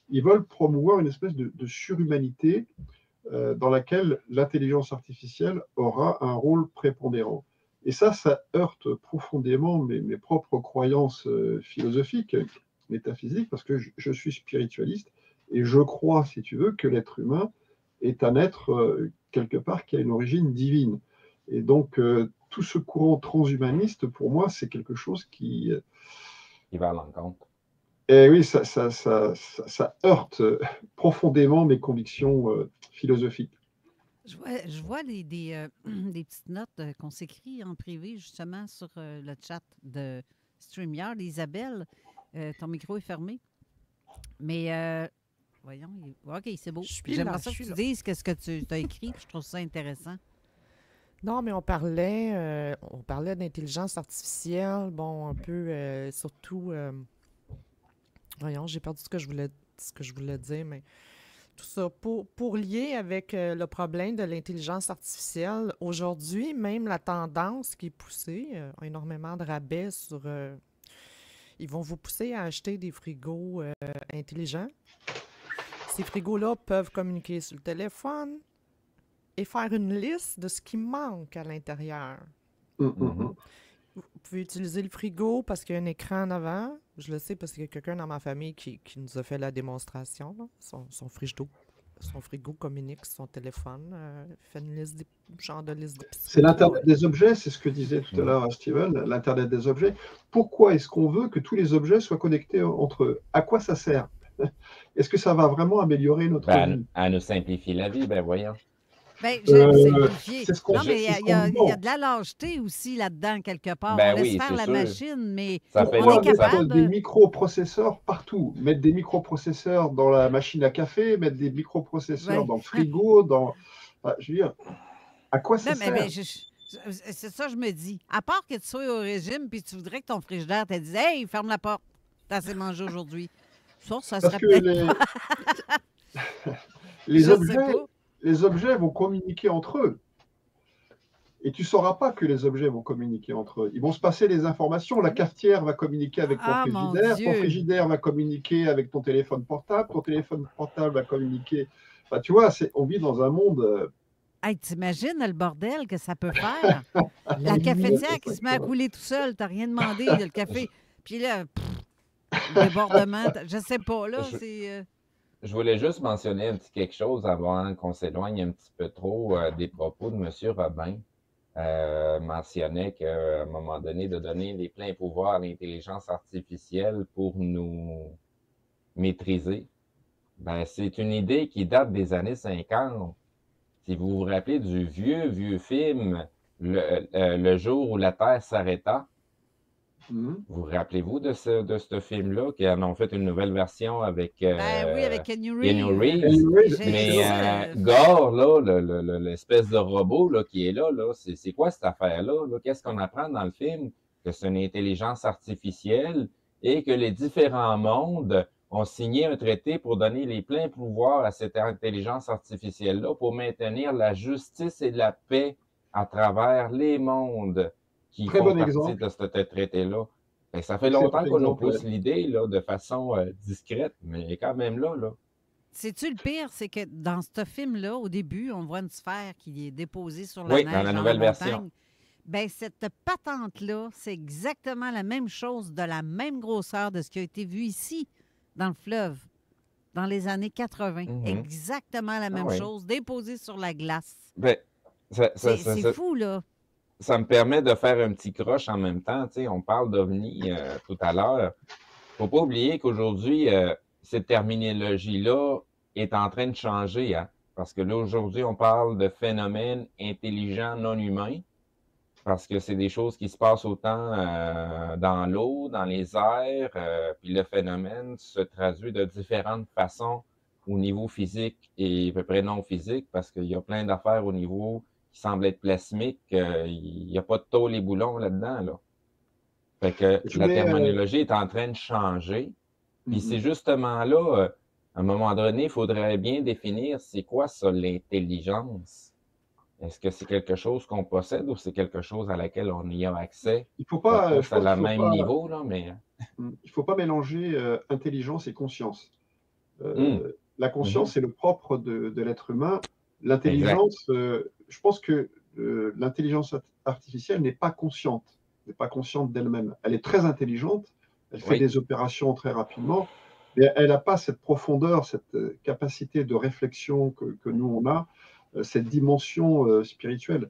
Ils veulent promouvoir une espèce de surhumanité dans laquelle l'intelligence artificielle aura un rôle prépondérant. Et ça heurte profondément mes propres croyances philosophiques, métaphysiques, parce que je suis spiritualiste et je crois, si tu veux, que l'être humain est un être, quelque part, qui a une origine divine. Et donc, tout ce courant transhumaniste, pour moi, c'est quelque chose qui va à l'encontre. Et oui, ça heurte profondément mes convictions philosophiques. Je vois des petites notes qu'on s'écrit en privé, justement, sur le chat de StreamYard. Isabelle, ton micro est fermé. Mais, voyons, OK, c'est beau. J'aimerais ça que tu dises ce que tu as écrit. Je trouve ça intéressant. Non, mais on parlait d'intelligence artificielle, bon, un peu, surtout, voyons, j'ai perdu ce que je voulais dire, mais tout ça. Pour lier avec le problème de l'intelligence artificielle, aujourd'hui, même la tendance qui est poussée, énormément de rabais sur... ils vont vous pousser à acheter des frigos intelligents. Ces frigos-là peuvent communiquer sur le téléphone et faire une liste de ce qui manque à l'intérieur. Vous pouvez utiliser le frigo parce qu'il y a un écran en avant. Je le sais parce qu'il y a quelqu'un dans ma famille qui nous a fait la démonstration. Là. Son frigo communique sur son téléphone, fait une liste, genre de liste d'épicerie. C'est l'Internet des objets, c'est ce que disait tout à l'heure Steven, l'Internet des objets. Pourquoi est-ce qu'on veut que tous les objets soient connectés entre eux? À quoi ça sert? Est-ce que ça va vraiment améliorer notre vie? À nous simplifier la vie, ben voyons. Ben, simplifier. C'est ce qu'on Non, mais il y a demande. de la lâcheté aussi là-dedans, quelque part. Ben on laisse oui, faire c'est la sûr. machine, mais Pourquoi on est mettre capable. des microprocesseurs partout? Mettre des microprocesseurs dans la machine à café, mettre des microprocesseurs dans le frigo, enfin, je veux dire, à quoi ça Non, sert? mais c'est ça que je me dis. À part que tu sois au régime puis tu voudrais que ton frigidaire te dise « Hey, ferme la porte, t'as assez mangé aujourd'hui. » Ça serait peut-être les objets vont communiquer entre eux. Et tu ne sauras pas que les objets vont communiquer entre eux. Ils vont se passer des informations. La cafetière va communiquer avec ton frigidaire va communiquer avec ton téléphone portable va communiquer... Enfin, tu vois, on vit dans un monde... Hey, t'imagines le bordel que ça peut faire? La cafetière qui se met à couler tout seul, t'as rien demandé, il y a le café. Puis là, le débordement, je sais pas, là, c'est... Je voulais juste mentionner un petit quelque chose avant qu'on s'éloigne un petit peu trop des propos de M. Robin. Mentionnait qu'à un moment donné, de donner les pleins pouvoirs à l'intelligence artificielle pour nous maîtriser, ben, c'est une idée qui date des années 50. Si vous vous rappelez du vieux film Le jour où la Terre s'arrêta, vous rappelez-vous de ce film-là, qui en ont fait une nouvelle version avec, oui, avec Keanu Reeves. Mais Gore, là, l'espèce de robot là, qui est là, c'est quoi cette affaire-là? Qu'est-ce qu'on apprend dans le film? Que c'est une intelligence artificielle et que les différents mondes ont signé un traité pour donner les pleins pouvoirs à cette intelligence artificielle-là pour maintenir la justice et la paix à travers les mondes qui font partie de ce traité-là. Ça fait longtemps qu'on nous pousse l'idée de façon discrète, mais quand même là. Sais-tu le pire, c'est que dans ce film-là, au début, on voit une sphère qui est déposée sur la neige. Oui, dans la nouvelle version. Bien, cette patente-là, c'est exactement la même chose, de la même grosseur de ce qui a été vu ici, dans le fleuve, dans les années 80. Exactement la même chose, déposée sur la glace. Ben, c'est fou, là. Ça me permet de faire un petit croche en même temps. Tu sais, on parle d'OVNI tout à l'heure. Faut pas oublier qu'aujourd'hui, cette terminologie-là est en train de changer. Hein? Parce que là, aujourd'hui, on parle de phénomènes intelligents non humains. Parce que c'est des choses qui se passent autant dans l'eau, dans les airs. Puis le phénomène se traduit de différentes façons au niveau physique et à peu près non physique. Parce qu'il y a plein d'affaires au niveau qui semble être plasmique, il n'y a pas de tôle et boulons là-dedans. Là. Fait que la terminologie est en train de changer. Puis c'est justement là, à un moment donné, il faudrait bien définir c'est quoi ça, l'intelligence. Est-ce que c'est quelque chose qu'on possède ou c'est quelque chose à laquelle on y a accès? Il faut pas... à le même niveau, là, mais... Il ne faut pas mélanger intelligence et conscience. La conscience, c'est le propre de l'être humain. L'intelligence, je pense que l'intelligence artificielle n'est pas consciente d'elle-même. Elle est très intelligente, elle fait des opérations très rapidement, mais elle n'a pas cette profondeur, cette capacité de réflexion que nous, on a, cette dimension spirituelle.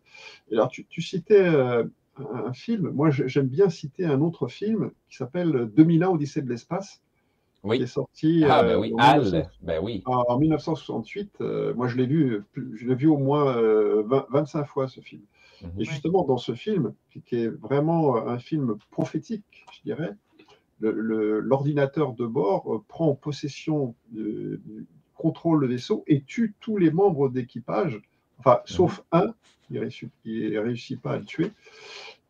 Et alors, tu citais un film, moi j'aime bien citer un autre film qui s'appelle 2001 Odyssée de l'espace, qui est sorti en 1968. Moi, je l'ai vu au moins 25 fois, ce film. Et justement, dans ce film, qui est vraiment un film prophétique, je dirais, l'ordinateur de bord prend possession du contrôle du vaisseau et tue tous les membres d'équipage, enfin, sauf un qui ne réussit pas à le tuer.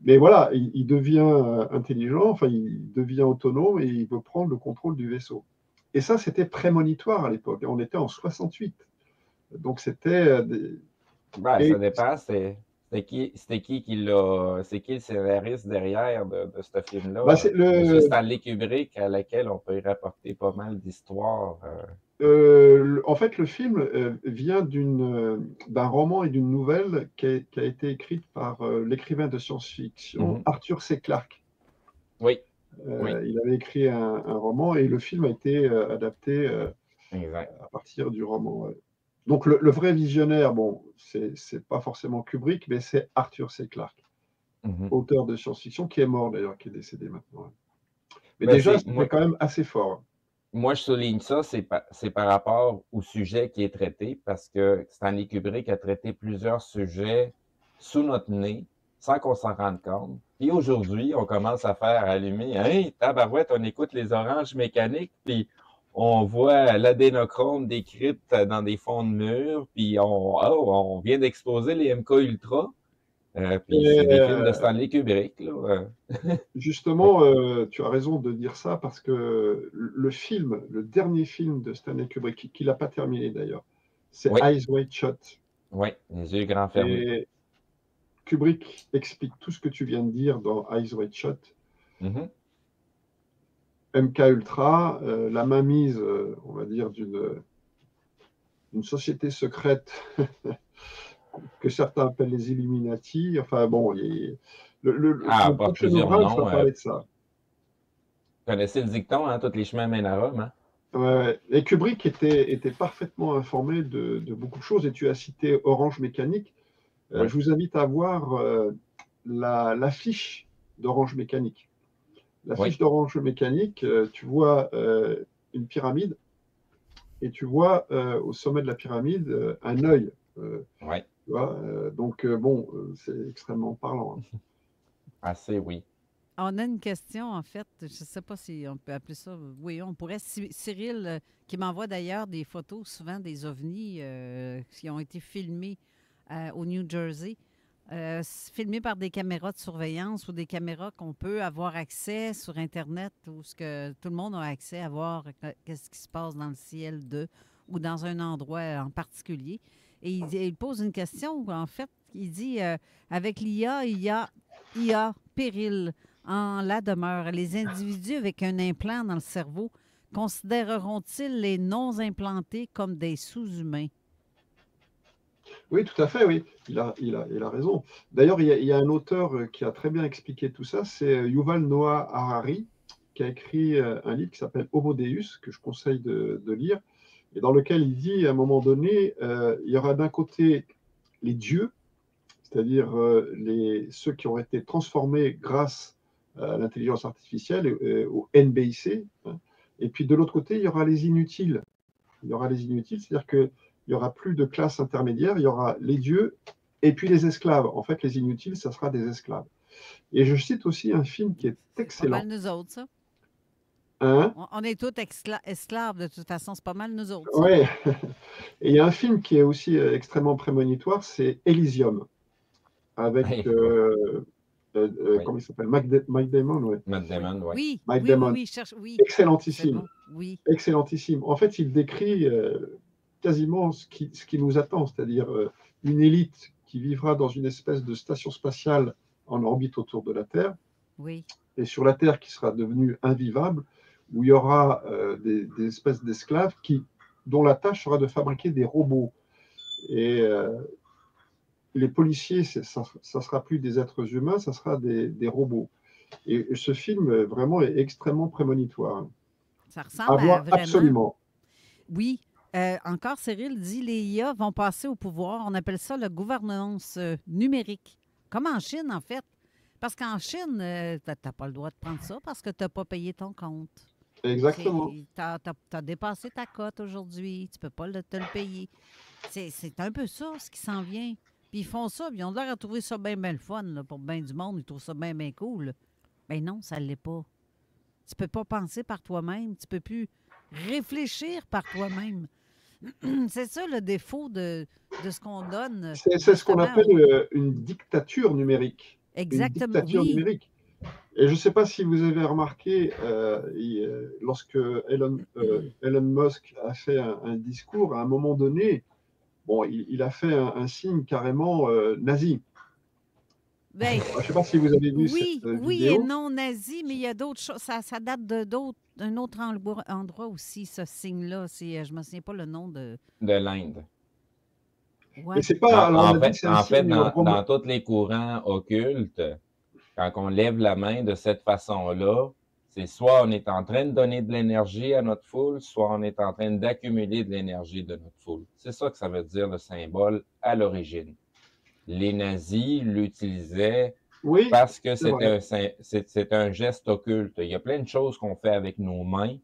Mais voilà, il devient intelligent, enfin, il devient autonome et il veut prendre le contrôle du vaisseau. Et ça, c'était prémonitoire à l'époque. On était en 68. Donc, c'était... Ben, ça dépend, c'est qui l'a, c'est qui le scénariste derrière de ce film-là? Ben, c'est Monsieur Stanley Kubrick, à laquelle on peut y rapporter pas mal d'histoires. En fait, le film vient d'un roman et d'une nouvelle qui a été écrite par l'écrivain de science-fiction Arthur C. Clarke. Oui. Il avait écrit un roman et le film a été adapté à partir du roman. Ouais. Donc, le vrai visionnaire, bon, c'est pas forcément Kubrick, mais c'est Arthur C. Clarke, auteur de science-fiction, qui est mort d'ailleurs, qui est décédé maintenant. Ouais. Mais Ben, déjà, c'est- c'était quand même assez fort. Moi, je souligne ça, c'est par rapport au sujet qui est traité, parce que Stanley Kubrick a traité plusieurs sujets sous notre nez, sans qu'on s'en rende compte. Puis aujourd'hui, on commence à faire allumer, hey, tabarouette, on écoute les oranges mécaniques, puis on voit l'adénochrome décrite dans des fonds de mur, puis on vient d'exposer les MK Ultra. Puis c'est des films de Stanley Kubrick, là. Justement, tu as raison de dire ça parce que le dernier film de Stanley Kubrick, qu'il n'a pas terminé d'ailleurs, c'est Oui. Eyes Wide Shut. Oui, les yeux grands fermés. Et Kubrick explique tout ce que tu viens de dire dans Eyes Wide Shut. MK Ultra, la mainmise, on va dire, d'une société secrète que certains appellent les Illuminati. Enfin bon, Par prochain plusieurs ouvrage noms. va parler de ça. Vous connaissez le dicton, hein, tous les chemins mènent à Rome, hein? Ouais. Et Kubrick était parfaitement informé de beaucoup de choses. Et tu as cité Orange Mécanique. Oui. Je vous invite à voir l'affiche d'Orange Mécanique. L'affiche d'Orange Mécanique, tu vois une pyramide et tu vois au sommet de la pyramide un œil. Oui. Tu vois, donc, bon, c'est extrêmement parlant. Hein. Assez, oui. On a une question, en fait. Je ne sais pas si on peut appeler ça. Oui, on pourrait. Cyril, qui m'envoie d'ailleurs des photos, souvent des ovnis qui ont été filmés au New Jersey, filmés par des caméras de surveillance ou des caméras qu'on peut avoir accès sur Internet où que tout le monde a accès à voir qu'est-ce qui se passe dans le ciel ou dans un endroit en particulier. Et il pose une question, en fait. Il dit avec l'IA, il y a péril en la demeure. Les individus avec un implant dans le cerveau considéreront-ils les non-implantés comme des sous-humains? Oui, tout à fait, oui. Il a raison. D'ailleurs, il y a un auteur qui a très bien expliqué tout ça, c'est Yuval Noah Harari, qui a écrit un livre qui s'appelle Homo Deus, que je conseille de lire, et dans lequel il dit, à un moment donné, il y aura d'un côté les dieux, c'est-à-dire ceux qui ont été transformés grâce à l'intelligence artificielle, au NBIC, hein, et puis de l'autre côté, il y aura les inutiles. Il y aura les inutiles, c'est-à-dire qu'il n'y aura plus de classe intermédiaire, il y aura les dieux et puis les esclaves. En fait, les inutiles, ça sera des esclaves. Et je cite aussi un film qui est excellent. C'est pas mal nous autres, ça. Hein? On est tous esclaves, de toute façon. C'est pas mal nous autres. Oui. Et il y a un film qui est aussi extrêmement prémonitoire, c'est Elysium, avec... comment il s'appelle? Mike Damon, ouais. Matt Damon, oui. Oui, Mike oui, Damon. oui, oui. Excellentissime. Bon. Oui. Excellentissime. En fait, il décrit quasiment ce qui nous attend, c'est-à-dire une élite qui vivra dans une espèce de station spatiale en orbite autour de la Terre, oui. Et sur la Terre qui sera devenue invivable, où il y aura des espèces d'esclaves dont la tâche sera de fabriquer des robots. Et les policiers, ça sera plus des êtres humains, ça sera des robots. Et ce film, vraiment, est extrêmement prémonitoire. Ça ressemble à voir vraiment... Absolument. Oui. Encore, Cyril dit, les IA vont passer au pouvoir. On appelle ça la gouvernance numérique. Comme en Chine, en fait. Parce qu'en Chine, tu n'as pas le droit de prendre ça parce que tu n'as pas payé ton compte. Exactement. Tu as dépassé ta cote aujourd'hui. Tu ne peux pas te le payer. C'est un peu ça, ce qui s'en vient. Puis ils font ça, puis ils ont l'air à trouver ça bien le fun là, pour bien du monde. Ils trouvent ça bien cool. Mais non, ça ne l'est pas. Tu ne peux pas penser par toi-même. Tu ne peux plus réfléchir par toi-même. C'est ça le défaut de ce qu'on donne. C'est ce qu'on appelle une dictature numérique. Exactement. Une dictature numérique. Et je ne sais pas si vous avez remarqué, lorsque Elon Musk a fait un discours, à un moment donné, bon, il a fait un signe carrément nazi. Ben, je ne sais pas si vous avez vu oui, cette oui vidéo. et non nazi, mais il y a d'autres choses. Ça date d'un autre endroit aussi, ce signe-là. Je ne me souviens pas le nom de... De l'Inde. Ouais. Mais c'est pas... En fait, dans tous les courants occultes, quand on lève la main de cette façon-là, c'est soit on est en train de donner de l'énergie à notre foule, soit on est en train d'accumuler de l'énergie de notre foule. C'est ça que ça veut dire le symbole à l'origine. Les nazis l'utilisaient parce que c'est un geste occulte. Il y a plein de choses qu'on fait avec nos mains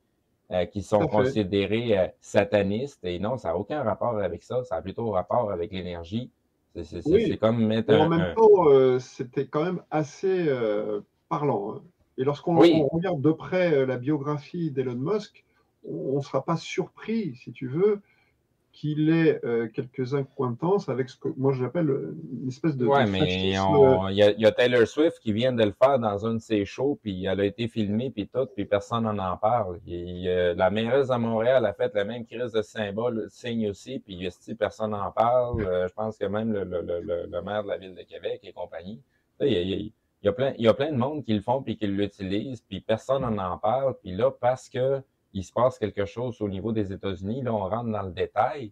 qui sont considérées satanistes. Et non, ça n'a aucun rapport avec ça. Ça a plutôt rapport avec l'énergie. C'est comme mettre en même temps, c'était quand même assez parlant. Hein. Et lorsqu'on regarde de près la biographie d'Elon Musk, on ne sera pas surpris, si tu veux, qu'il ait quelques accointances avec ce que moi j'appelle une espèce de mais il y a Taylor Swift qui vient de le faire dans un de ses shows, puis elle a été filmée, puis tout, puis personne n'en parle. La mairesse de Montréal a fait la même crise de signe aussi, puis personne n'en parle. Je pense que même le maire de la Ville de Québec et compagnie. Il y a plein de monde qui le font, puis qui l'utilisent, puis personne n'en parle. Puis là, parce que il se passe quelque chose au niveau des États-Unis, là, on rentre dans le détail.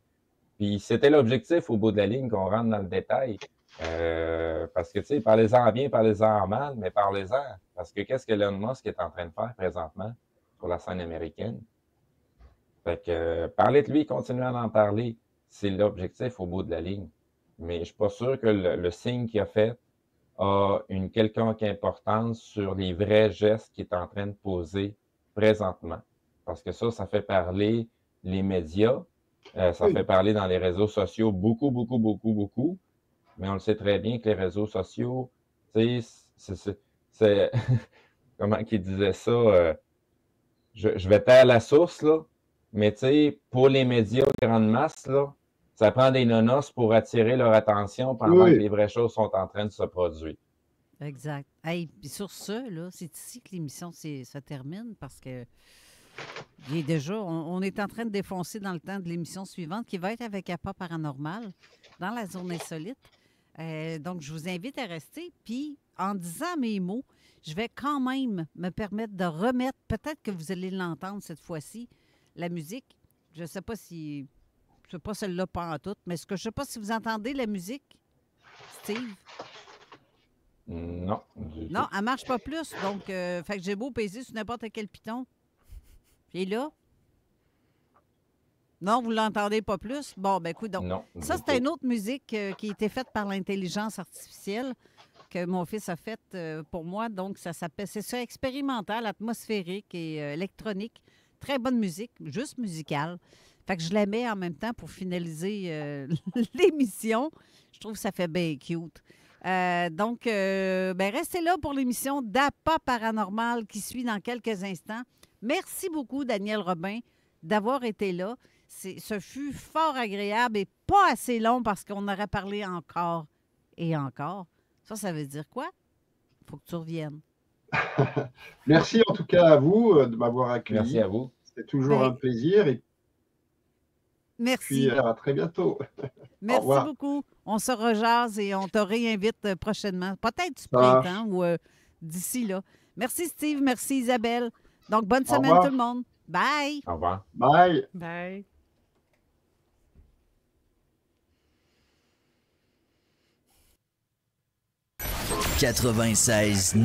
Puis c'était l'objectif au bout de la ligne qu'on rentre dans le détail. Parce que, tu sais, parlez-en bien, parlez-en mal, mais parlez-en. Parce que qu'est-ce que Elon Musk est en train de faire présentement sur la scène américaine? Fait que parlez de lui, continuez à en parler. C'est l'objectif au bout de la ligne. Mais je suis pas sûr que le signe qu'il a fait a une quelconque importance sur les vrais gestes qu'il est en train de poser présentement. Parce que ça fait parler les médias, ça fait parler dans les réseaux sociaux beaucoup. Mais on le sait très bien que les réseaux sociaux, tu sais, c'est comment qu'il disait ça? Je vais taire la source, là, mais tu sais, pour les médias de grande masse, là, ça prend des nonos pour attirer leur attention pendant que les vraies choses sont en train de se produire. Exact. Hey, puis sur ce, là, c'est ici que l'émission se termine parce que il est déjà, on est en train de défoncer dans le temps de l'émission suivante qui va être avec APA Paranormal dans la zone insolite. Donc, je vous invite à rester. Puis, en disant mes mots, je vais quand même me permettre de remettre, peut-être que vous allez l'entendre cette fois-ci, la musique. Je ne sais pas si, je ne sais pas celle-là pas en tout, mais je ne sais pas si vous entendez la musique, Steve. Non. Non, elle ne marche pas plus. Donc, fait que j'ai beau peser sur n'importe quel piton. Puis là? Non, vous ne l'entendez pas plus? Bon, ben écoute, donc. Non, ça, c'est une autre musique qui a été faite par l'intelligence artificielle que mon fils a faite pour moi. Donc, ça s'appelle, c'est ça, expérimental, atmosphérique et électronique. Très bonne musique, juste musicale. Fait que je la mets en même temps pour finaliser l'émission. Je trouve que ça fait bien cute. Donc, restez là pour l'émission d'APA Paranormal qui suit dans quelques instants. Merci beaucoup, Daniel Robin, d'avoir été là. Ce fut fort agréable et pas assez long parce qu'on aurait parlé encore et encore. Ça veut dire quoi? Il faut que tu reviennes. Merci en tout cas à vous de m'avoir accueilli. Merci à vous. C'est toujours un plaisir. Et merci. Puis à très bientôt. Merci beaucoup. On se rejase et on te réinvite prochainement. Peut-être du printemps ou d'ici là. Merci Steve, merci Isabelle. Donc, bonne semaine tout le monde. Bye. Au revoir. Bye. Bye. « 96.9